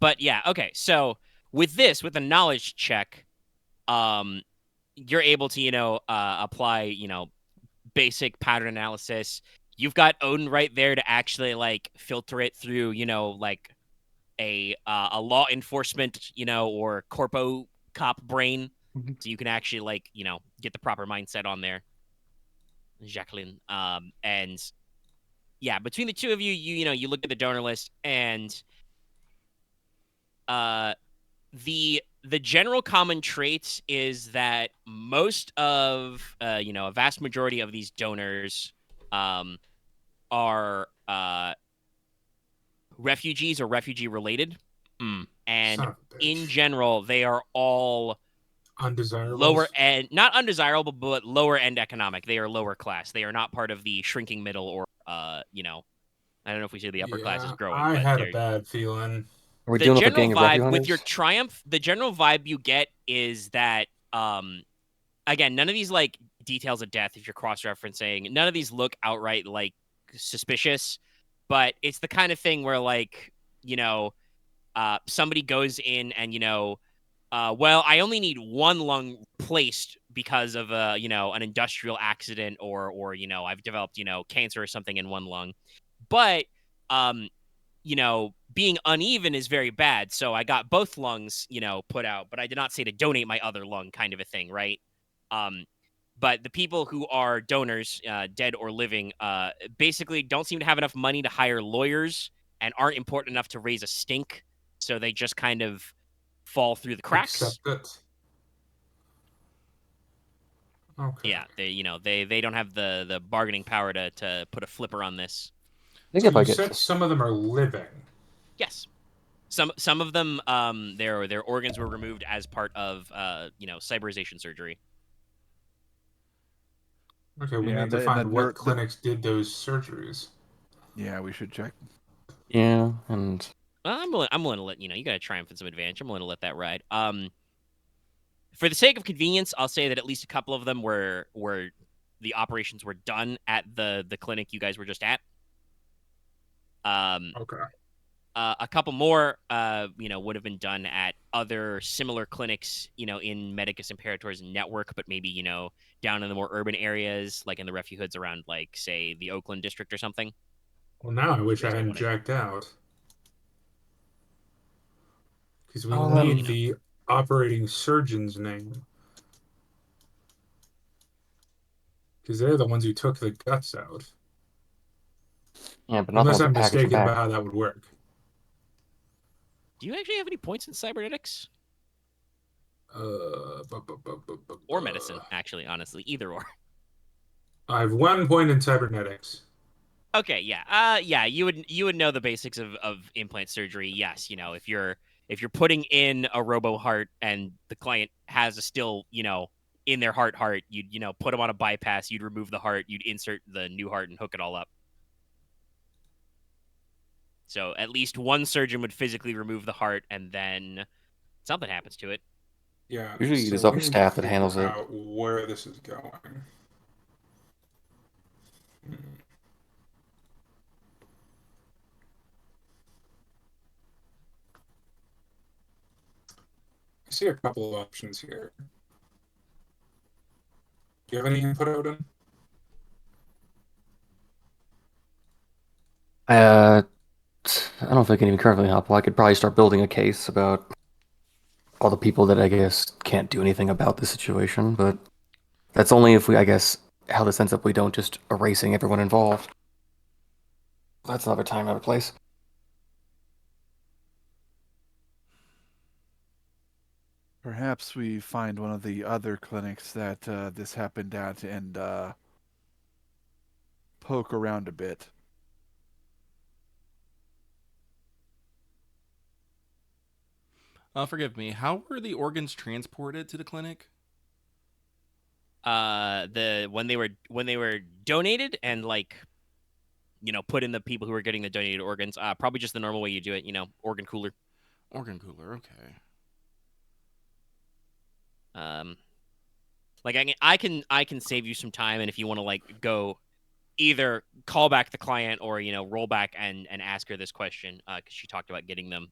But yeah, okay. So with the knowledge check, you're able to, apply, basic pattern analysis. You've got Odin right there to actually like filter it through, like a law enforcement, or corpo cop brain. So you can actually like, get the proper mindset on there. Jacqueline. And yeah, between the two of you, you look at the donor list and the general common trait is that most of a vast majority of these donors are refugees or refugee related, and Son of a in bitch. general they are all lower Undesirables. end, not undesirable, but lower end economic. They are lower class. They are not part of the shrinking middle, or I don't know if we say the upper class is Yeah, growing, I but had a they're bad feeling. Are we the dealing with a general gang of refugee vibe with your hunters? triumph. The general vibe you get is that again, none of these like details of death, if you're cross-referencing, none of these look outright like suspicious, but it's the kind of thing where like, somebody goes in and well, I only need one lung replaced because of an industrial accident, or I've developed cancer or something in one lung, but um being uneven is very bad, so I got both lungs put out, but I did not say to donate my other lung, kind of a thing, right? um but the people who are donors, dead or living, basically don't seem to have enough money to hire lawyers and aren't important enough to raise a stink, so they just kind of fall through the cracks. Accept it. Okay. Yeah, they don't have the bargaining power to put a flipper on this. I think So if I you get said just some of them are living. Yes, some of them, their organs were removed as part of cyberization surgery. Okay, we Yeah, need and to the find what ner- the clinics did those surgeries. yeah, we should check. yeah, and I'm willing to let you got to triumph in some advantage. I'm willing to let that ride. For the sake of convenience, I'll say that at least a couple of them were the operations were done at the clinic you guys were just at. Okay. A couple more, would have been done at other similar clinics, in Medicus Imperator's network, but maybe, down in the more urban areas, like in the refugee hoods around, like, say, the Oakland district or something. Well, now I You wish I guys may hadn't want to, jacked out. Because we I'll need the operating surgeon's name. Because they're the ones who took the guts out. yeah, but not the Unless ones who I'm package them mistaken back. about how that would work. do you actually have any points in cybernetics Uh, bu- bu- bu- bu- bu- or medicine? bu- Actually, honestly, either or. I have 1 point in cybernetics. Okay, yeah. Yeah, you would know the basics of implant surgery. Yes, if you're putting in a robo heart and the client has a still, in their heart, you'd, put them on a bypass, you'd remove the heart, you'd insert the new heart and hook it all up. So at least one surgeon would physically remove the heart, and then something happens to it. Yeah, Usually so there's we other need to staff that figure handles it. out where this is going. Hmm. I see a couple of options here. Do you have any input, Odin? Uh, I don't think I can even currently help. Well, I could probably start building a case about all the people that I guess can't do anything about the situation, but that's only if we, I guess, how this ends up, we don't just erasing everyone involved. That's another time, another place. Perhaps we find one of the other clinics that this happened at and poke around a bit. Forgive me. How were the organs transported to the clinic? The when they were donated and like put in the people who were getting the donated organs, probably just the normal way you do it, organ cooler. Organ cooler. Okay. Um, like I can save you some time, and if you want to like go either call back the client or roll back and ask her this question, because she talked about getting them.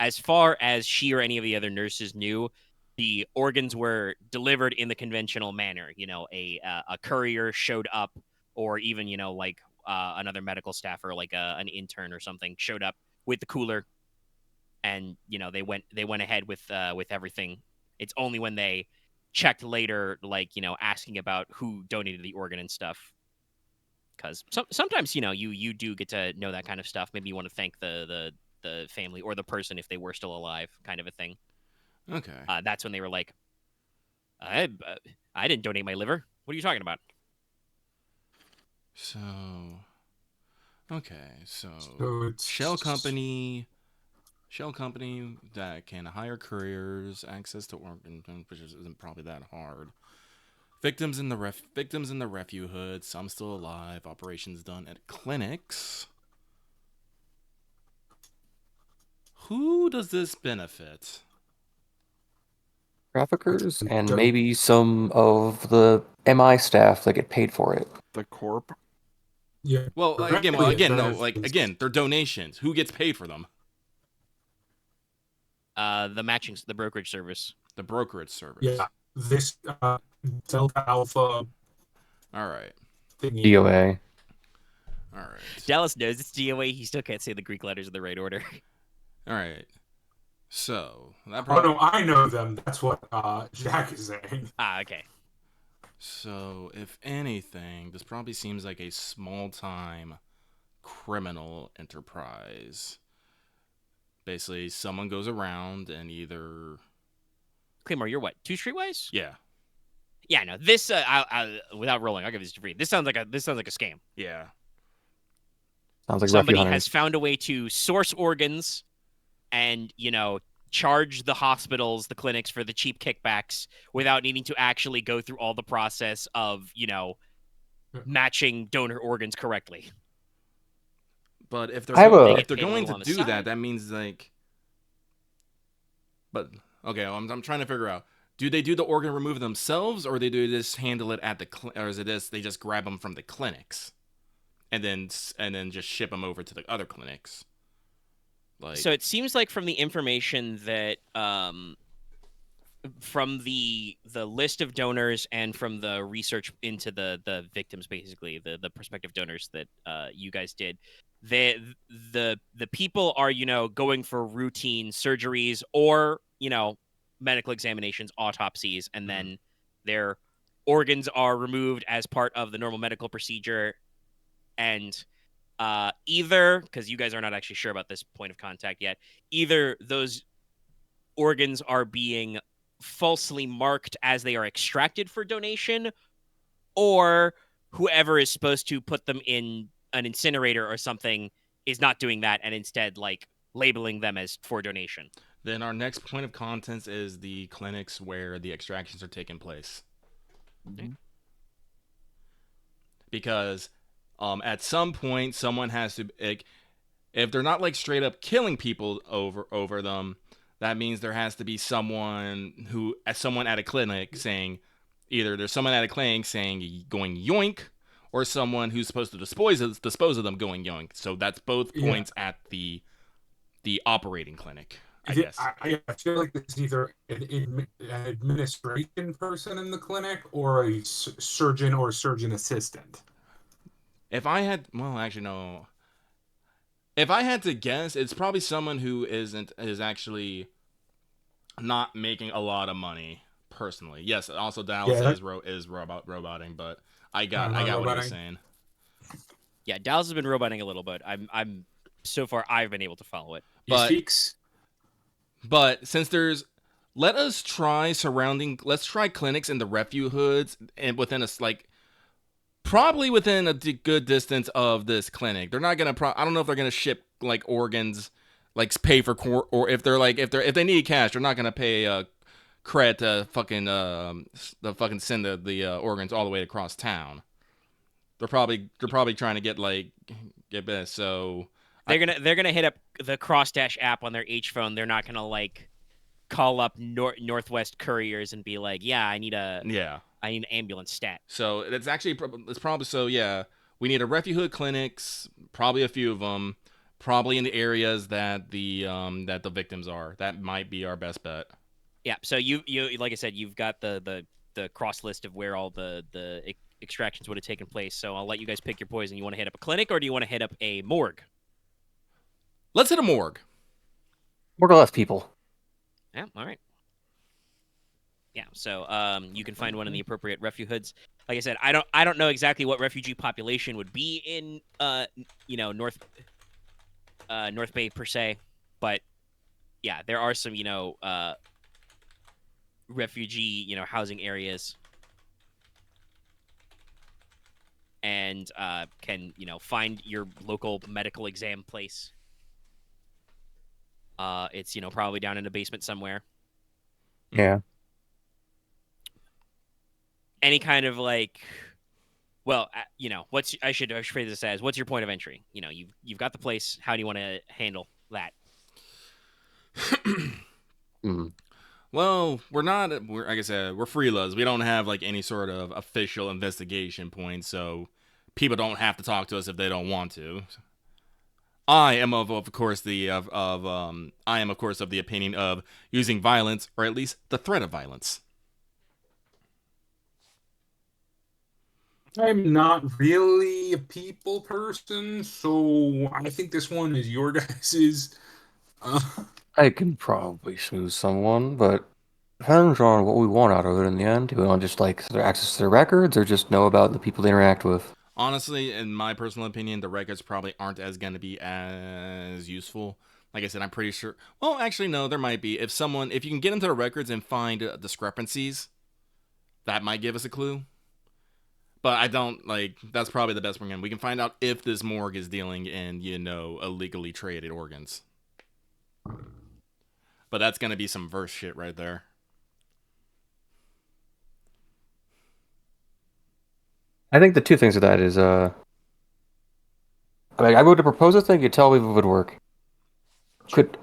As far as she or any of the other nurses knew, the organs were delivered in the conventional manner. A courier showed up, or even like another medical staff or like an intern or something showed up with the cooler, and they went ahead with everything. It's only when they checked later, like asking about who donated the organ and stuff, because sometimes you do get to know that kind of stuff. Maybe you want to thank the the family or the person if they were still alive, kind of a thing. Okay. That's when they were like, I didn't donate my liver. What are you talking about? So, okay, so it's shell company that can hire couriers, access to organ, which isn't probably that hard. Victims in the refuge hood, some still alive. Operations done at clinics. Who does this benefit? Traffickers and maybe some of the MI staff that get paid for it. The Corp. Yeah. Well, again, they're donations. Who gets paid for them? The brokerage service. The brokerage service. Yeah. This Delta Alpha All right. thingy. DOA. All right. Dallas knows it's DOA. He still can't say the Greek letters in the right order. All right. So that Oh no, I know them. That's what Jack is saying. Okay. So, if anything, this probably seems like a small-time criminal enterprise. Basically, someone goes around and either... Claymore, you're what? 2 streetwise? Yeah. Yeah, no. This without rolling, I'll give this to free. This sounds like a scam. Yeah. Sounds like Somebody Refuge has Hunters. found a way to source organs and, charge the hospitals, the clinics for the cheap kickbacks without needing to actually go through all the process of, matching donor organs correctly. But if they're, They if they're get paid a going little to on the do side. that, that means, like... But, okay, I'm trying to figure out. Do they do the organ removal themselves, or they do just handle it at the... or is it they just grab them from the clinics? And then just ship them over to the other clinics? Like, So it seems like from the information that from the list of donors and from the research into the victims, basically the prospective donors that you guys did, the people are going for routine surgeries or medical examinations, autopsies, and then their organs are removed as part of the normal medical procedure. And either, because you guys are not actually sure about this point of contact yet, either those organs are being falsely marked as they are extracted for donation, or whoever is supposed to put them in an incinerator or something is not doing that and instead labeling them as for donation. Then our next point of contact is the clinics where the extractions are taking place. Mm-hmm. Because at some point, someone has to... if they're not straight up killing people over them, that means there has to be someone at a clinic saying... Either there's someone at a clinic saying going yoink, or someone who's supposed to dispose of them going yoink. So that's both points at the operating clinic, I guess. I feel like this is either an administration person in the clinic or a surgeon or surgeon assistant. If I had... Well, actually, no. If I had to guess, it's probably someone who is actually not making a lot of money personally. Yes, also Dallas is roboting, but I got what you're saying. Yeah, Dallas has been roboting a little bit. I'm so far I've been able to follow it. He speaks. But since there's... Let's try clinics in the refuge hoods and within probably within a good distance of this clinic. They're not gonna. I don't know if they're gonna ship organs, pay for or if if they need cash, they're not gonna pay credit to fucking send the organs all the way across town. They're probably trying to get this. So they're gonna hit up the Crossdash app on their H phone. They're not gonna call up Northwest Couriers and be like, yeah, I need an ambulance stat. So it's probably so. Yeah, we need a refuge hood clinics, probably a few of them, probably in the areas that the victims are. That might be our best bet. Yeah. So you like I said, you've got the cross list of where all the extractions would have taken place. So I'll let you guys pick your poison. You want to hit up a clinic or do you want to hit up a morgue? Let's hit a morgue. Morgue left people. Yeah. All right. Yeah, so you can find one in the appropriate refuge hoods. Like I said, I don't know exactly what refugee population would be in North Bay per se. But yeah, there are some, refugee, housing areas, and can, find your local medical exam place. It's, probably down in a basement somewhere. Yeah. Any kind of I should phrase this as, what's your point of entry? You've got the place. How do you want to handle that? Well, like I said, we're freelas. We don't have like any sort of official investigation point, so people don't have to talk to us if they don't want to. I am of course of the opinion of using violence, or at least the threat of violence. I'm not really a people person, so I think this one is your guys's. I can probably smooth someone, but depends on what we want out of it in the end. Do we want just like their access to their records, or just know about the people they interact with? Honestly, in my personal opinion, the records probably aren't as going to be as useful. Like I said, I'm pretty sure. Well, actually, no, there might be. If you can get into the records and find discrepancies, that might give us a clue. But I don't that's probably the best we're going. We can find out if this morgue is dealing in, illegally traded organs. But that's going to be some verse shit right there. I think the two things of that is, I would propose a thing. You tell me if it would work. Could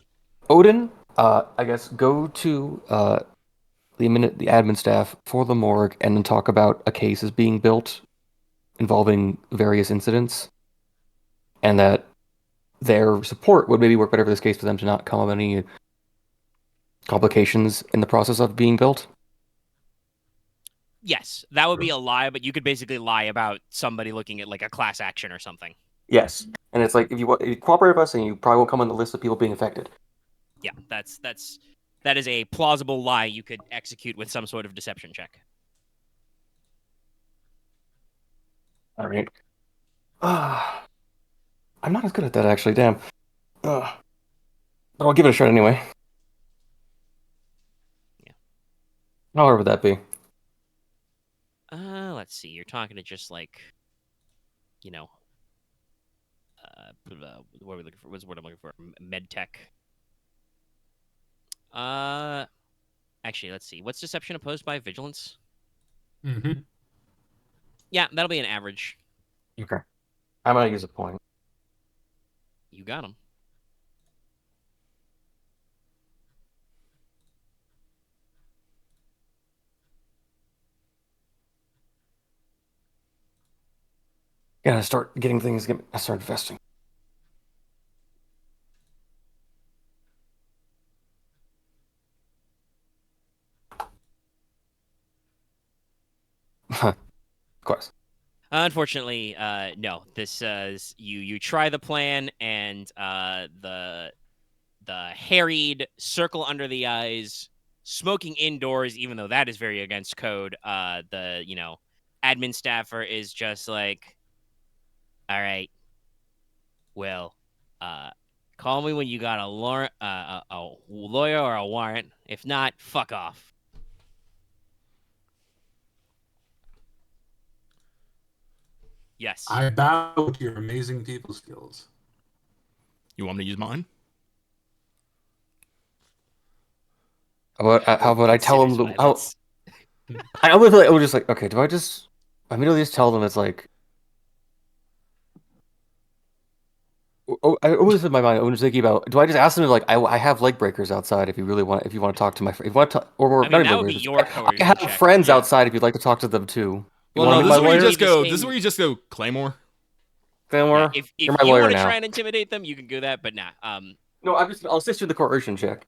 Odin, I guess, go to the admin staff for the morgue and then talk about a case is being built involving various incidents, and that their support would maybe work better for this case for them to not come up any complications in the process of being built? Yes, that would be a lie, but you could basically lie about somebody looking at like a class action or something. Yes, and it's like if you cooperate with us, and you probably won't come on the list of people being affected. Yeah, that is a plausible lie you could execute with some sort of deception check. All right. I'm not as good at that actually. Damn. But I'll give it a shot anyway. Yeah. How hard would that be? Let's see. You're talking to just like, what are we looking for? What's the word I'm looking for? Med tech. Actually, let's see. What's deception opposed by? Vigilance? Mm-hmm. Yeah, that'll be an average. Okay. I'm gonna use a point. You got him. Gotta start getting things. I start investing. Of course. Unfortunately, no. This you try the plan, and the harried circle under the eyes, smoking indoors, even though that is very against code. The admin staffer is just like, all right, well, call me when you got a lawyer or a warrant. If not, fuck off. Yes. I bow to your amazing people skills. You want me to use mine? How about I tell them I would like. I would just like. Okay, do I just? I immediately just tell them it's like. I always in my mind. I'm just thinking about. Do I just ask them like I have leg breakers outside if you really want, if you want to talk to my friend, if you want to, or I mean, not that even would be breakers, your I coercion have check. friends Yeah. outside if you'd like to talk to them too. You Well, want no, to be my lawyer? this is where you just go, Claymore. Claymore, If you're you my lawyer want to now. try and intimidate them, you can do that, but nah. No, I'll assist you in the coercion check.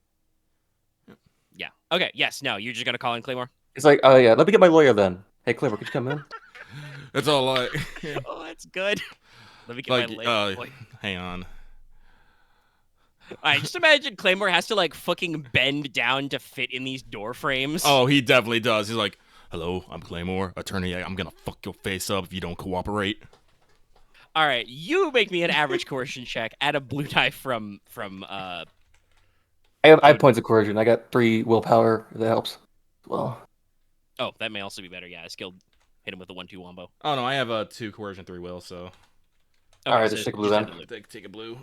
Yeah. Okay. Yes. No. You're just gonna call in Claymore. It's like, oh yeah, let me get my lawyer then. Hey, Claymore, could you come in? That's all like. Oh, that's good. Let me get Like, my leg. hang on. Alright, just imagine Claymore has to like fucking bend down to fit in these door frames. Oh, he definitely does. He's like, "Hello, I'm Claymore, attorney. I'm gonna fuck your face up if you don't cooperate." Alright, you make me an average coercion check. Add a blue die from I have Odin. points of coercion. I got 3 willpower. If that helps. Well, Oh, that may also be better. Yeah, skilled. Hit him with a 1-2 wombo. Oh no, I have a 2 coercion, 3 will. So all Okay, right, so just take a blue just then. hit the blue. take a blue.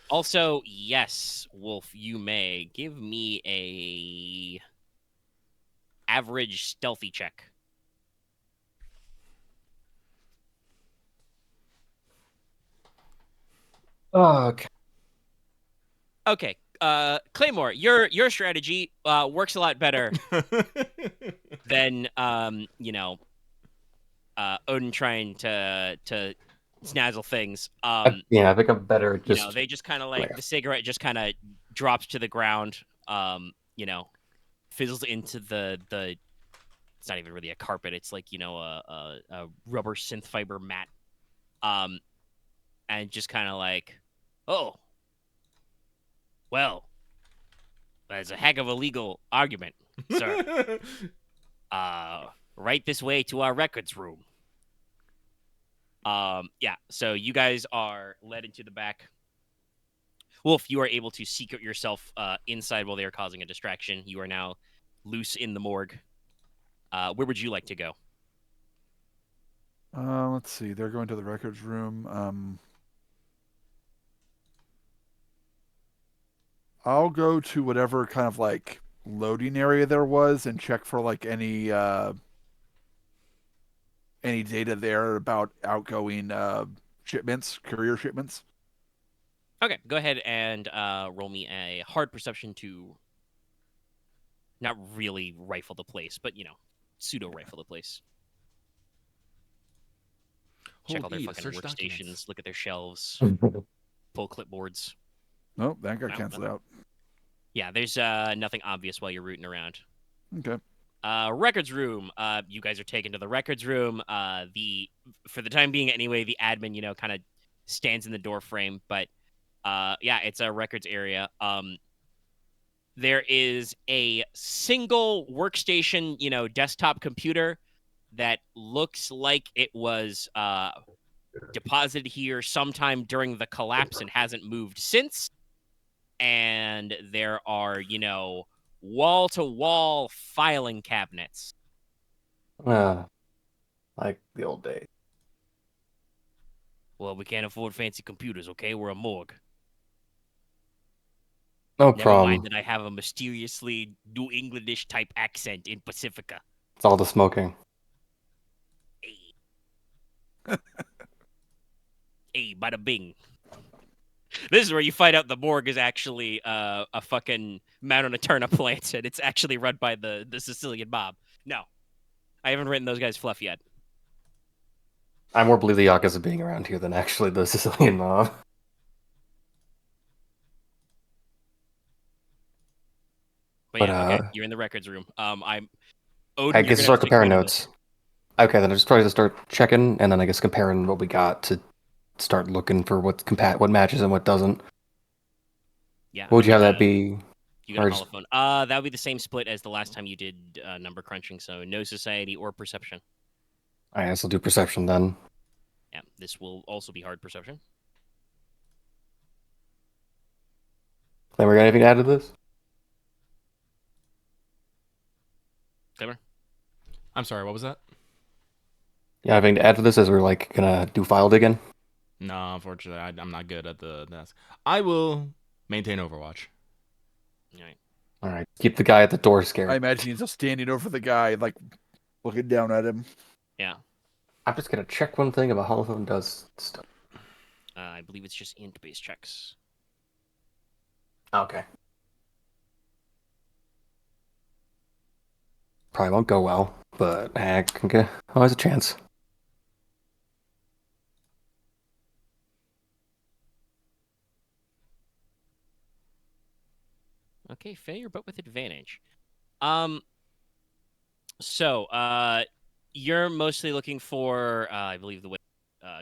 Also, yes, Wolf, you may give me a average stealthy check. Oh, okay. Okay, Claymore, your strategy works a lot better than Odin trying to snazzle things. Yeah, I think I'm better at just. They just kind of like the cigarette just kind of drops to the ground. Fizzles into the. It's not even really a carpet. It's like a rubber synth fiber mat. And just kind of like, oh, well, that's a heck of a legal argument, sir. Right this way to our records room. Yeah, so you guys are led into the back. Wolf, you are able to secret yourself inside while they are causing a distraction. You are now loose in the morgue. Where would you like to go? Let's see. They're going to the records room. I'll go to whatever kind of like loading area there was and check for like any data there about outgoing shipments, courier shipments. Okay, go ahead and roll me a hard perception to not really rifle the place, but pseudo rifle the place. Check all their fucking workstations, documents. look at their shelves, pull clipboards. Nope, that got No, canceled nothing. out. Yeah, there's nothing obvious while you're rooting around. Okay. Records room. You guys are taken to the records room. For the time being anyway, the admin, kind of stands in the door frame, but yeah, it's a records area. There is a single workstation, desktop computer that looks like it was deposited here sometime during the collapse and hasn't moved since. And there are, wall-to-wall filing cabinets. Like the old days. Well, we can't afford fancy computers, okay? We're a morgue. No Never mind problem. that I have a mysteriously New Englandish type accent in Pacifica. It's all the smoking. Hey. Hey, bada bing. This is where you find out the morgue is actually a fucking man on a turnip plant, and it's actually run by the Sicilian mob. No, I haven't written those guys fluff yet. I more believe the Yakuza being around here than actually the Sicilian mob. But But yeah, okay, you're in the records room. I'm Odin. I You're guess gonna have start to take comparing point of notes. Okay, then I just try to start checking, and then I guess comparing what we got to start looking for what matches and what doesn't. Yeah. What would you have that be? You got Or a just- holophone. That would be the same split as the last time you did number crunching. So no society or perception. I guess I'll do perception then. Yeah, this will also be hard perception. Claymore, got anything to add to this? Claymore? I'm sorry, what was that? Yeah, anything to add to this as we're like gonna do file digging? No, unfortunately, I'm not good at the desk. I will maintain Overwatch. All right. All right, keep the guy at the door I scared. imagine he's just standing over the guy, like looking down at him. Yeah. I'm just gonna check one thing about holophone does stuff. I believe it's just int-based checks. Okay. Probably won't go well, but I can get always a chance. Okay, failure, but with advantage. So, you're mostly looking for, I believe the way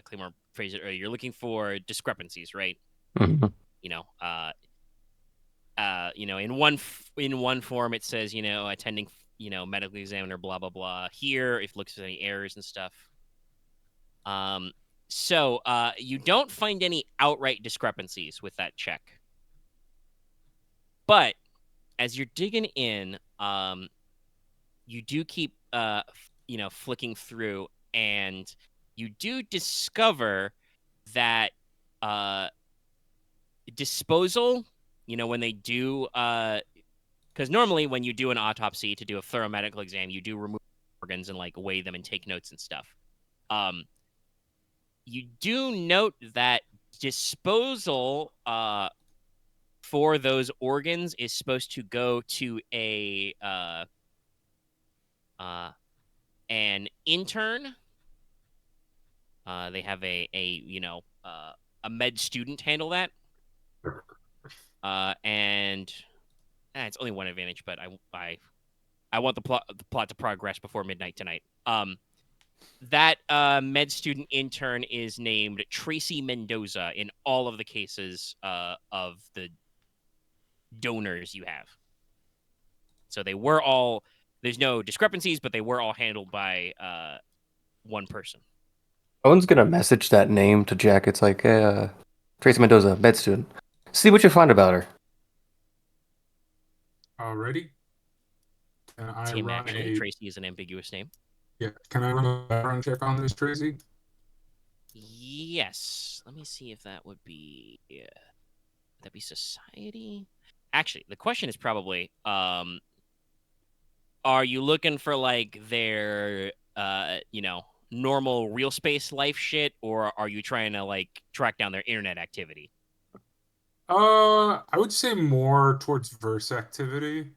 Claymore phrased it earlier, you're looking for discrepancies, right? Mm-hmm. In one form it says, attending, medical examiner, blah blah blah. Here, if it looks at any errors and stuff. So you don't find any outright discrepancies with that check. But as you're digging in, you do keep flicking through, and you do discover that disposal, when they do because normally when you do an autopsy to do a thorough medical exam, you do remove organs and like weigh them and take notes and stuff. You do note that disposal for those organs is supposed to go to an intern. They have a med student handle that. And it's only one advantage, but I want the plot to progress before midnight tonight. That med student intern is named Tracy Mendoza in all of the cases of the donors you have. So they were all, there's no discrepancies, but they were all handled by one person. Owen's gonna message that name to Jack. It's like, Tracy Mendoza, med student. See what you find about her. Alrighty. Can I Tim, run actually, Tracy is an ambiguous name. Yeah. Can I run a background check on this, Tracy? Yes. Let me see if that would be. Would that be society? Actually, the question is probably, are you looking for like their, normal real space life shit, or are you trying to like track down their internet activity? I would say more towards verse activity.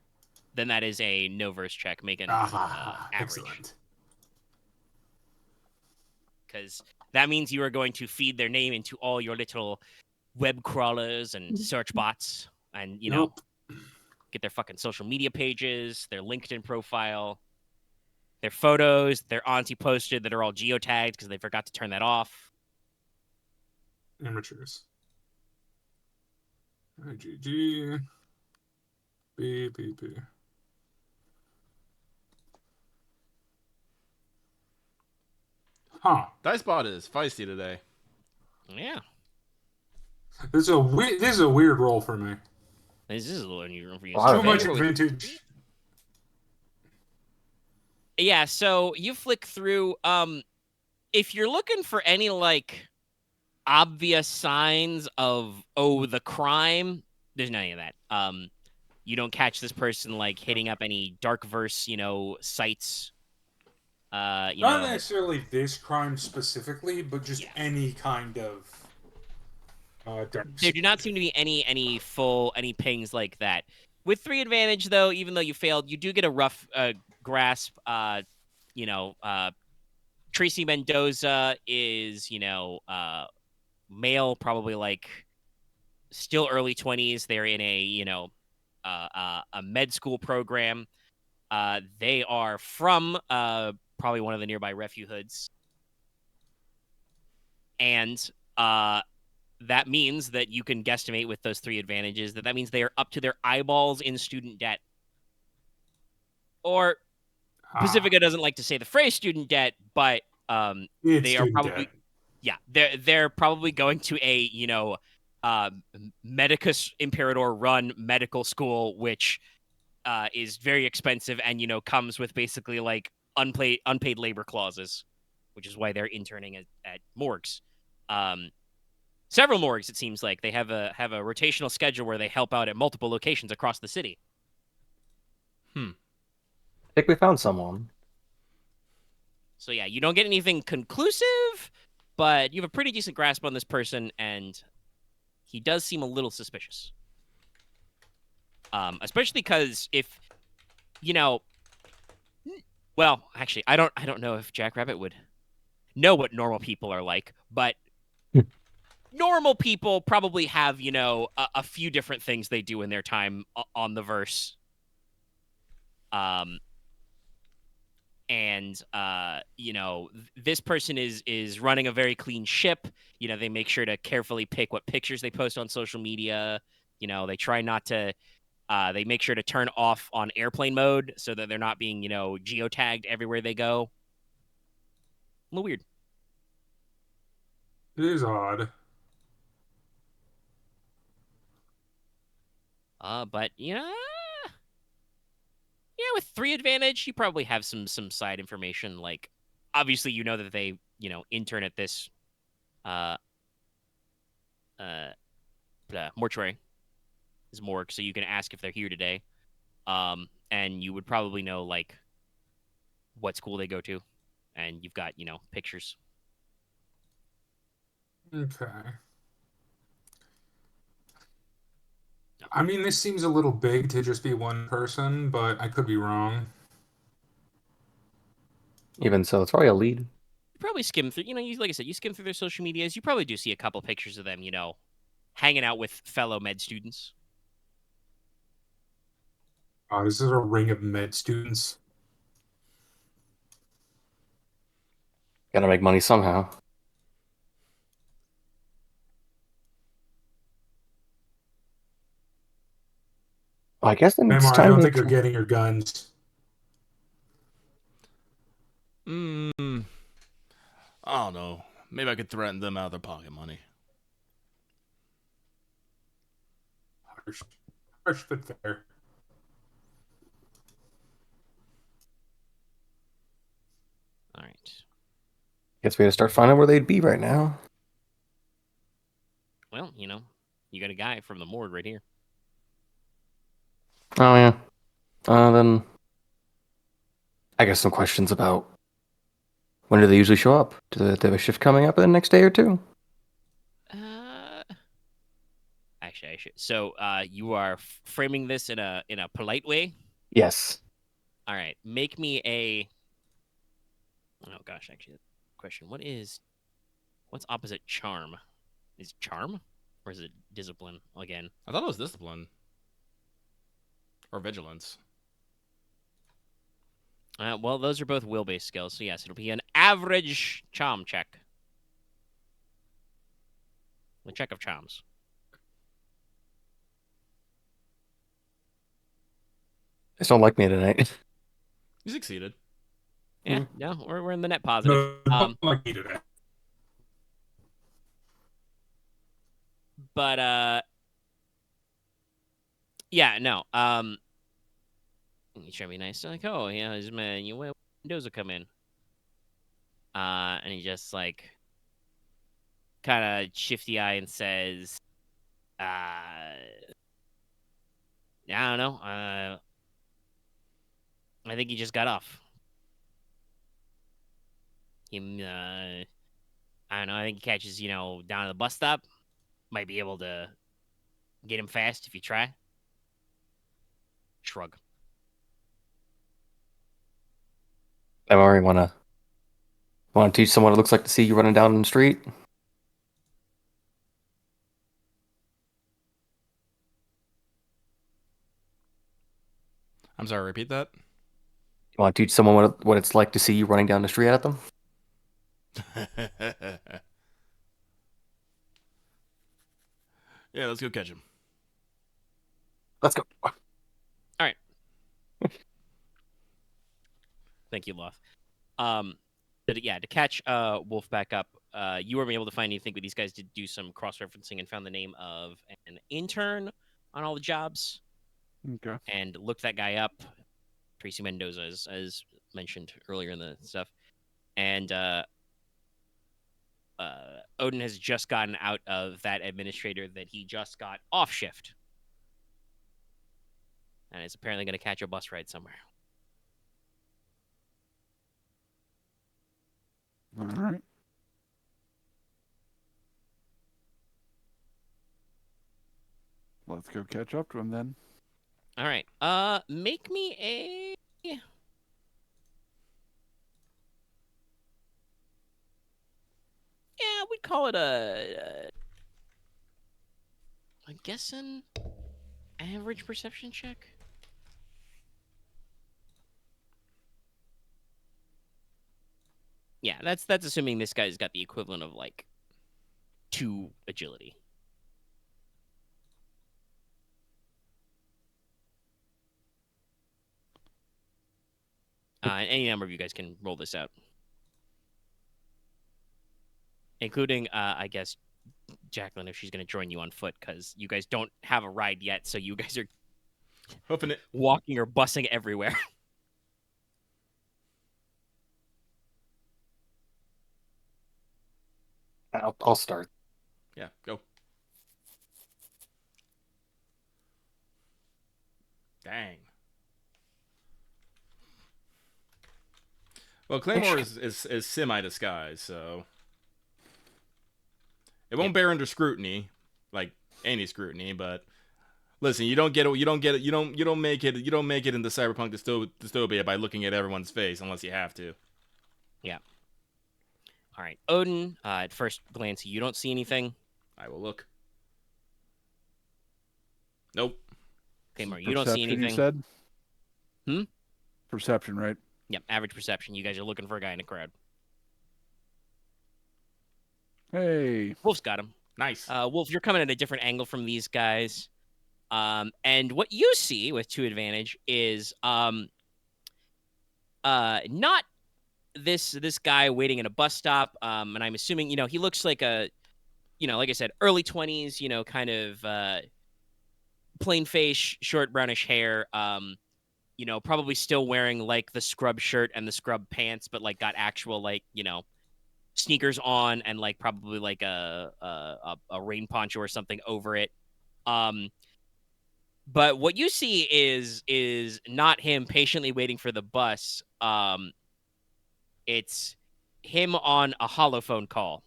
Then that is a no verse check. Make an average. Excellent. Because that means you are going to feed their name into all your little web crawlers and search bots, and Nope. get their fucking social media pages, their LinkedIn profile, their photos, their auntie posted that are all geotagged because they forgot to turn that off. Amateurs. IGG. BPP. Huh. Dicebot is feisty today. Yeah. This is a weird roll for me. This is a little unusual for you. Wow. Too much advantage. Yeah, so you flick through. If you're looking for any like obvious signs of the crime, there's none of that. You don't catch this person like hitting up any dark verse, sites. Not necessarily this crime specifically, but just any kind of dark. There do not seem to be any pings like that. With 3 advantage, though, even though you failed, you do get a rough grasp. Tracy Mendoza is, male, probably like still early 20s. They're in a med school program. They are from probably one of the nearby refuge hoods. And that means that you can guesstimate with those 3 advantages that means they are up to their eyeballs in student debt. Or Pacifica doesn't like to say the phrase student debt, but they are probably they're probably going to a Medicus Imperador run medical school, which is very expensive and comes with basically like unpaid labor clauses, which is why they're interning at morgues. Several morgues, it seems like they have a rotational schedule where they help out at multiple locations across the city. I think we found someone. So yeah, you don't get anything conclusive, but you have a pretty decent grasp on this person, and he does seem a little suspicious. Especially because if, well, actually, I don't know if Jackrabbit would know what normal people are like, but normal people probably have, a few different things they do in their time on the verse. And this person is running a very clean ship. They make sure to carefully pick what pictures they post on social media. They try not to they make sure to turn off on airplane mode so that they're not being, geotagged everywhere they go. A little weird. It is odd. But yeah, with 3 advantage, you probably have some side information. Like, obviously, you know that they intern at this uh uh mortuary, is morgue, so you can ask if they're here today. And you would probably know like what school they go to, and you've got pictures. Okay. I mean, this seems a little big to just be one person, but I could be wrong. Even so, it's probably a lead. You probably skim through. Like I said, you skim through their social medias. You probably do see a couple pictures of them. Hanging out with fellow med students. This is a ring of med students. Gotta make money somehow. Well, I guess then it's Claymore, I time don't to. think you're getting your guns. I don't know. Maybe I could threaten them out of their pocket money. Harsh but fair. All right. Guess we gotta start finding where they'd be right now. Well, you got a guy from the morgue right here. Oh yeah. Then I guess some questions about when do they usually show up? Do they have a shift coming up in the next day or two? Actually, I should. So, you are framing this in a polite way. Yes. All right. Make me a. Oh gosh, actually, question. What's opposite charm? Is it charm, or is it discipline again? I thought it was discipline. Or vigilance. Well, those are both will-based skills, so yes, it'll be an average charm check. The check of charms. They just don't like me tonight. You succeeded. Yeah, no, we're in the net positive. No, like me today. But yeah, no. You try to be nice, like, oh yeah, this man, windows will come in. And he just like kind of shifty eye and says, I don't know. I think he just got off. I don't know. I think he catches, down at the bus stop. Might be able to get him fast if you try. Shrug. I already wanna teach someone what it looks like to see you running down the street. I'm sorry, repeat that? You want to teach someone what it's like to see you running down the street at them? Yeah, let's go catch him. Let's go. All right. Thank you, Loth. To catch Wolf back up, you weren't able to find anything, but these guys did do some cross-referencing and found the name of an intern on all the jobs. Okay. And looked that guy up, Tracy Mendoza, as mentioned earlier in the stuff. And Odin has just gotten out of that administrator that he just got off shift. And is apparently going to catch a bus ride somewhere. All right. Let's go catch up to him then. All right. Make me a. Yeah, we'd call it I'm guessing average perception check. Yeah, that's assuming this guy's got the equivalent of like 2 agility. And any number of you guys can roll this out, including I guess Jacqueline if she's going to join you on foot, because you guys don't have a ride yet, so you guys are Hoofing it. walking or bussing everywhere. I'll start. Yeah, go. Dang. Well, Claymore is semi-disguised, so it won't bear under scrutiny, like any scrutiny. But listen, you don't make it into cyberpunk dystopia by looking at everyone's face unless you have to. Yeah. All right, Odin. At first glance, you don't see anything. I will look. Nope. Claymore, you don't see Perception, anything. you said? Hmm? Perception, right? Yep, average perception. You guys are looking for a guy in a crowd. Hey. Wolf's got him. Nice. Wolf, you're coming at a different angle from these guys. And what you see with 2 advantage is not this guy waiting at a bus stop. And I'm assuming, he looks like a, like I said, early 20s, kind of plain face, short brownish hair. Probably still wearing like the scrub shirt and the scrub pants, but like got actual like, sneakers on and like probably like a rain poncho or something over it. But what you see is not him patiently waiting for the bus. It's him on a holophone call.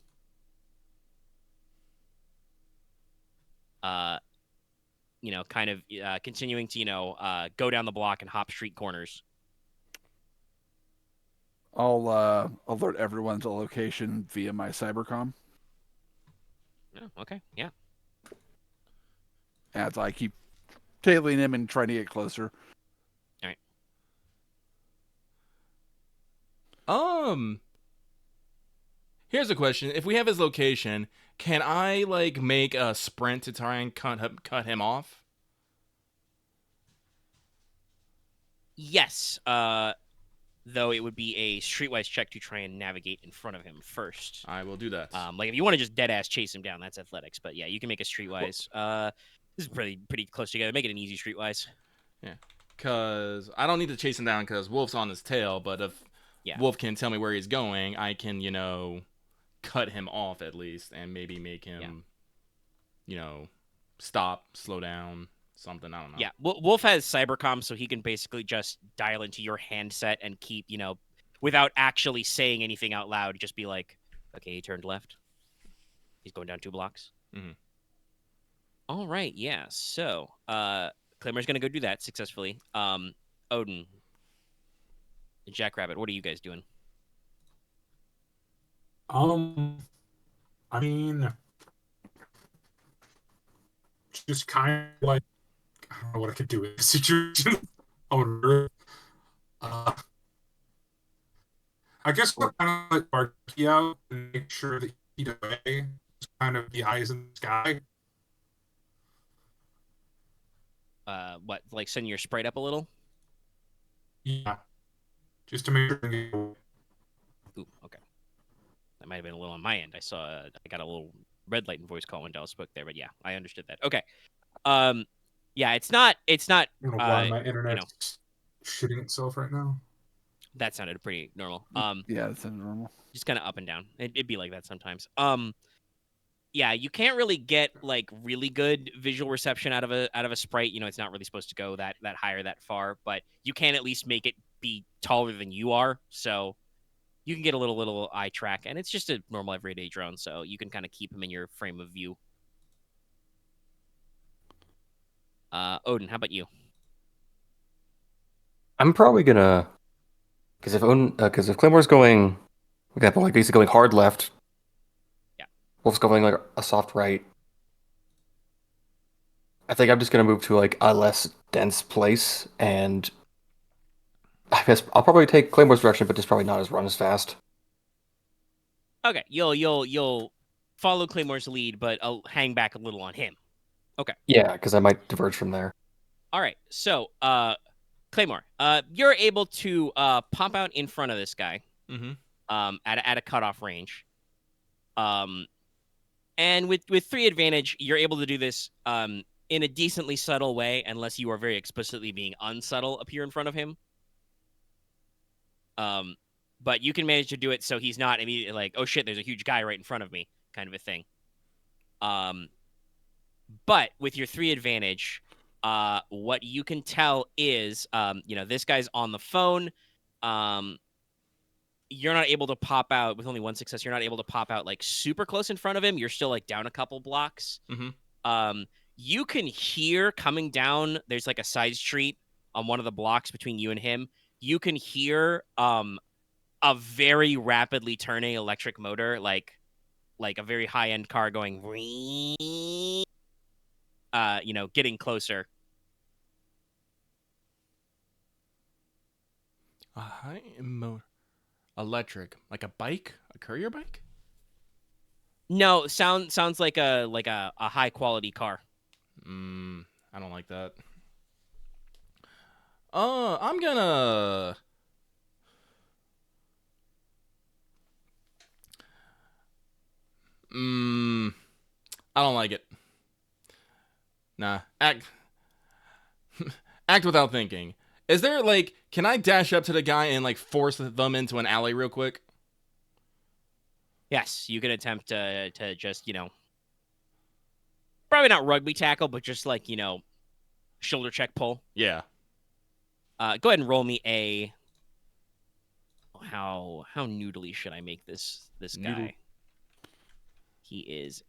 Kind of continuing to, go down the block and hop street corners. I'll alert everyone to location via my cybercom Oh, okay, yeah. as I keep tailing him and trying to get closer. All right. Here's a question: if we have his location, can I like make a sprint to try and cut him off? Yes. Though it would be a streetwise check to try and navigate in front of him first. I will do that. Like if you want to just dead ass chase him down, that's athletics. But yeah, you can make a streetwise. This is pretty close together. Make it an easy streetwise. Yeah, because I don't need to chase him down because Wolf's on his tail. But if Wolf can tell me where he's going, I can cut him off at least and maybe make him stop, slow down. Something, I don't know. Yeah, Wolf has cybercom, so he can basically just dial into your handset and keep, without actually saying anything out loud, just be like, okay, he turned left. He's going down 2 blocks. Mm-hmm. All right, yeah. So, Claymore's gonna go do that successfully. Odin, Jackrabbit, what are you guys doing? I mean, just kind of like, I don't know what I could do in this situation. I guess we'll kind of let Barky out and make sure that he's away. Just kind of the eyes in the sky. What, like send your sprite up a little? Yeah. Just to make sure. Ooh, okay. That might have been a little on my end. I got a little red light and voice call when Dallas spoke there, but yeah, I understood that. Okay. Yeah, it's not. I don't know why my internet's shitting itself right now. That sounded pretty normal. Yeah, that sounded normal. Just kind of up and down. It'd be like that sometimes. Yeah, you can't really get like really good visual reception out of a sprite. It's not really supposed to go that high or that far, but you can at least make it be taller than you are. So you can get a little eye track, and it's just a normal everyday drone, so you can kind of keep him in your frame of view. Odin, how about you? I'm probably gonna, because if Claymore's going, for example, like basically going hard left, yeah, Wolf's going like a soft right. I think I'm just gonna move to like a less dense place, and I guess I'll probably take Claymore's direction, but just probably not run as fast. Okay, you'll follow Claymore's lead, but I'll hang back a little on him. Okay. Yeah, because I might diverge from there. All right. So, Claymore, you're able to pop out in front of this guy, Mm-hmm. at a cutoff range, And with 3 advantage, you're able to do this in a decently subtle way, unless you are very explicitly being unsubtle up here in front of him. But you can manage to do it so he's not immediately like, oh shit, there's a huge guy right in front of me, kind of a thing. But with your 3 advantage, what you can tell is, this guy's on the phone. You're not able to pop out with only 1 success. You're not able to pop out like super close in front of him. You're still like down a couple blocks. Mm-hmm. You can hear coming down. There's like a side street on one of the blocks between you and him. You can hear a very rapidly turning electric motor, like a very high end car going, getting closer. A high motor. Electric, like a bike, a courier bike. No, sounds like a high quality car. I don't like that. I'm gonna. I don't like it. Nah, act without thinking. Is there like, can I dash up to the guy and like force them into an alley real quick? Yes, you can attempt to just, probably not rugby tackle, but just like, shoulder check pull. Yeah. Go ahead and roll me a. How noodly should I make this guy? Noodle. He is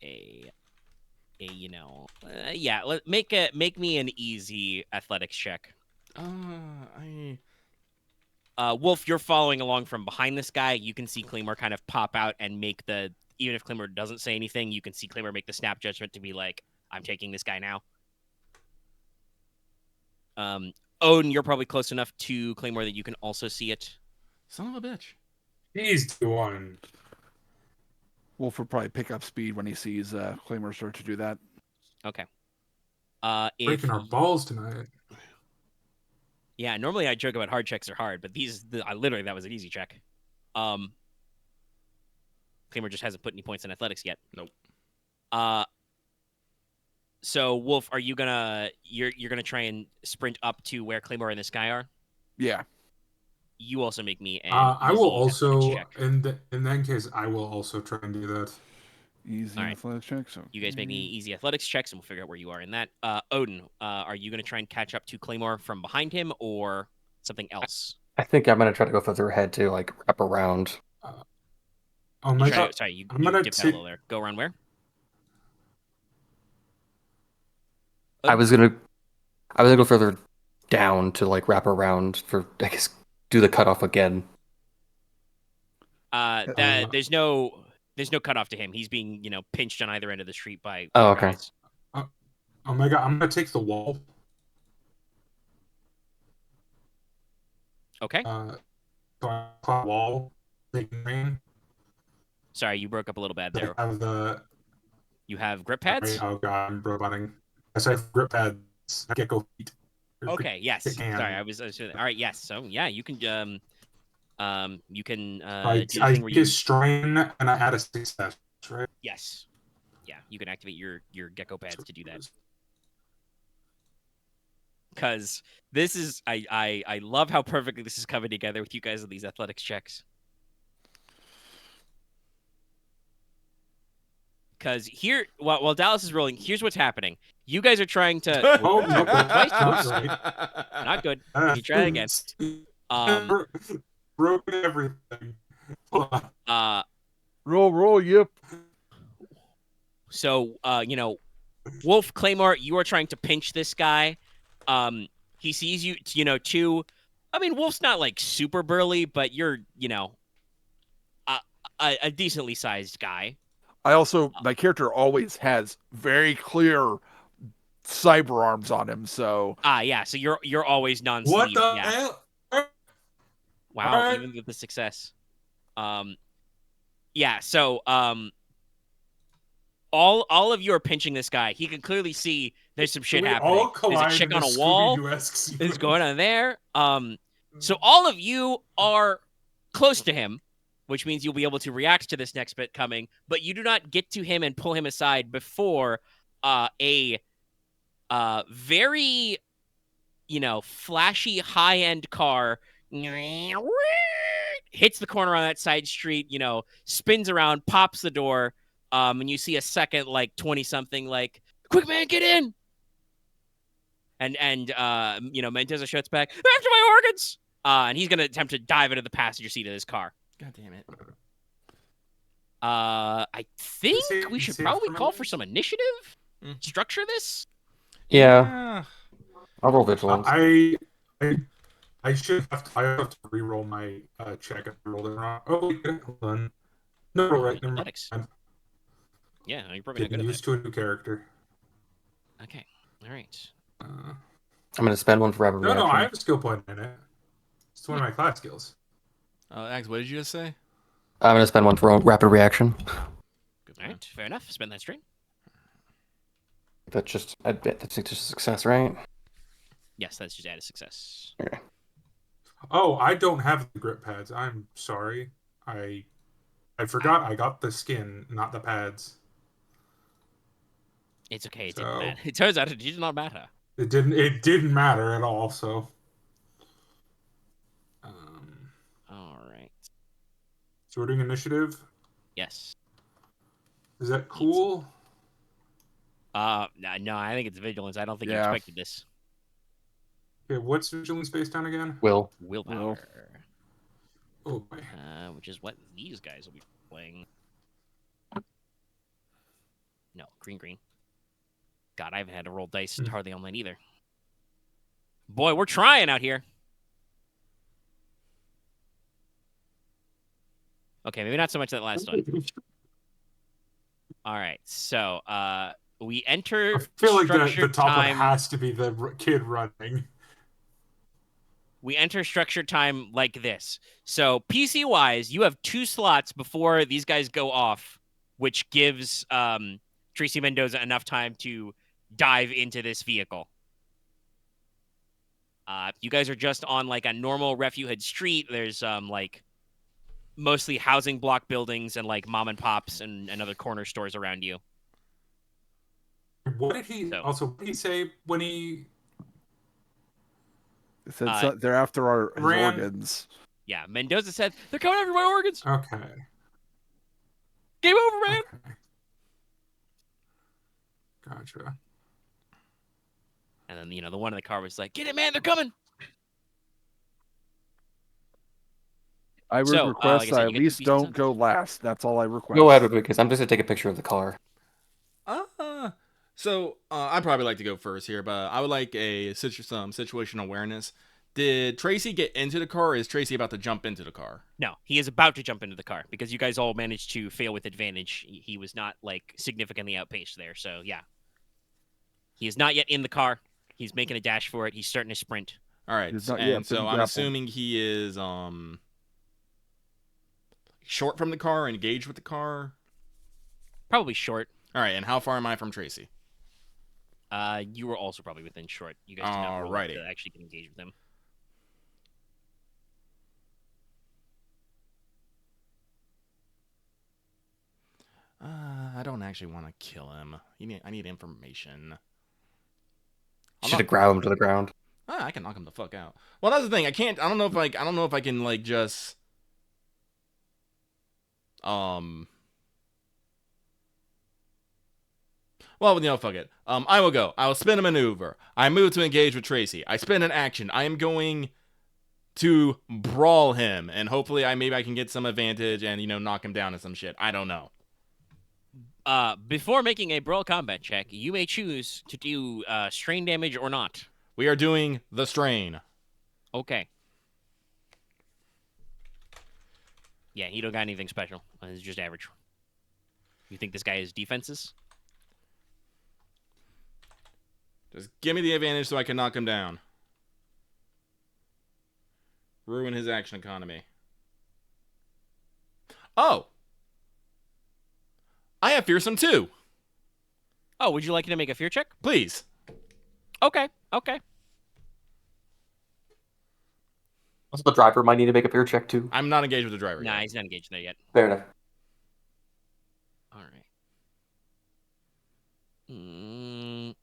make me an easy athletics check. Wolf, you're following along from behind this guy. You can see Claymore kind of pop out and make even if Claymore doesn't say anything, you can see Claymore make the snap judgment to be like, I'm taking this guy now. Odin, you're probably close enough to Claymore that you can also see it. Son of a bitch. He's the one. Wolf will probably pick up speed when he sees Claymore start to do that. Okay. Breaking our balls tonight. Yeah, normally I joke about hard checks are hard, but literally that was an easy check. Claymore just hasn't put any points in athletics yet. Nope. So Wolf, are you you're gonna try and sprint up to where Claymore and this guy are? Yeah. You also make me. I will also, check. in that case, I will also try and do that. Easy athletics check. So you guys make me easy athletics checks, and we'll figure out where you are in that. Odin, are you going to try and catch up to Claymore from behind him, or something else? I think I'm gonna try to go further ahead to like wrap around. Oh my god! Sorry, you I'm gonna give that a little there. Go around where? I was gonna go further down to like wrap around for, I guess, do the cutoff again. There's no cutoff to him. He's being pinched on either end of the street by. Oh, okay. Guys. Oh my god! I'm gonna take the wall. Okay. So I climb the wall. Sorry, you broke up a little bad there. You have grip pads? Sorry, oh god, I'm roboting. Yes, I have grip pads. Gecko feet. Okay, yes. Sorry, I was all right, yes. So yeah, you can I take strain and I add a success, right? Yes. Yeah, you can activate your gecko pads to do that. Because this is I love how perfectly this is coming together with you guys on these athletics checks. Because here, while Dallas is rolling, here's what's happening. You guys are trying to. Not good. You try again. Broken everything. Roll, yep. So, Wolf, Claymore, you are trying to pinch this guy. He sees you, too. I mean, Wolf's not like super burly, but you're, a decently sized guy. I also, my character always has very clear cyber arms on him, so. Yeah. So you're always non-sleeved. What the hell? Wow, even with the success. Yeah. So, all of you are pinching this guy. He can clearly see there's some shit happening. There's a chick on a wall. It's going on there. So all of you are close to him. which means you'll be able to react to this next bit coming, but you do not get to him and pull him aside before a very, flashy high-end car hits the corner on that side street, spins around, pops the door, and you see a second, 20-something, quick, man, get in! And Mendoza shouts back, "They're after my organs!" And he's going to attempt to dive into the passenger seat of this car. God damn it. I think we should probably call for some initiative. Structure this. Yeah. I'll roll vigilance. I should have to. I have to re-roll my check if I rolled it wrong. Oh, wait, hold on. No, right. Never mind. Yeah, you're probably not good Getting at used to a new character. Okay. All right. I'm going to spend one for rapid reaction. No, I have a skill point in it. It's one of my class skills. Ax, what did you just say? I'm going to spend one for rapid reaction. All right, fair enough. Spend that straight. That's just a success, right? Yes, that's just added success. Okay. Oh, I don't have the grip pads. I'm sorry. I forgot I got the skin, not the pads. It's okay. It didn't matter. It turns out it did not matter. It didn't matter at all. So. All right. So we're doing initiative. Yes. Is that cool? No, I think it's vigilance. I don't think you expected this. Okay, what's vigilance based on again? Willpower. Oh boy. Which is what these guys will be playing. No, green. God, I haven't had to roll dice hardly all night either. Boy, we're trying out here. Okay, maybe not so much that last one. All right, so we enter. I feel like the top time. one has to be the kid running. We enter structured time like this. So PC-wise, you have 2 slots before these guys go off, which gives Tracy Mendoza enough time to dive into this vehicle. You guys are just on a normal Refugehood street. There's mostly housing block buildings and mom and pops and other corner stores around you. What did he say when he said they're after his organs? Yeah, Mendoza said they're coming after my organs. Okay. Game over, man. Okay. Gotcha. And then the one in the car was like, "Get it, man! They're coming." I would request that at least don't go last. That's all I request. Go ahead, because I'm just going to take a picture of the car. So I'd probably like to go first here, but I would like some situational awareness. Did Tracy get into the car, or is Tracy about to jump into the car? No, he is about to jump into the car because you guys all managed to fail with advantage. He was not significantly outpaced there, so yeah. He is not yet in the car. He's making a dash for it. He's starting to sprint. All right, and so I'm assuming he is short from the car, engaged with the car? Probably short. All right, and how far am I from Tracy? You were also probably within short. You guys did not roll to actually get engaged with him. I don't actually want to kill him. I need information. Should have grabbed him to the ground. I can knock him the fuck out. Well, that's the thing. I don't know if I can just Well, fuck it. I will go. I will spin a maneuver. I move to engage with Tracy. I spin an action. I am going to brawl him, and hopefully maybe I can get some advantage and, knock him down and some shit. I don't know. Before making a brawl combat check, you may choose to do strain damage or not. We are doing the strain. Okay. Yeah, he don't got anything special. It's just average. You think this guy has defenses? Just give me the advantage so I can knock him down. Ruin his action economy. Oh! I have fearsome too. Oh, would you like to make a fear check? Please. Okay. Also, the driver might need to make a fear check too. I'm not engaged with the driver Nah, yet. he's not engaged there yet. Fair enough. All right. Mm.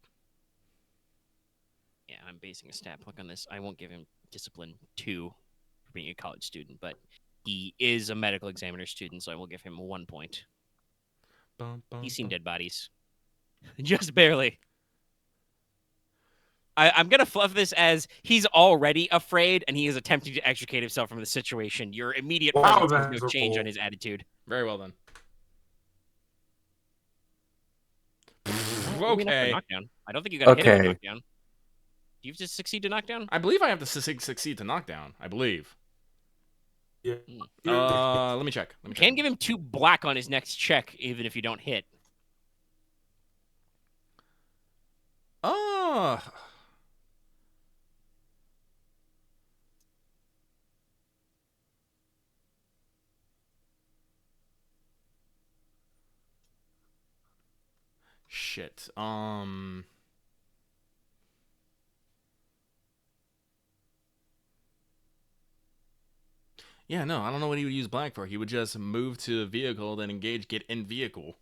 Yeah, I'm basing a stat pluck on this. I won't give him discipline 2 for being a college student, but he is a medical examiner student, so I will give him 1 point. He's seen dead bodies. Just barely. I'm going to fluff this as he's already afraid and he is attempting to extricate himself from the situation. Your immediate Wow, presence has that's no so change cool. on his attitude. Very well then. Maybe enough for Okay. knockdown. I don't think you got to hit him to Okay. knockdown. Do you have to succeed to knockdown? I believe I have to succeed to knockdown. I believe. Yeah. Let me check. You can give him 2 black on his next check, even if you don't hit. Oh. Shit. Yeah, no, I don't know what he would use black for. He would just move to a vehicle, then engage, get in vehicle.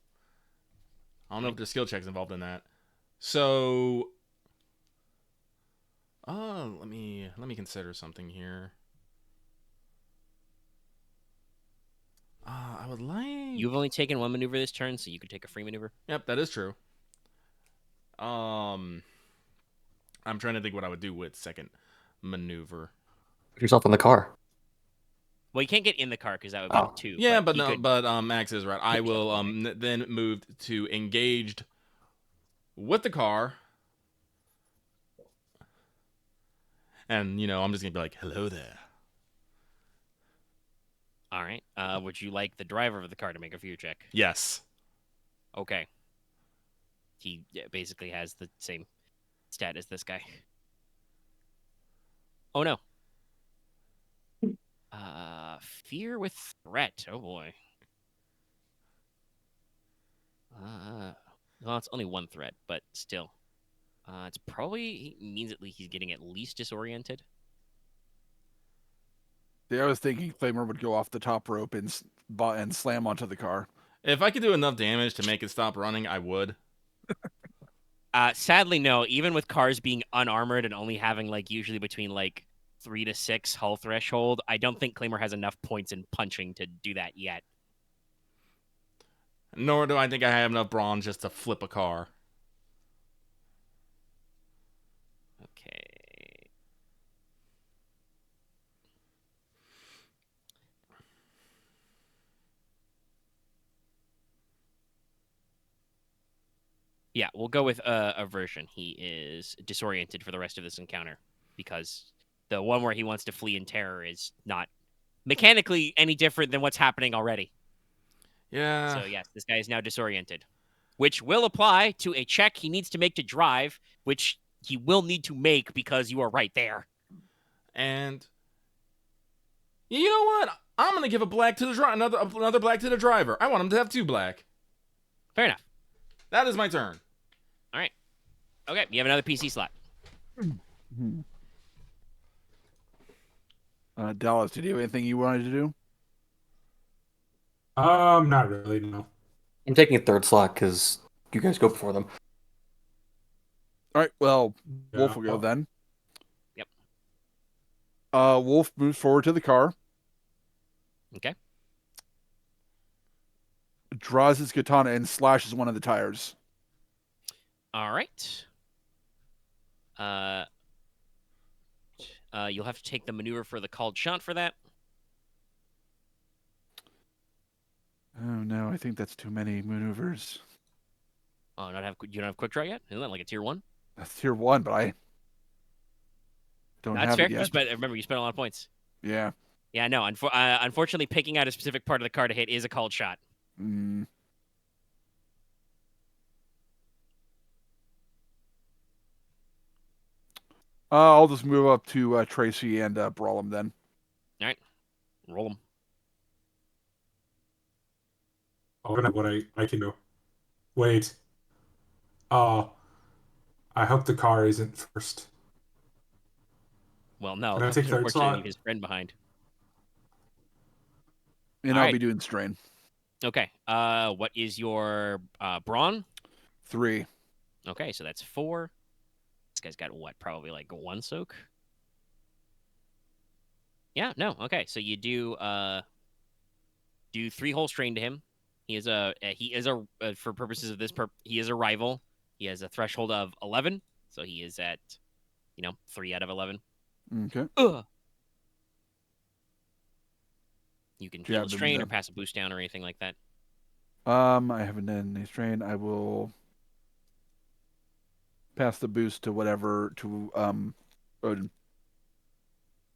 I don't know if there's skill checks involved in that. So, let me consider something here. I would like. You've only taken 1 maneuver this turn, so you could take a free maneuver. Yep, that is true. I'm trying to think what I would do with second maneuver. Put yourself in the car. Well, you can't get in the car because that would be Oh. 2. Yeah, but he no, could- but Max is right. I will then move to engaged with the car, and I'm just gonna be like, "Hello there." All right. Would you like the driver of the car to make a fear check? Yes. Okay. He basically has the same stat as this guy. Oh no. Fear with threat. Oh boy. Well, it's only 1 threat, but still. It's probably means at least he's getting at least disoriented. Yeah, I was thinking Claymore would go off the top rope and slam onto the car. If I could do enough damage to make it stop running, I would. Sadly, no. Even with cars being unarmored and only having usually between 3 to 6 hull threshold, I don't think Claymore has enough points in punching to do that yet. Nor do I think I have enough brawn just to flip a car. Okay. Yeah, we'll go with aversion. He is disoriented for the rest of this encounter because the one where he wants to flee in terror is not mechanically any different than what's happening already. Yeah. So yes, this guy is now disoriented, which will apply to a check he needs to make to drive, which he will need to make because you are right there. And you know what? I'm gonna give a black to the another black to the driver. I want him to have 2 black. Fair enough. That is my turn. All right. Okay, you have another PC slot. Dallas, did you have anything you wanted to do? Not really, no. I'm taking a 3rd slot because you guys go before them. All right, well, Wolf Yeah. will go then. Yep. Wolf moves forward to the car, Okay. draws his katana, and slashes one of the tires. All right. You'll have to take the maneuver for the called shot for that. Oh no, I think that's too many maneuvers. Oh, you don't have quick draw yet? Isn't that like a tier 1? That's tier 1, but I don't That's have fair. it yet. Remember, you spent a lot of points. Yeah. Yeah, no. Unfortunately, picking out a specific part of the car to hit is a called shot. Mm. I'll just move up to Tracy and brawl him then. All right. Roll them. I'll know what I can do. Wait. I hope the car isn't first. Well, no, Can I take third unfortunately, slot? leave his friend behind. And All I'll right. be doing strain. Okay. What is your brawn? 3. Okay, so that's 4. This guy's got what? Probably like 1 soak. Yeah. No. Okay. So you do 3 whole strain to him. He is a for purposes of this he is a rival. He has a threshold of 11, so he is at 3 out of 11. Okay. Ugh. You can heal a Jab him strain or then. pass a boost down or anything like that. I haven't done any strain. I will pass the boost to whatever to Odin.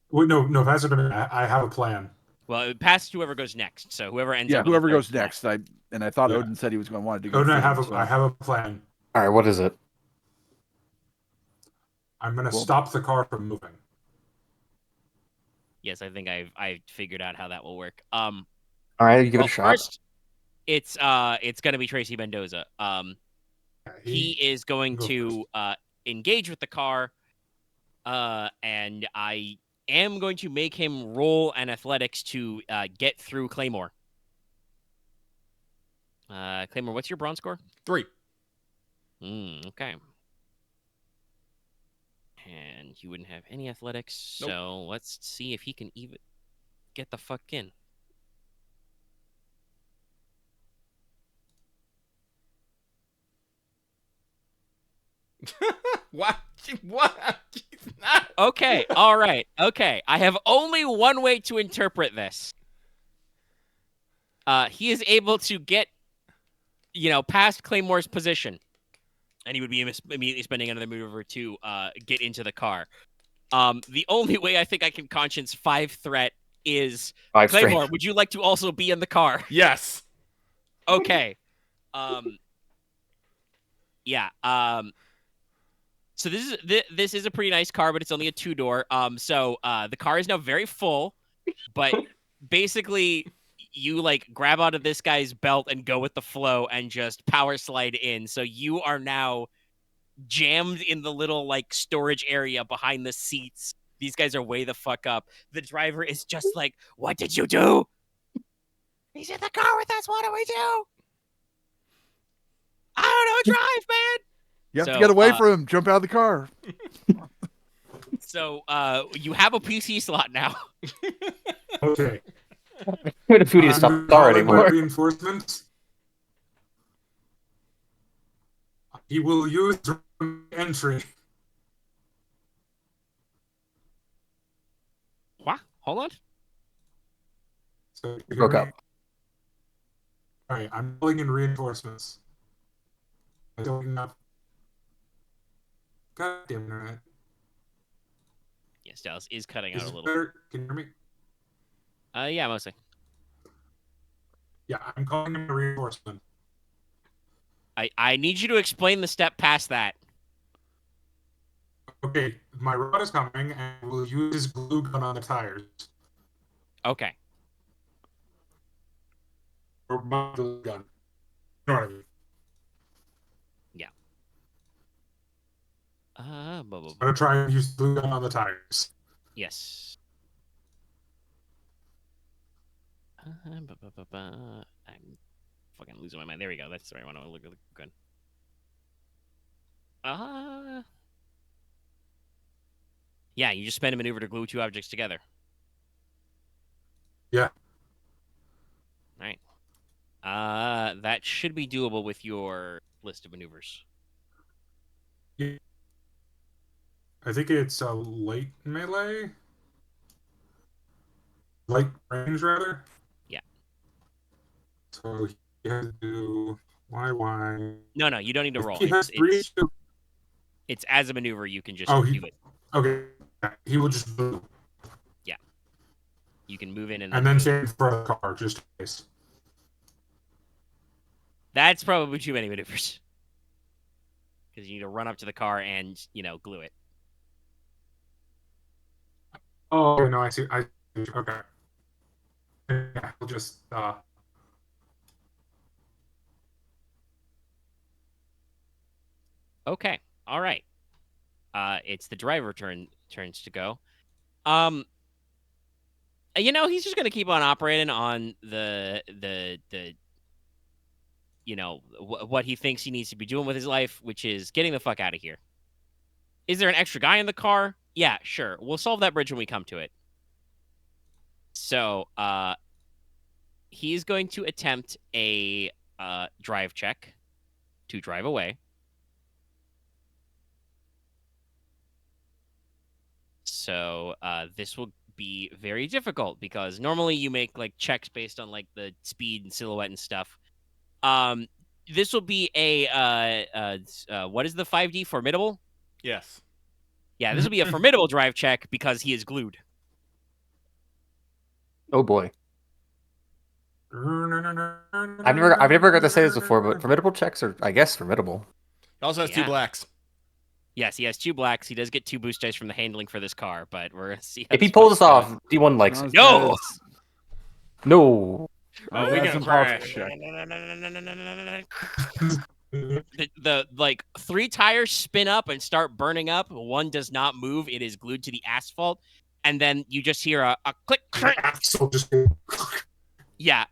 Wait, no, pass it to me. I have a plan. Well, it passes to whoever goes next. So whoever ends Yeah, up with whoever the third goes next. I thought Yeah. Odin said he was going to want to go Odin, third. I have a plan. All right, what is it? I'm gonna Well- stop the car from moving. Yes, I think I figured out how that will work. All right, you give Well, it a shot. first, it's gonna be Tracy Mendoza. He is going go to engage with the car, and I am going to make him roll an athletics to get through Claymore. Claymore, what's your bronze score? 3. Okay. And you wouldn't have any athletics, Nope. so let's see if he can even get the fuck in. What? What? He's not. Okay, all right, okay. I have only one way to interpret this. He is able to get, past Claymore's position, and he would be immediately spending another maneuver to get into the car. The only way I think I can conscience 5 threat is 5 Claymore. strain. Would you like to also be in the car? Yes. Okay. Yeah. So this is a pretty nice car, but it's only a 2-door. So the car is now very full, but basically you grab out of this guy's belt and go with the flow and just power slide in. So you are now jammed in the little storage area behind the seats. These guys are way the fuck up. The driver is just like, "What did you do?" He's in the car with us. What do we do? I don't know. Drive, man. You have to So, get away from him. Jump out of the car. So you have a PC slot now. Okay. What if we need to stop the car calling my anymore? reinforcements. He will use entry. What? Hold on. So You broke up. All right, I'm pulling in reinforcements. I don't have. God damn internet. Yes, Dallas is cutting Is out a this little. better? Can you hear me? Yeah, mostly. Yeah, I'm calling him a reinforcement. I need you to explain the step past that. Okay, my robot is coming and will use his glue gun on the tires. Okay. Or my glue gun. You know what I mean? I'm gonna try and use glue gun on the tires. Yes. I'm fucking losing my mind. There we go. That's where I want to look good. Yeah, you just spend a maneuver to glue 2 objects together. Yeah. All right. That should be doable with your list of maneuvers. Yeah. I think it's a light melee? Light range, rather? Yeah. So he has to do Y. No, you don't need to roll. He has 3. It's as a maneuver, you can just Oh, do it. Okay. He will just move. You can move in And then stand in front of the car, just in case. That's probably too many maneuvers. Because you need to run up to the car and, glue it. Oh, no, I see. Okay. Yeah, we'll just, Okay. All right. It's the driver turns to go. He's just gonna keep on operating on the what he thinks he needs to be doing with his life, which is getting the fuck out of here. Is there an extra guy in the car? Yeah, sure. We'll solve that bridge when we come to it. So, he's going to attempt a drive check to drive away. So, this will be very difficult because normally you make like checks based on like the speed and silhouette and stuff. This will be what is the 5D formidable? Yes. Yeah, this will be a formidable drive check because he is glued. Oh boy. I've never got to say this before, but formidable checks are, I guess, formidable. He also has 2 blacks. Yes, he has 2 blacks. He does get 2 boost dice from the handling for this car, but we're gonna see. If he pulls this off, D1 likes it. No! No. Oh, we can crash. The like 3 tires spin up and start burning up. One does not move. It is glued to the asphalt. And then you just hear a click. Axle just Yeah.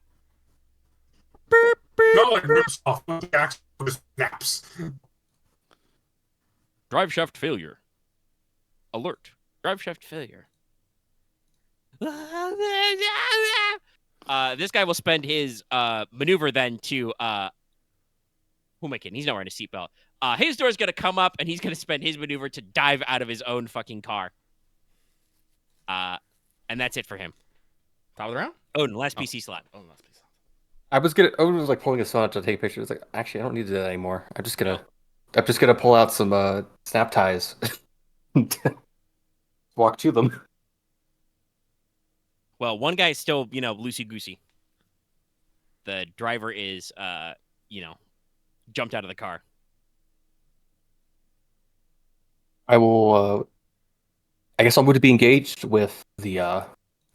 not like rips off, but the axle just snaps. Drive shaft failure. Alert. Drive shaft failure. This guy will spend his maneuver then to who am I kidding? He's not wearing a seatbelt. His door's gonna come up and he's gonna spend his maneuver to dive out of his own fucking car. And that's it for him. Top of the round? Odin, last PC slot. Oh, last piece. Odin was like pulling his phone out to take pictures. Like, actually, I don't need to do that anymore. I'm just gonna pull out some snap ties. Walk to them. Well, one guy is still, loosey goosey. The driver is, jumped out of the car. I will. I guess I'll move to be engaged with the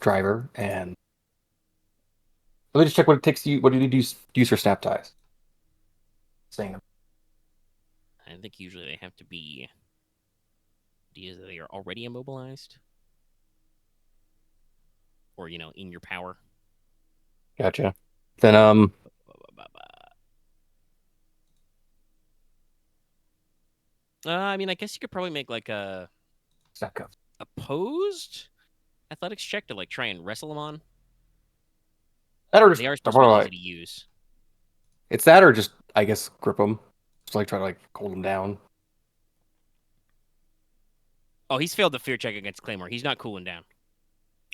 driver, and let me just check what it takes. What do you use for snap ties? Saying them. I think usually they have to be ideas that they are already immobilized, or in your power. Gotcha. Then I guess you could probably make like a snap cuff. Opposed athletics check to like try and wrestle them on. That or just they are supposed to be easy to use. It's that or just, I guess, grip them. Just like try to hold them down. Oh, he's failed the fear check against Claymore. He's not cooling down.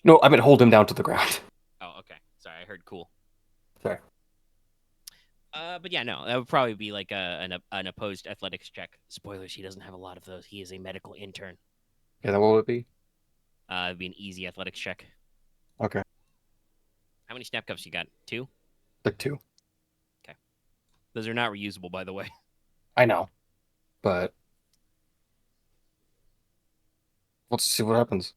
No, I meant hold him down to the ground. Oh, okay. Sorry, I heard cool. Sorry. But yeah, no, that would probably be like an opposed athletics check. Spoilers, he doesn't have a lot of those. He is a medical intern. Yeah, then what would it be? It'd be an easy athletics check. Okay. How many snap cuffs you got? 2? Like 2. Okay. Those are not reusable, by the way. I know. But let's see what happens.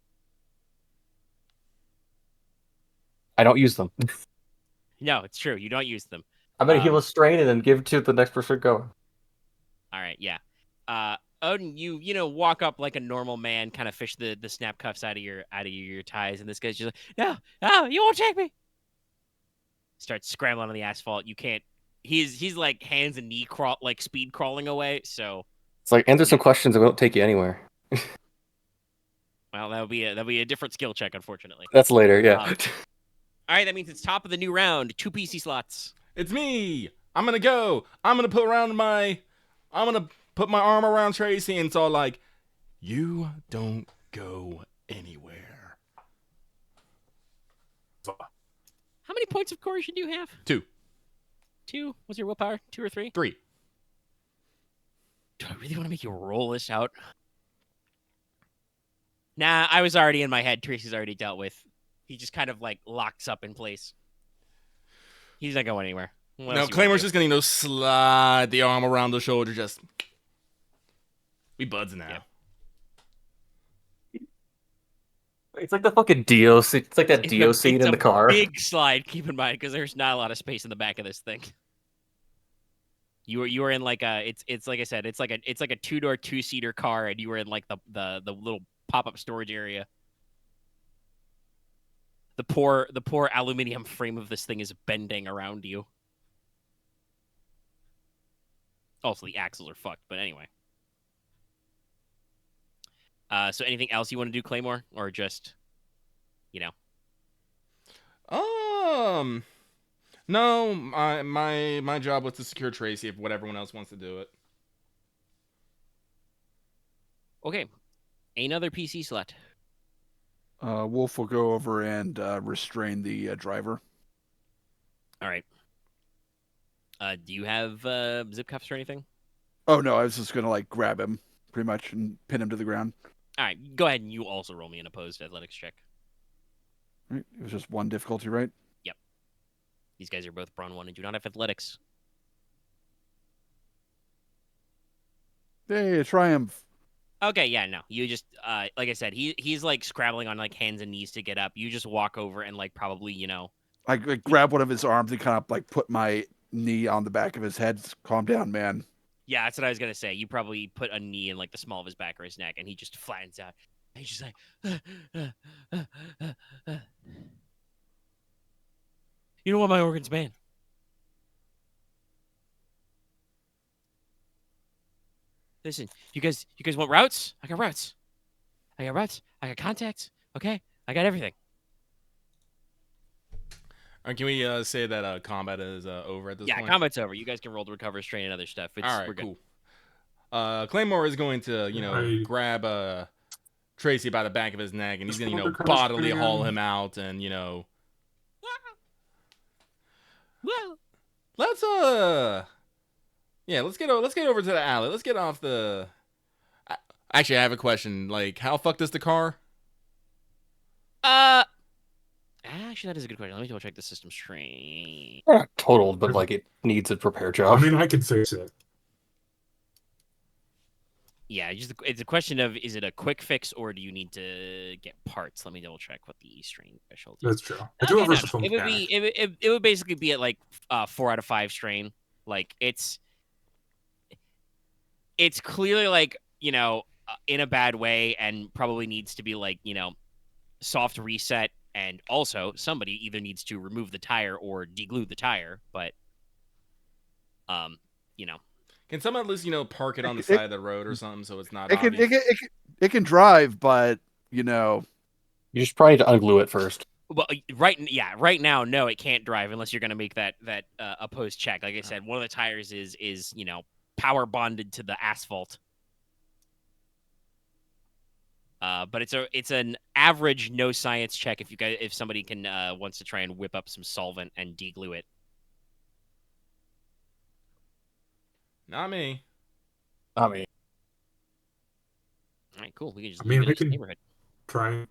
I don't use them. No, it's true. You don't use them. I'm going to heal a strain and then give it to the next person going. All right, yeah. Odin, you walk up like a normal man, kind of fish the snap cuffs out of your ties, and this guy's just like, no, you won't take me. Starts scrambling on the asphalt. You can't. He's like hands and knee speed crawling away. So it's like answer some questions and we don't take you anywhere. Well, that'll be a different skill check, unfortunately. That's later, yeah. All right, that means it's top of the new round. 2 PC slots. It's me. I'm gonna go. I'm gonna put my arm around Tracy, and so like, you don't go anywhere. How many points of coercion do you have? 2. 2? What's your willpower? 2 or 3? 3. Do I really want to make you roll this out? Nah, I was already in my head. Tracy's already dealt with. He just kind of like locks up in place. He's not going anywhere. No, Claymore's just gonna slide the arm around the shoulder. Just we buds now. Yeah. It's like the fucking Dio scene. It's like that Dio scene in the car. Big slide. Keep in mind, because there's not a lot of space in the back of this thing. You were in like a it's like I said, it's like a 2-door 2-seater car, and you were in like the little pop-up storage area. The poor aluminum frame of this thing is bending around you. Also, the axles are fucked, but anyway. So anything else you want to do, Claymore? Or just, you know? No, my job was to secure Tracy if what everyone else wants to do it. Okay. Another PC slot. Wolf will go over and restrain the driver. All right. Do you have zip cuffs or anything? Oh no, I was just gonna like grab him pretty much and pin him to the ground. All right. Go ahead and you also roll me an opposed athletics check. Right? It was just one difficulty, right? Yep. These guys are both brawn 1 and do not have athletics. Hey, a triumph. Okay, yeah, no. You just like I said, he's like scrabbling on like hands and knees to get up. You just walk over and like probably, you know, I grab one of his arms and kind of like put my knee on the back of his head. Calm down, man. yeah, that's what I was gonna say. You probably put a knee in like the small of his back or his neck, and he just flattens out. And he's just like, you don't want my organs, man. Listen, you guys want routes? I got routes. I got contacts. Okay, I got everything. Can we say that combat is over at this point? Yeah, combat's over. You guys can roll to recover, strain, and other stuff. All right, we're good. cool. Claymore is going to, grab Tracy by the back of his neck, and he's going to, bodily haul him out, and Well, let's get over to the alley. Let's get off the. Actually, I have a question. Like, how fucked is the car? actually, that is a good question. Let me double check the system strain. Not totaled, but like it needs a repair job. I mean, I could fix it. Yeah, it's a question of, is it a quick fix or do you need to get parts? Let me double check what the strain threshold is. That's true. I do have no, versatile it would mechanic. be it would basically be at like 4 out of 5 strain. Like it's clearly like, you know, in a bad way and probably needs to be like, you know, soft reset, and also somebody either needs to remove the tire or deglue the tire, but you know. Can someone at least, park it on the side of the road or something so it's not It obvious? can drive, but you just probably need to unglue it first. Well, right now, no, it can't drive unless you're going to make that opposed check. Like I said, one of the tires is you know, power bonded to the asphalt. But it's an average no science check if somebody can wants to try and whip up some solvent and deglue it. Not me. All right, cool. We can just I mean, leave I it in can the neighborhood. try.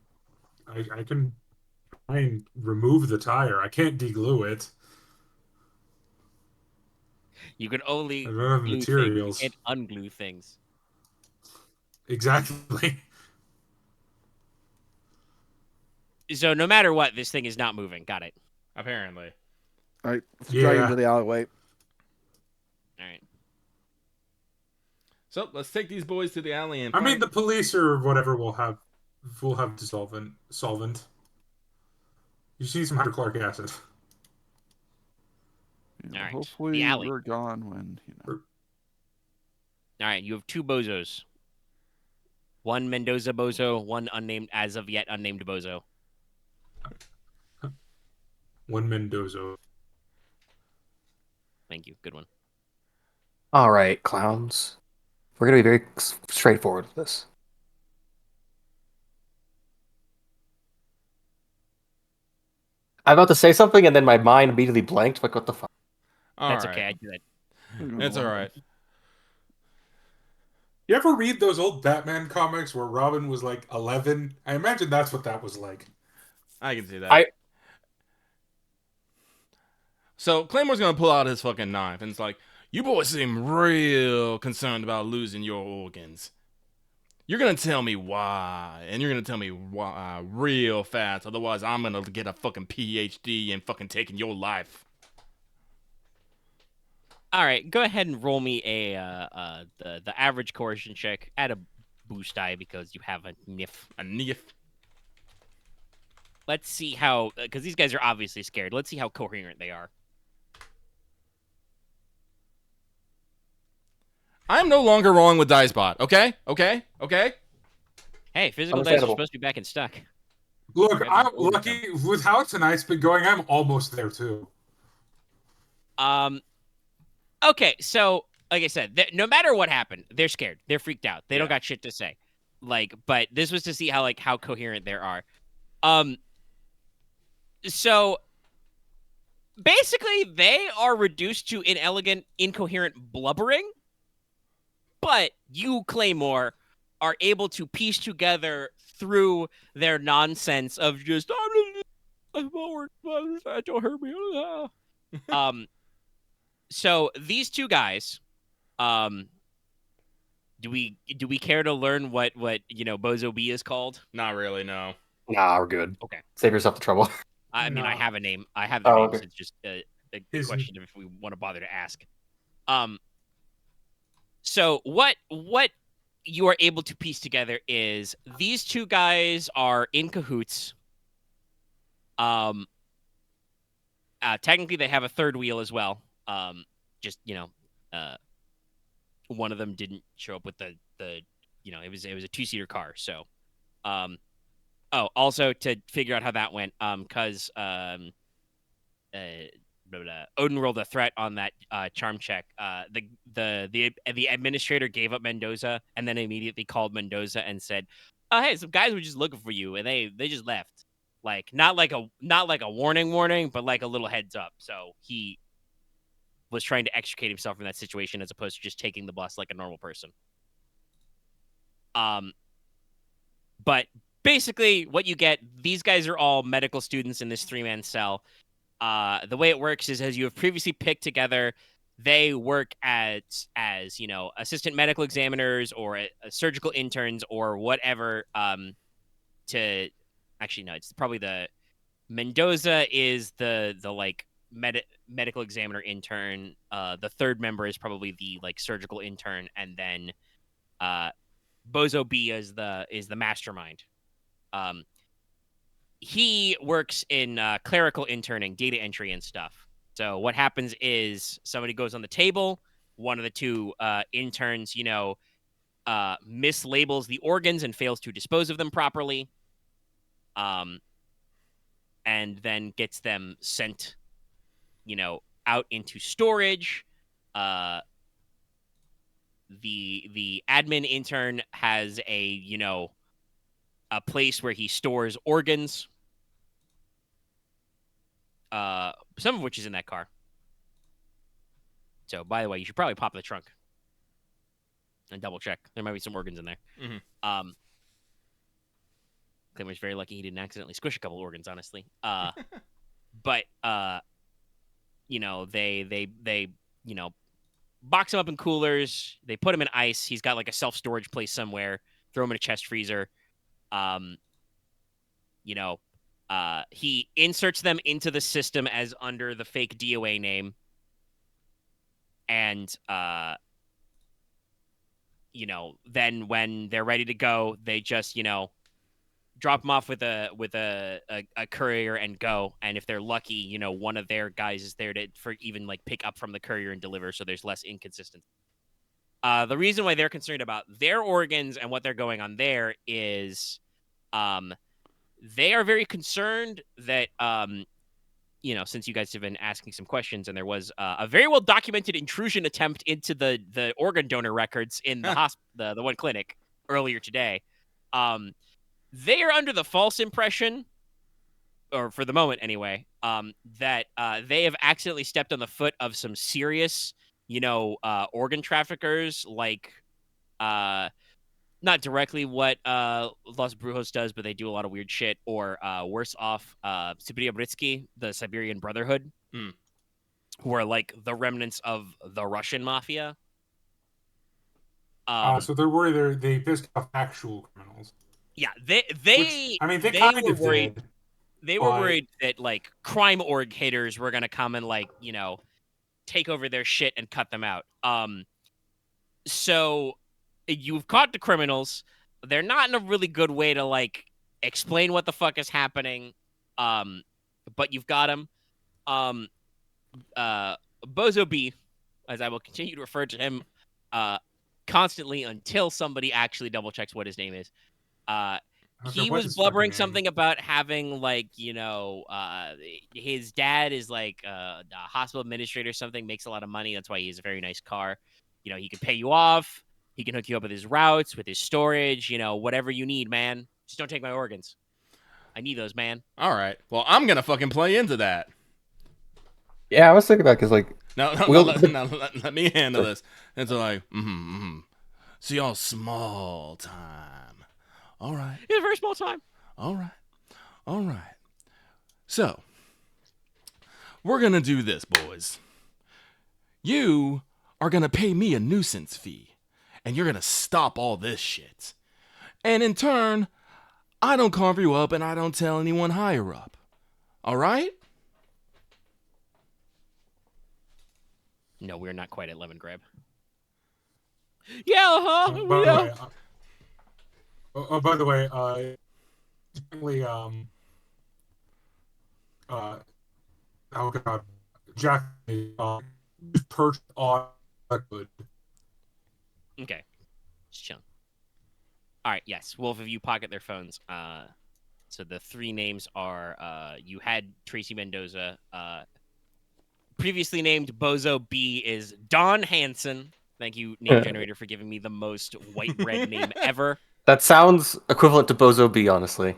I can try and remove the tire. I can't deglue it. You can only I don't have glue materials. things. You can't unglue things. Exactly. So no matter what, this thing is not moving. Got it. Apparently. all right, let's drag Yeah. into the alleyway. All right. So let's take these boys to the alley and. I mean, the police or whatever will have the solvent. You see some hydrochloric acid. You All right, hopefully the alley. we're gone when All right, you have 2 bozos. One Mendoza bozo, one unnamed, as of yet unnamed bozo. One Mendoza. Thank you. Good one. All right, clowns. We're gonna be very straightforward with this. I'm about to say something, and then my mind immediately blanked. Like, what the fuck? That's okay. I do that. It's all right. You ever read those old Batman comics where Robin was like 11? I imagine that's what that was like. I can see that. So Claymore's gonna pull out his fucking knife, and it's like, you boys seem real concerned about losing your organs. You're gonna tell me why, and you're gonna tell me why real fast. Otherwise, I'm gonna get a fucking PhD and fucking taking your life. All right, go ahead and roll me the average coercion check. Add a boost die because you have a NIF. A NIF. let's see how, because these guys are obviously scared. Let's see how coherent they are. I'm no longer rolling with DiceBot. Okay. Hey, physical dice are Understandable. supposed to be back in stock. Look, Grab I'm some golden lucky with how tonight's been going. I'm almost there too. Okay, so like I said, no matter what happened, they're scared. They're freaked out. They don't got shit to say. Like, but this was to see how coherent they are. So basically, they are reduced to inelegant, incoherent blubbering. But you, Claymore, are able to piece together through their nonsense of just I'm forward, don't hurt me. So these two guys, do we care to learn what Bozo B is called? Not really. No. Nah, we're good. Okay. Save yourself the trouble. I mean, I No. have a name. I have their Oh, names. okay. It's just a His- question of if we want to bother to ask. So what you are able to piece together is these two guys are in cahoots. Technically they have a third wheel as well. Just one of them didn't show up with the it was a 2-seater car. So, also to figure out how that went, because Odin rolled a threat on that charm check. The administrator gave up Mendoza and then immediately called Mendoza and said, "Oh, hey, some guys were just looking for you, and they just left." Like not like a warning, but like a little heads up. So he was trying to extricate himself from that situation as opposed to just taking the bus like a normal person. But basically, what you get, these guys are all medical students in this 3-man cell. The way it works is, as you have previously picked together, they work as assistant medical examiners or a surgical interns or whatever. It's probably the Mendoza is the like medical examiner intern. The third member is probably the like surgical intern, and then Bozo B is the mastermind. He works in clerical interning, data entry, and stuff. So what happens is somebody goes on the table. One of the two interns, mislabels the organs and fails to dispose of them properly. And then gets them sent, out into storage. The admin intern has a place where he stores organs. Some of which is in that car. So, by the way, you should probably pop the trunk and double check. There might be some organs in there. Mm-hmm. Claymore's very lucky he didn't accidentally squish a couple organs, honestly. But they box him up in coolers. They put him in ice. He's got like a self-storage place somewhere. Throw him in a chest freezer. He inserts them into the system as under the fake DOA name. And, then when they're ready to go, they just, drop them off with a courier and go. And if they're lucky, one of their guys is there for even like pick up from the courier and deliver. So there's less inconsistency. The reason why they're concerned about their organs and what they're going on there is, they are very concerned that, since you guys have been asking some questions and there was a very well documented intrusion attempt into the organ donor records in the the one clinic earlier today. They are under the false impression, or for the moment anyway, that they have accidentally stepped on the foot of some serious, organ traffickers, like, not directly what Los Brujos does, but they do a lot of weird shit, or worse off, Siberia Britsky, the Siberian Brotherhood, who are like the remnants of the Russian mafia. So they're worried they pissed off actual criminals. Yeah, they They kind were of worried. did. They were worried that like crime org haters were gonna come and like take over their shit and cut them out. So you've caught the criminals. They're not in a really good way to like explain what the fuck is happening. But you've got him. Bozo B, as I will continue to refer to him constantly until somebody actually double checks what his name is. Okay, He what's was his blubbering fucking name? something about having his dad is like a hospital administrator or something, makes a lot of money. That's why he has a very nice car. He can pay you off. He can hook you up with his routes, with his storage, whatever you need, man. Just don't take my organs. I need those, man. All right. Well, I'm gonna fucking play into that. Yeah, I was thinking about because like No, let me handle this. It's like, See y'all small time. All right. It's a very small time. All right. So, we're gonna do this, boys. You are gonna pay me a nuisance fee, and you're gonna stop all this shit. And in turn, I don't carve you up and I don't tell anyone higher up. All right? No, we're not quite at lemon grab. Yeah, By the yeah. way, by the way, definitely, oh god, Jack, perched on good. Okay. Just chilling. All right, yes. Wolf, if you pocket their phones. So the three names are you had Tracy Mendoza. Previously named Bozo B is Don Hansen. Thank you, name generator, for giving me the most white bread name ever. that sounds equivalent to Bozo B, honestly.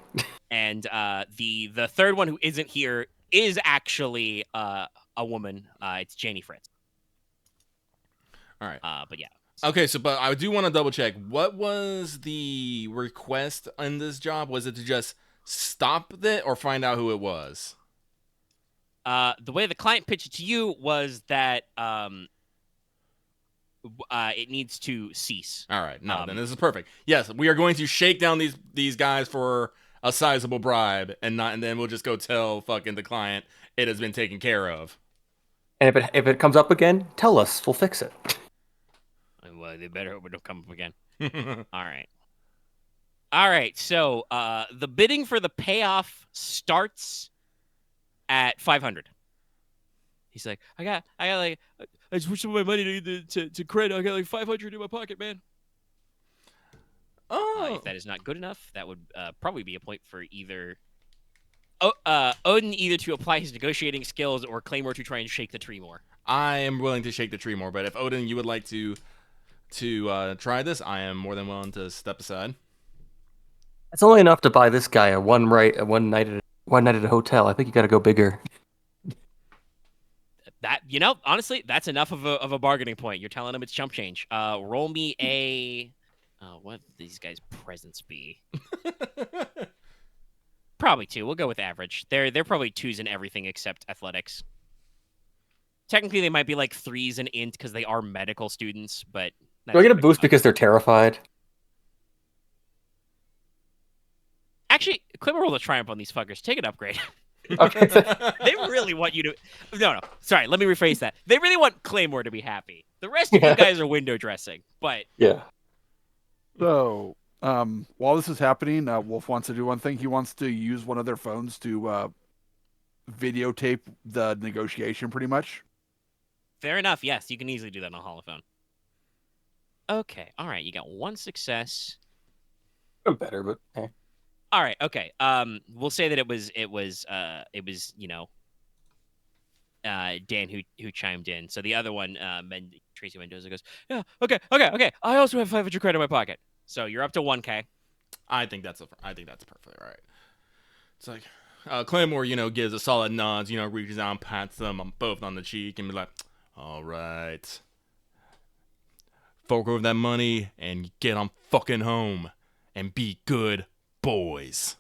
And the third one who isn't here is actually a woman. It's Janie Fritz. All right. But yeah. Okay, but I do want to double check. What was the request in this job? Was it to just stop it or find out who it was? The way the client pitched it to you was that it needs to cease. All right, no, then this is perfect. Yes, we are going to shake down these guys for a sizable bribe, and then we'll just go tell fucking the client it has been taken care of. And if it comes up again, tell us. We'll fix it. Well, they better hope it don't come up again. All right. So the bidding for the payoff starts at 500. He's like, I got like, I just wish some of my money to credit. I got like 500 in my pocket, man. Oh, if that is not good enough, that would probably be a point for either Odin either to apply his negotiating skills or Claymore to try and shake the tree more. I am willing to shake the tree more, but if Odin, you would like to try this, I am more than willing to step aside. It's only enough to buy this guy a one night at a hotel. I think you got to go bigger. That honestly, that's enough of a bargaining point. You're telling him it's chump change. Roll me a what would these guys' presents be? Probably 2. We'll go with average. They're probably 2s in everything except athletics. Technically, they might be like 3s in int because they are medical students, but Do I get a boost because they're terrified? Actually, Claymore rolled a triumph on these fuckers. Take an upgrade. Okay. They really want you to. No. Sorry, let me rephrase that. They really want Claymore to be happy. The rest of you guys are window dressing, but yeah. So, while this is happening, Wolf wants to do one thing. He wants to use one of their phones to videotape the negotiation, pretty much. Fair enough. Yes, you can easily do that on a holophone. Okay. All right. You got 1 success. I'm better, but hey. All right. Okay. We'll say that it was Dan who chimed in. So the other one, Tracy Mendoza goes, yeah. Okay. I also have 500 credit in my pocket. So you're up to 1K. I think that's perfectly all right. It's like Claymore, gives a solid nod, reaches out and pats them both on the cheek and be like, all right, fork over that money and get on fucking home and be good boys.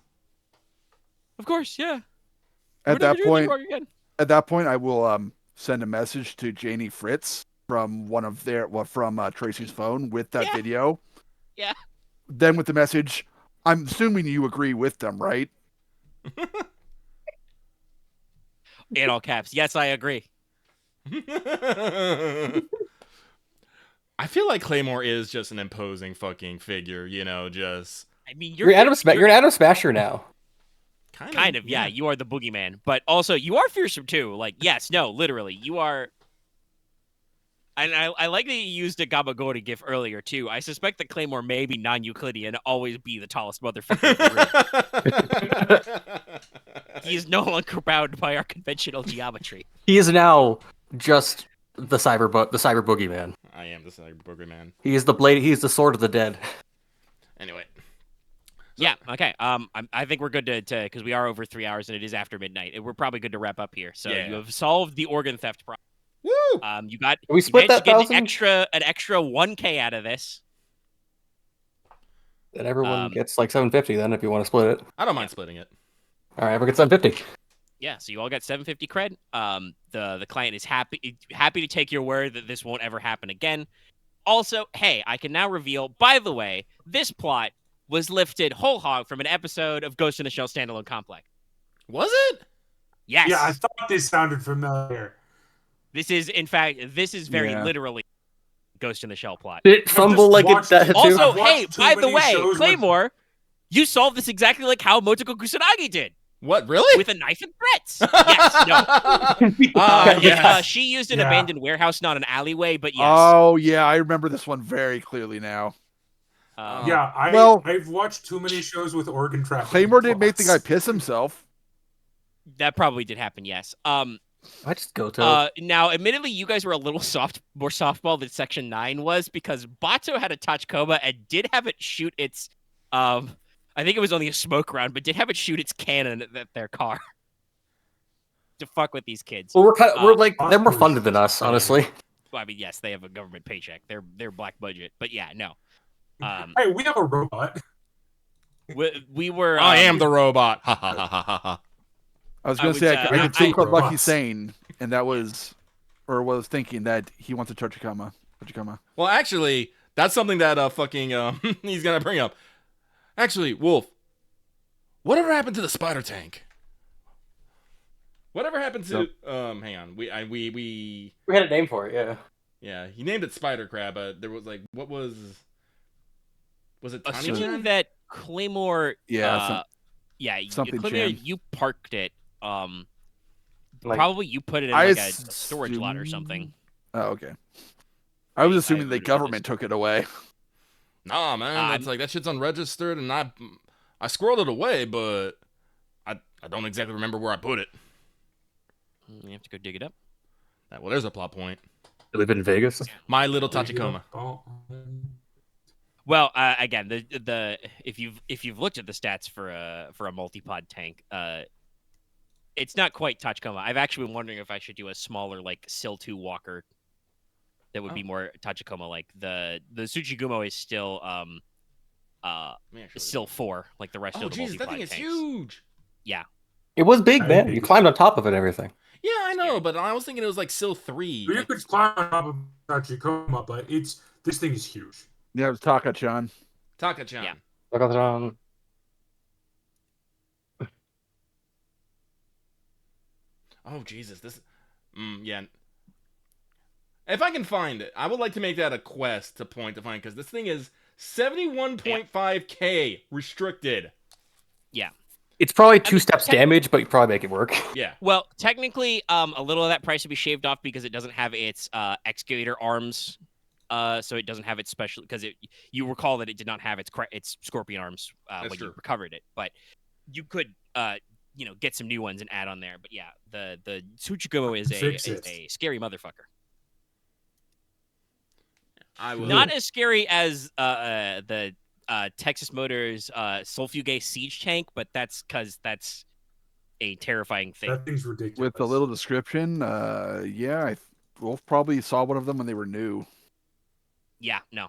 Of course, yeah. At that point, I will send a message to Janie Fritz from Tracy's phone with that video. Yeah. Then with the message, I'm assuming you agree with them, right? In all caps, yes, I agree. I feel like Claymore is just an imposing fucking figure, just. I mean, you're an Adam Smasher now. Kind of, yeah. You are the boogeyman, but also you are fearsome too. Like, yes, no, literally, you are. And I like that you used a Gabagori gif earlier too. I suspect that Claymore may be non-Euclidean, always be the tallest motherfucker in the room. He is no longer bound by our conventional geometry. He is now just the cyber boogeyman. I am the cyber boogeyman. He is the blade. He is the sword of the dead. Anyway. Yeah. Okay. I think we're good to because we are over 3 hours and it is after midnight. We're probably good to wrap up here. So you have solved the organ theft problem. Woo! You got. Can we split that get 1,000? an extra 1K out of this. And everyone gets like 750. Then, if you want to split it, I don't mind splitting it. all right, everyone gets 750. Yeah. So you all got 750 cred. The client is happy to take your word that this won't ever happen again. Also, hey, I can now reveal. By the way, this plot was lifted whole hog from an episode of Ghost in the Shell Standalone Complex. Was it? Yes. Yeah, I thought this sounded familiar. This is, in fact, very literally Ghost in the Shell plot. Did it fumble like it that too? Also, I've hey, watched too by the many way, shows Claymore, you solved this exactly like how Motoko Kusanagi did. What, really? With a knife and threats. Yes, no. Yes. She used an abandoned warehouse, not an alleyway, but yes. Oh, yeah, I remember this one very clearly now. I've watched too many shows with organ trafficking. Claymore didn't make the guy piss himself. That probably did happen, yes. I just go to. Now, admittedly, you guys were a little more softball than Section 9 was because Bato had a Tachikoma and did have it shoot its, I think it was only a smoke round, but did have it shoot its cannon at their car to fuck with these kids. Well, we're like they're more funded than us, honestly. Well, I mean, yes, they have a government paycheck. They're black budget, but yeah, no. Hey, we have a robot. We were. I am the robot. Ha ha ha ha ha. I was going to say, I could think what Lucky's saying, and that was, or was thinking that he wants a Tachikoma. Well, actually, that's something that he's gonna bring up. Actually, Wolf, whatever happened to the spider tank? Whatever happened to? Hang on, we had a name for it, yeah. Yeah, he named it Spider Crab. There was like, what was it? Assuming that Claymore. Something. Claymore, you parked it. Like, probably you put it in like a storage lot or something. Oh, okay. I was assuming the government took it away. Nah, man, it's like that shit's unregistered, and I squirreled it away, but I don't exactly remember where I put it. You have to go dig it up. Well, there's a plot point. You live in Vegas. My little Tachikoma. Well, again, the if you've looked at the stats for a multi-pod tank, it's not quite Tachikoma. I've actually been wondering if I should do a smaller like Sil 2 walker that would be more Tachikoma like. The Tsuchigumo is still Sil 4 like the rest of the multi-pod that thing tanks. is huge. Yeah. It was big, man. You climbed on top of it and everything. Yeah, I know, but I was thinking it was like Sil 3. You could climb on top of Tachikoma, but this thing is huge. Yeah, it was Taka-chan. Taka-chan. Yeah. Taka-chan. Oh, Jesus. Yeah. If I can find it, I would like to make that a quest to find, because this thing is 71.5K restricted. Yeah. It's probably two steps damage, but you probably make it work. Yeah. Well, technically, a little of that price would be shaved off because it doesn't have its excavator arms. So it doesn't have its special because you recall that it did not have its scorpion arms when you recovered it, but you could get some new ones and add on there. But yeah, the Tsuchigumo is a scary motherfucker. Not as scary as the Texas Motors Sulfuge siege tank, but that's because that's a terrifying thing. That thing's ridiculous. With a little description, Wolf probably saw one of them when they were new. Yeah, no,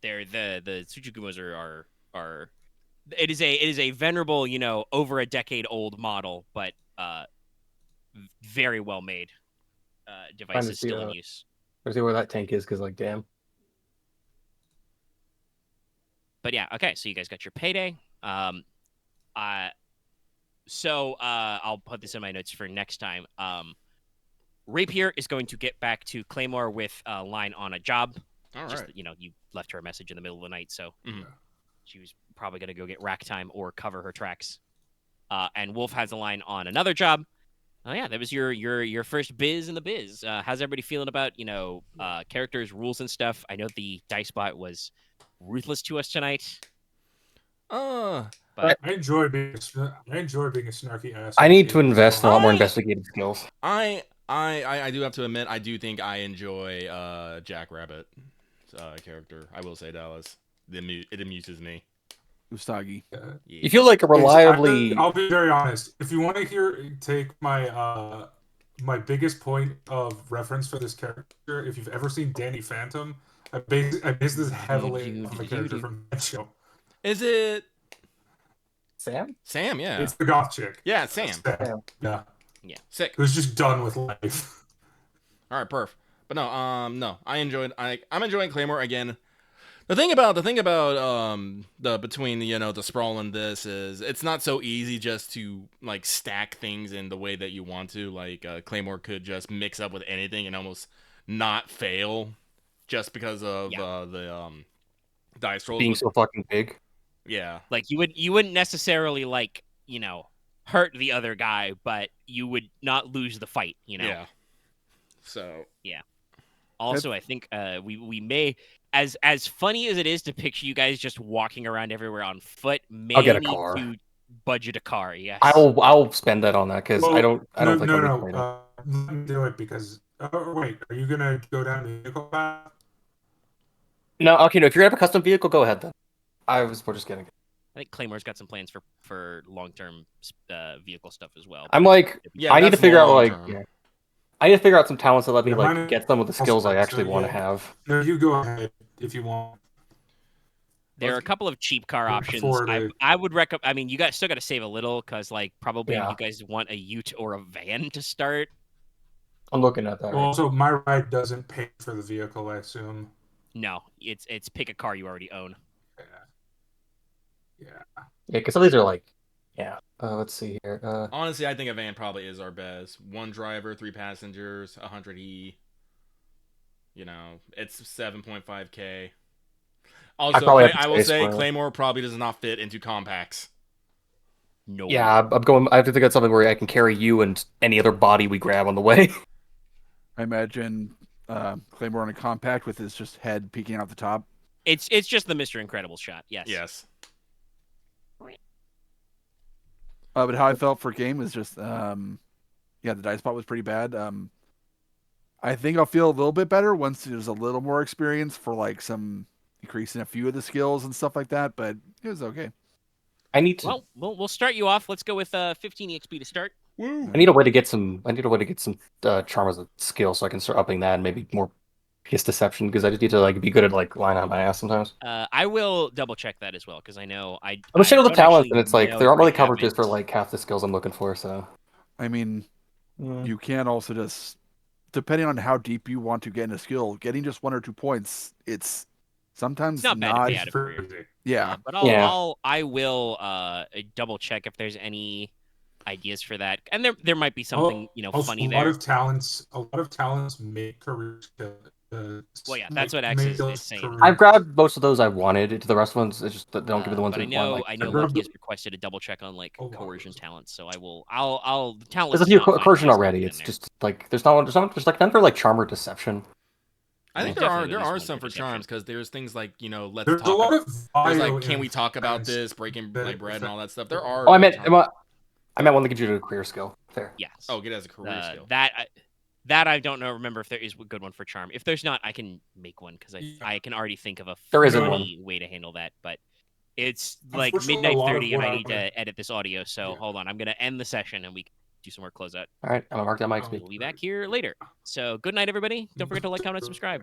they're the Tsuchigumos are. It is a venerable, over a decade old model, but very well made. Device is still in use. Let's see where that tank is, because damn. But yeah, okay. So you guys got your payday. So I'll put this in my notes for next time. Rapier is going to get back to Claymore with a line on a job. All right. Just, you left her a message in the middle of the night, so she was probably going to go get rack time or cover her tracks. and Wolf has a line on another job. Oh yeah, that was your first biz in the biz. How's everybody feeling about characters, rules, and stuff? I know the dice bot was ruthless to us tonight, Uh, but I enjoy being a snarky ass. I need to invest in a lot more investigative skills. I do have to admit, I do think I enjoy Jackrabbit character. I will say, Dallas. It amuses me. Usagi. Yeah. You feel like a reliably. I'll be very honest. If you want to take my my biggest point of reference for this character, if you've ever seen Danny Phantom, I base this heavily on the character from that show. Is it Sam? Sam? Yeah. It's the goth chick. Yeah, it's Sam. Yeah. Yeah. Sick. Who's just done with life. All right, perf. But no, I'm enjoying Claymore again. The thing about the between the sprawl and this is it's not so easy just to like stack things in the way that you want to. Like Claymore could just mix up with anything and almost not fail just because of the dice rolls Being so fucking big. Yeah. Like you wouldn't necessarily hurt the other guy, but you would not lose the fight. Yeah. So yeah. Also, I think we may, as funny as it is to picture you guys just walking around everywhere on foot, I'll get a need car. to budget a car. Yes, I'll spend that on that because I don't think I'll be let me do it because. Oh wait, are you gonna go down the vehicle path? No, okay. No, if you're gonna have a custom vehicle, go ahead then. We're just getting it. I think Claymore's got some plans for long-term vehicle stuff as well. I'm like, yeah, I need to figure out long-term. I need to figure out some talents that let me mine get some of the skills I actually want to have. No, you go ahead if you want. There are a couple of cheap car options. I would recommend. I mean, you guys still got to save a little because, probably you guys want a Ute or a van to start. I'm looking at that. Well, also, my ride doesn't pay for the vehicle, I assume. No, it's pick a car you already own. Yeah. Because some of these are let's see here. Honestly, I think a van probably is our best. 1 driver, 3 passengers, 100E. It's 7.5K. Also, I will say Claymore probably does not fit into compacts. No. Yeah, I have to think of something where I can carry you and any other body we grab on the way. I imagine Claymore on a compact with his just head peeking out the top. It's just the Mr. Incredible shot. Yes. Yes. But how I felt for game was just, the dice spot was pretty bad. I think I'll feel a little bit better once there's a little more experience for some increase in a few of the skills and stuff like that. But it was okay. I need to. Well, we'll start you off. Let's go with 15 EXP to start. Woo. I need a way to get some charm as a skill so I can start upping that and maybe more his deception because I just need to be good at lying on my ass sometimes. I will double check that as well because I know I'm ashamed of the talents and it's there aren't really coverages for half the skills I'm looking for. So I mean, you can also just depending on how deep you want to get in a skill, getting just 1 or 2 points, it's sometimes not bad to pay out of career. Yeah, but I will double check if there's any ideas for that, and there might be something funny there. A lot of talents make career skill. Well, yeah, that's what X is saying. I've grabbed most of those I wanted. To the rest of ones, it's just don't give me the ones but I know Lucky has requested a double check on coercion talents, so I'll talent. There's a few coercion already. It's just there's none for charm or deception. I think there are some for charms because there's things like let's there's talk. A lot of there's can we talk about this breaking bread and all that stuff. There are. Oh, I meant one that gives you a career skill. Fair. Yes. Oh, get it as a career skill. That I don't know. Remember if there is a good one for charm. If there's not, I can make one because I can already think of a funny way to handle that. But it's midnight 30 and I need to edit this audio. So hold on, I'm gonna end the session and we can do some more closeout. All right, I'm gonna mark that my XP. We'll be back here later. So good night, everybody. Don't forget to like, comment, and subscribe.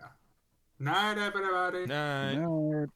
Night, everybody. Night.